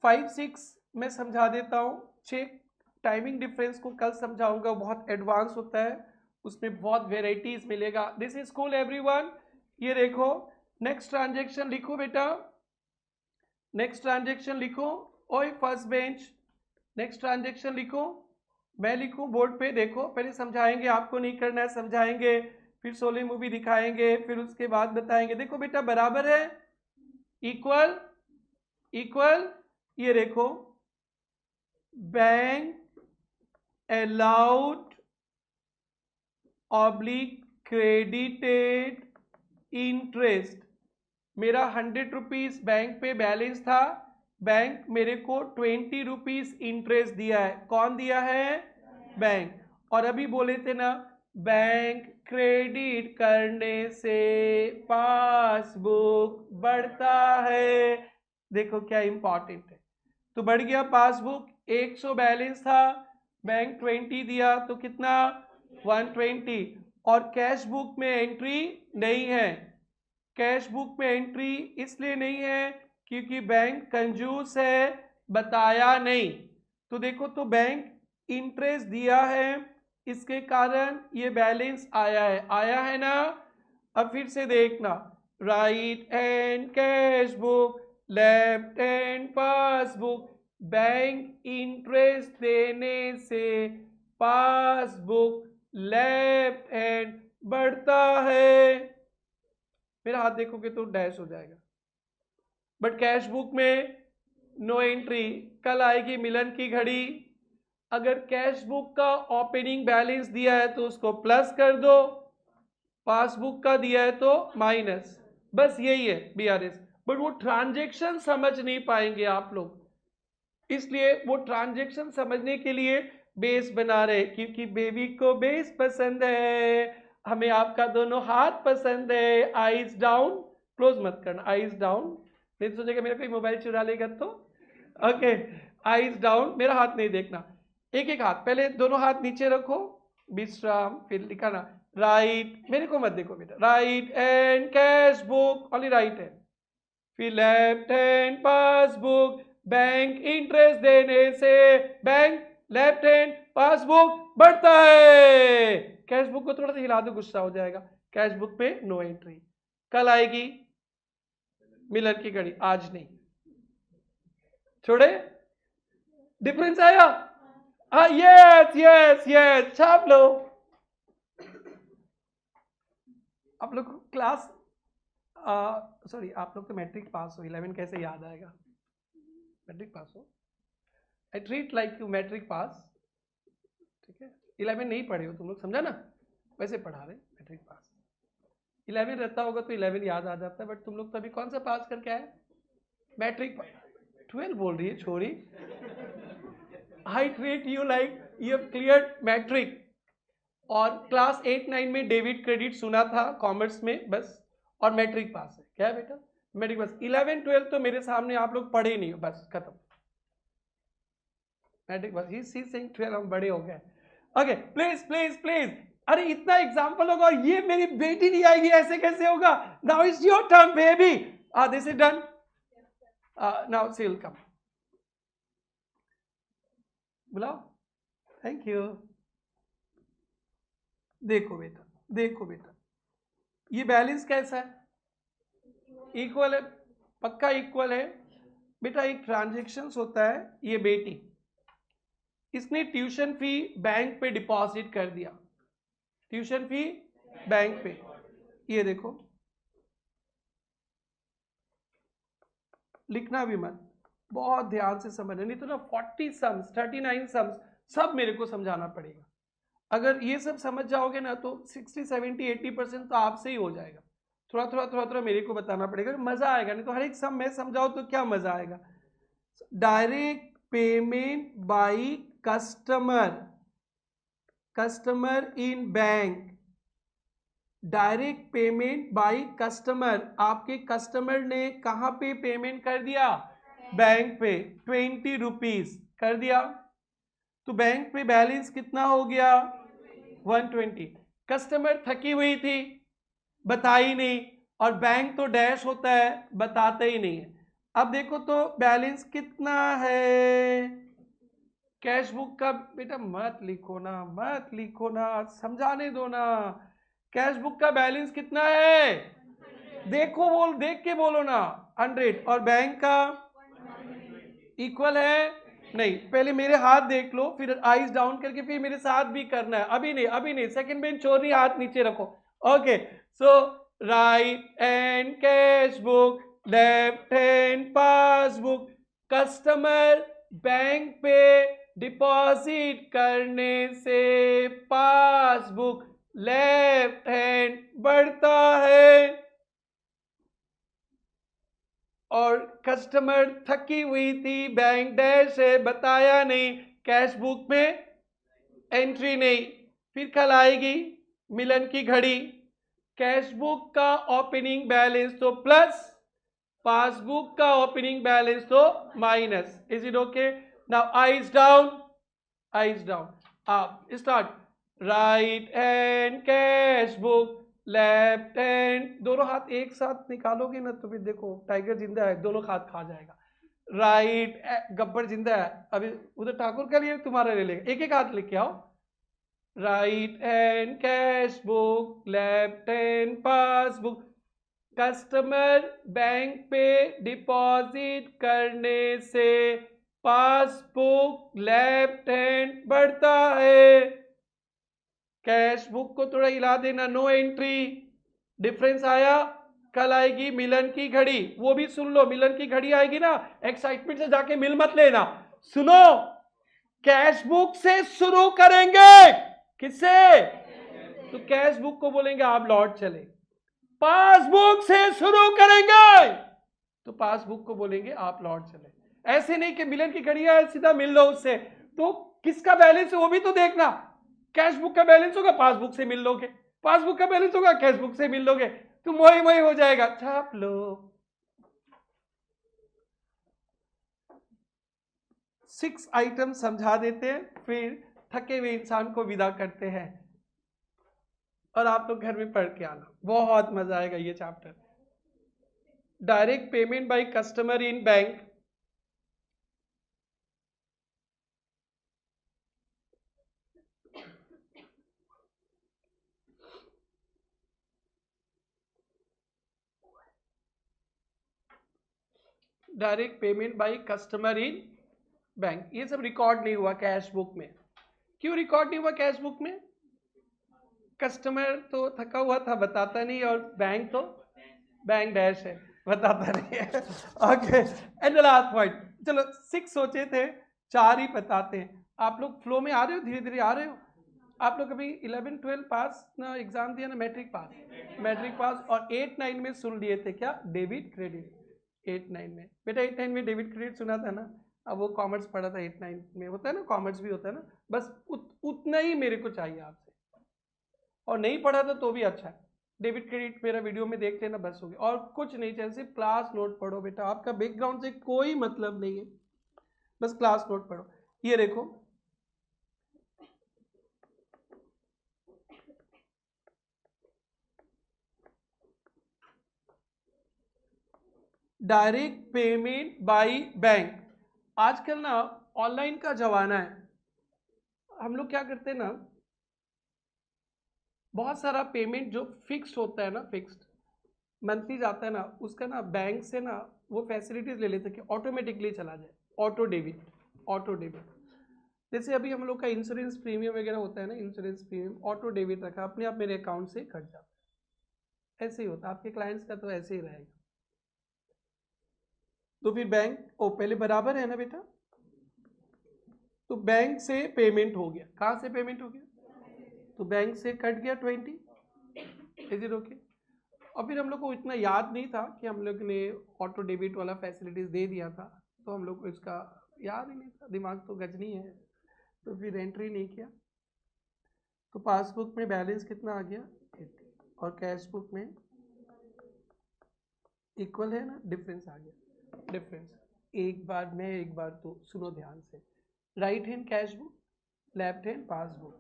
5-6 मैं समझा देता हूँ। 6 टाइमिंग डिफरेंस को कल समझाऊंगा, बहुत एडवांस होता है, उसमें बहुत वेराइटीज मिलेगा। This is cool everyone. ये देखो नेक्स्ट ट्रांजेक्शन लिखो बेटा, नेक्स्ट ट्रांजेक्शन लिखो। ओए फर्स्ट बेंच, नेक्स्ट ट्रांजेक्शन लिखो, मैं लिखूं बोर्ड पे, देखो पहले समझाएंगे, आपको नहीं करना है, समझाएंगे, फिर 16 मूवी दिखाएंगे, फिर उसके बाद बताएंगे। देखो बेटा बराबर है, इक्वल इक्वल, ये देखो bank allowed oblique credited interest. मेरा 100 रुपीज बैंक पे बैलेंस था, बैंक मेरे को 20 रुपीज इंटरेस्ट दिया है। कौन दिया है? बैंक। और अभी बोले थे ना, बैंक क्रेडिट करने से पासबुक बढ़ता है। देखो क्या इंपॉर्टेंट है, तो बढ़ गया पासबुक, 100 बैलेंस था, बैंक 20 दिया तो कितना 120। और कैश बुक में एंट्री नहीं है, कैश बुक में एंट्री इसलिए नहीं है क्योंकि बैंक कंजूस है, बताया नहीं। तो देखो, तो बैंक इंटरेस्ट दिया है, इसके कारण ये बैलेंस आया है ना। अब फिर से देखना, right hand cash book, left hand passbook, bank interest देने से पासबुक लेफ्ट हैंड बढ़ता है। मेरा हाथ देखोगे तो डैश हो जाएगा, बट कैश बुक में नो एंट्री। कल आएगी मिलन की घड़ी, अगर कैश बुक का ओपनिंग बैलेंस दिया है तो उसको प्लस कर दो, पासबुक का दिया है तो माइनस, बस यही है बीआरएस। बट वो ट्रांजैक्शन समझ नहीं पाएंगे आप लोग, इसलिए वो ट्रांजैक्शन समझने के लिए बेस बना रहे, क्योंकि बेबी को बेस पसंद है, हमें आपका दोनों हाथ पसंद है। आईज डाउन, क्लोज मत करना, आईज डाउन, नहीं तो सोचेगा मेरा कोई मोबाइल चुरा लेगा तो। ओके, आईज डाउन, मेरा हाथ नहीं देखना, एक एक हाथ, पहले दोनों हाथ नीचे रखो, विश्राम, फिर लिखाना राइट, मेरे को मत देखो बेटा, right and cash book, only right hand, फिर left hand passbook, bank interest देने से बैंक लेफ्ट हैंड पासबुक बढ़ता है। कैश बुक को थोड़ा सा हिला दो, गुस्सा हो जाएगा। कैश बुक पे नो एंट्री, कल आएगी मिलर की घड़ी, आज नहीं। छोड़े, डिफरेंस आया? यस यस यस, छाप लो। आप लोग क्लास, सॉरी आप लोग तो मैट्रिक पास हो, 11 कैसे याद आएगा? मैट्रिक पास हो, I treat like you matric pass, ठीक है। 11 नहीं पढ़े हो तुम लोग, समझा ना, वैसे पढ़ा रहे मैट्रिक पास। 11 रहता होगा तो 11 याद आ जाता है, बट तुम लोग तो अभी कौन सा पास करके आए? मैट्रिक। 12 बोल रही है छोरी। I treat you like you have clear matric. और क्लास 8-9 में डेबिट क्रेडिट सुना था कॉमर्स में बस, और मैट्रिक पास है। क्या है बेटा? Matric pass. 11-12 तो मेरे सामने आप लोग पढ़े नहीं हो, बस खत्म, मैट्रिक पास। ही सेइंग 12 हम बड़े हो गए। ओके, प्लीज प्लीज प्लीज, अरे इतना एग्जाम्पल होगा और ये मेरी बेटी नहीं आएगी, ऐसे कैसे होगा? Now it's your turn baby. This is done. Now she will come. बुलाओ. Thank you. देखो बेटा, देखो बेटा, ये बैलेंस कैसा है? इक्वल है, पक्का इक्वल है बेटा. एक ट्रांजेक्शन्स होता है, ये बेटी इसने ट्यूशन फी बैंक पे डिपॉजिट कर दिया, ट्यूशन फी बैंक पे. ये देखो, लिखना भी मत, बहुत ध्यान से समझना, नहीं तो ना 40 सम्स 39 सम्स सब मेरे को समझाना पड़ेगा. अगर ये सब समझ जाओगे ना तो 60 70 80% तो आपसे ही हो जाएगा. थोड़ा थोड़ा थोड़ा थोड़ा मेरे को बताना पड़ेगा, मजा आएगा. नहीं तो हर एक सम मैं समझाओ तो क्या मजा आएगा. Direct payment by customer, customer in bank. Direct payment by customer, आपके कस्टमर ने कहां पे पेमेंट कर दिया? बैंक पे. 20 रुपीज कर दिया, तो बैंक पे बैलेंस कितना हो गया? 120. कस्टमर थकी हुई थी, बताई नहीं, और बैंक तो डैश होता है, बताते ही नहीं है. अब देखो तो बैलेंस कितना है? कैश बुक का बेटा मत लिखो ना, मत लिखो ना, समझाने दो ना. कैश बुक का बैलेंस कितना है? देखो, बोल, देख के बोलो ना. 100. और बैंक का इक्वल है? नहीं, पहले मेरे हाथ देख लो, फिर आईज डाउन करके फिर मेरे साथ भी करना है. अभी नहीं, अभी नहीं. सेकंड बेंच छोड़ रही, हाथ नीचे रखो. Okay. So right hand cash book, left hand passbook. Customer bank पे डिपॉजिट करने से पासबुक लेफ्ट हैंड बढ़ता है, और कस्टमर थकी हुई थी, बैंक डैश है, बताया नहीं, कैश बुक में एंट्री नहीं. फिर कल आएगी मिलन की घड़ी, कैश बुक का ओपनिंग बैलेंस तो प्लस, पासबुक का ओपनिंग बैलेंस तो minus. Is it okay? Now eyes down, eyes down. आप start. Right hand cash book, left hand. दोनों हाथ एक साथ निकालोगे ना तो फिर देखो टाइगर जिंदा है, दोनों हाथ खा जाएगा. राइट, गब्बर जिंदा है. अभी उधर ठाकुर का लिए, तुम्हारा ले लेगा. एक एक हाथ लेके आओ. Right hand cash book, left hand passbook. Customer bank पे डिपॉजिट करने से पासबुक लेफ्ट हैंड बढ़ता है. कैश बुक को थोड़ा हिला देना, नो एंट्री. डिफरेंस आया? कल आएगी मिलन की घड़ी, वो भी सुन लो. मिलन की घड़ी आएगी ना, एक्साइटमेंट से जाके मिल मत लेना. सुनो, कैश बुक से शुरू करेंगे. किससे? तो कैश बुक को बोलेंगे आप लौट चले. पासबुक से शुरू करेंगे तो पासबुक को बोलेंगे आप लौट चले. ऐसे नहीं कि मिलन की घड़ी है सीधा मिल लो उससे. तो किसका बैलेंस है वो भी तो देखना. कैश बुक का बैलेंस होगा, पासबुक से मिल लोगे. पासबुक का बैलेंस होगा, कैश बुक से मिल लोगे. तो मोही मोही हो जाएगा. छाप लो. 6 आइटम समझा देते हैं, फिर थके हुए इंसान को विदा करते हैं, और आप लोग घर में पढ़ के आना, बहुत मजा आएगा ये chapter. Direct payment by customer in bank. Direct payment by customer in bank, ये सब रिकॉर्ड नहीं हुआ कैश बुक में. क्यों रिकॉर्ड नहीं हुआ कैश बुक में? कस्टमर तो थका हुआ था, बताता नहीं, और बैंक तो बैंक डैश है, बताता नहीं है. Okay. And the last point. चलो 6 सोचे थे, 4 ही बताते हैं. आप लोग फ्लो में आ रहे हो, धीरे धीरे आ रहे हो. आप लोग अभी 11 12 पास ना, एग्जाम दिया ना, मैट्रिक पास, मैट्रिक पास. और 8 9 में सुन लिए थे क्या? Debit credit. 8 9 में बेटा, 8 9 में डेबिट क्रेडिट सुना था ना. अब वो कॉमर्स पढ़ा था, 8 9 में होता है ना, कॉमर्स भी होता है ना. बस उतना ही मेरे को चाहिए आपसे, और नहीं पढ़ा था तो भी अच्छा है. डेबिट क्रेडिट मेरा वीडियो में देख लेना, बस हो गया. और कुछ नहीं चाहिए, सिर्फ क्लास नोट पढ़ो बेटा. आपका बैकग्राउंड से कोई मतलब नहीं है, बस क्लास नोट पढ़ो. ये देखो, डायरेक्ट पेमेंट बाय बैंक। आजकल ना ऑनलाइन का जमाना है, हम लोग क्या करते हैं ना, बहुत सारा पेमेंट जो फिक्स्ड होता है ना, फिक्स्ड मंथली जाता है ना, उसका ना बैंक से ना वो फैसिलिटीज ले लेते हैं कि ऑटोमेटिकली चला जाए, ऑटो डेबिट। ऑटो डेबिट जैसे अभी हम लोग का इंश्योरेंस प्रीमियम वगैरह होता है ना, इंश्योरेंस प्रीमियम ऑटो डेबिट रखा, अपने आप मेरे अकाउंट से कट जाता है। ऐसे ही होता है आपके क्लाइंट्स का, तो ऐसे ही रहेगा। तो फिर बैंक पहले बराबर है ना बेटा, तो बैंक से पेमेंट हो गया, कहाँ से पेमेंट हो गया, तो बैंक से कट गया 20। Is it okay? और फिर हम लोग को इतना याद नहीं था कि हम लोग ने ऑटो डेबिट वाला फैसिलिटीज दे दिया था, तो हम लोग को इसका याद ही नहीं था, दिमाग तो गजनी है, तो फिर एंट्री नहीं किया। तो पासबुक में बैलेंस कितना आ गया 80, और कैश बुक में इक्वल है ना, डिफरेंस आ गया। डिफरेंस एक बार तो सुनो ध्यान से, right hand cash book, left hand passbook.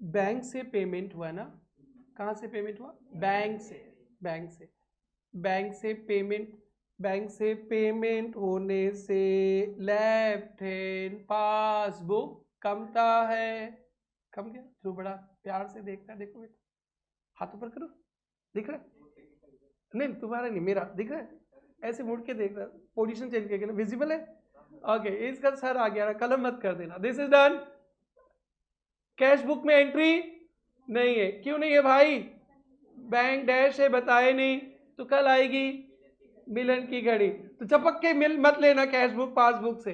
Bank से पेमेंट हुआ ना, कहाँ से पेमेंट हुआ, बैंक से। बैंक से बैंक से पेमेंट बैंक से पेमेंट होने से लेफ्ट हैंड पासबुक कमता है। कम गया, जो बड़ा प्यार से देखता है, देखो बेटा हाथ ऊपर करो, दिख रहा है? नहीं तुम्हारा नहीं, मेरा दिख रहा है, ऐसे मुड़ के देख रहा है, पोजीशन चेंज करके ना, विजिबल है? ओके, इसका सर आ गया ना, कलम मत कर देना। This is done. Cash book में एंट्री नहीं है, क्यों नहीं है भाई? बैंक डैश है, बताए नहीं, तो कल आएगी मिलन की घड़ी। तो चपक के मिल मत लेना कैश बुक पासबुक से।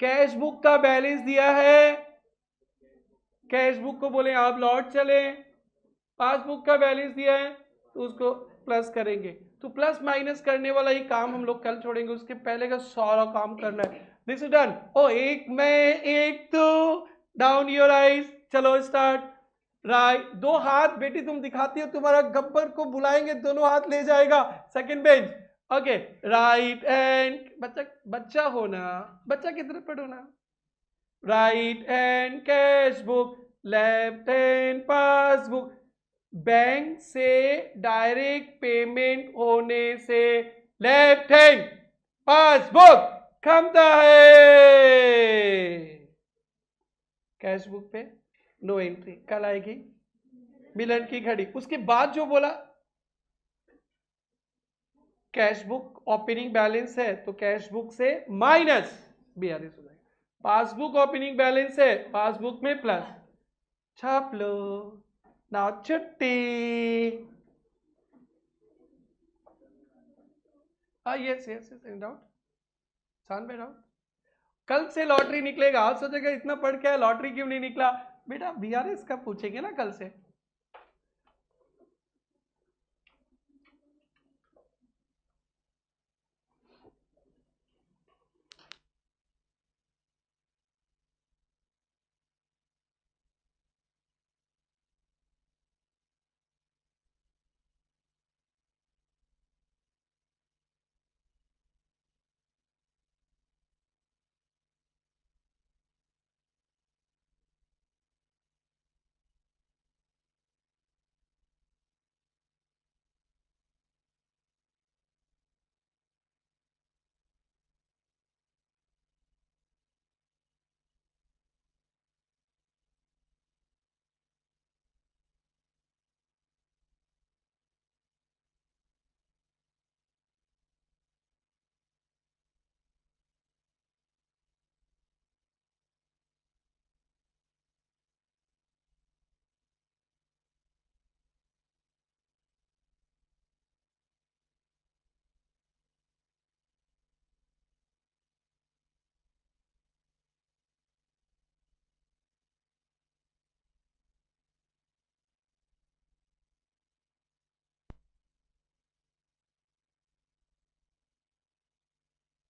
कैश बुक का बैलेंस दिया है, कैश बुक को बोले आप लौट चले, पासबुक का बैलेंस दिया है तो उसको प्लस करेंगे। तो प्लस माइनस करने वाला ही काम हम लोग कल छोड़ेंगे, उसके पहले का सारा काम करना है। This is done. ओ एक मैं एक तो, डाउन योर आईज, चलो स्टार्ट। राइट, दो हाथ बेटी तुम दिखाती हो, तुम्हारा गब्बर को बुलाएंगे, दोनों हाथ ले जाएगा second bench. Okay, right and बच्चा होना, बच्चा की तरफ पढ़ो ना। Right hand cash book, left hand passbook. Bank से डायरेक्ट पेमेंट होने से लेफ्ट हैंड पासबुक खमता है। कैश बुक पे नो एंट्री, कल आएगी मिलन की घड़ी। उसके बाद जो बोला, कैश बुक ओपनिंग बैलेंस है तो कैश बुक से माइनस BRS हो जाएगा। पासबुक ओपनिंग बैलेंस है, पासबुक में प्लस, छाप लो ना, छुट्टी। Yes yes yes, in doubt, सान में डाउट। कल से लॉटरी निकलेगा, आज सोचेगा इतना पढ़ के लॉटरी क्यों नहीं निकला, बेटा BRS का पूछेंगे ना कल से।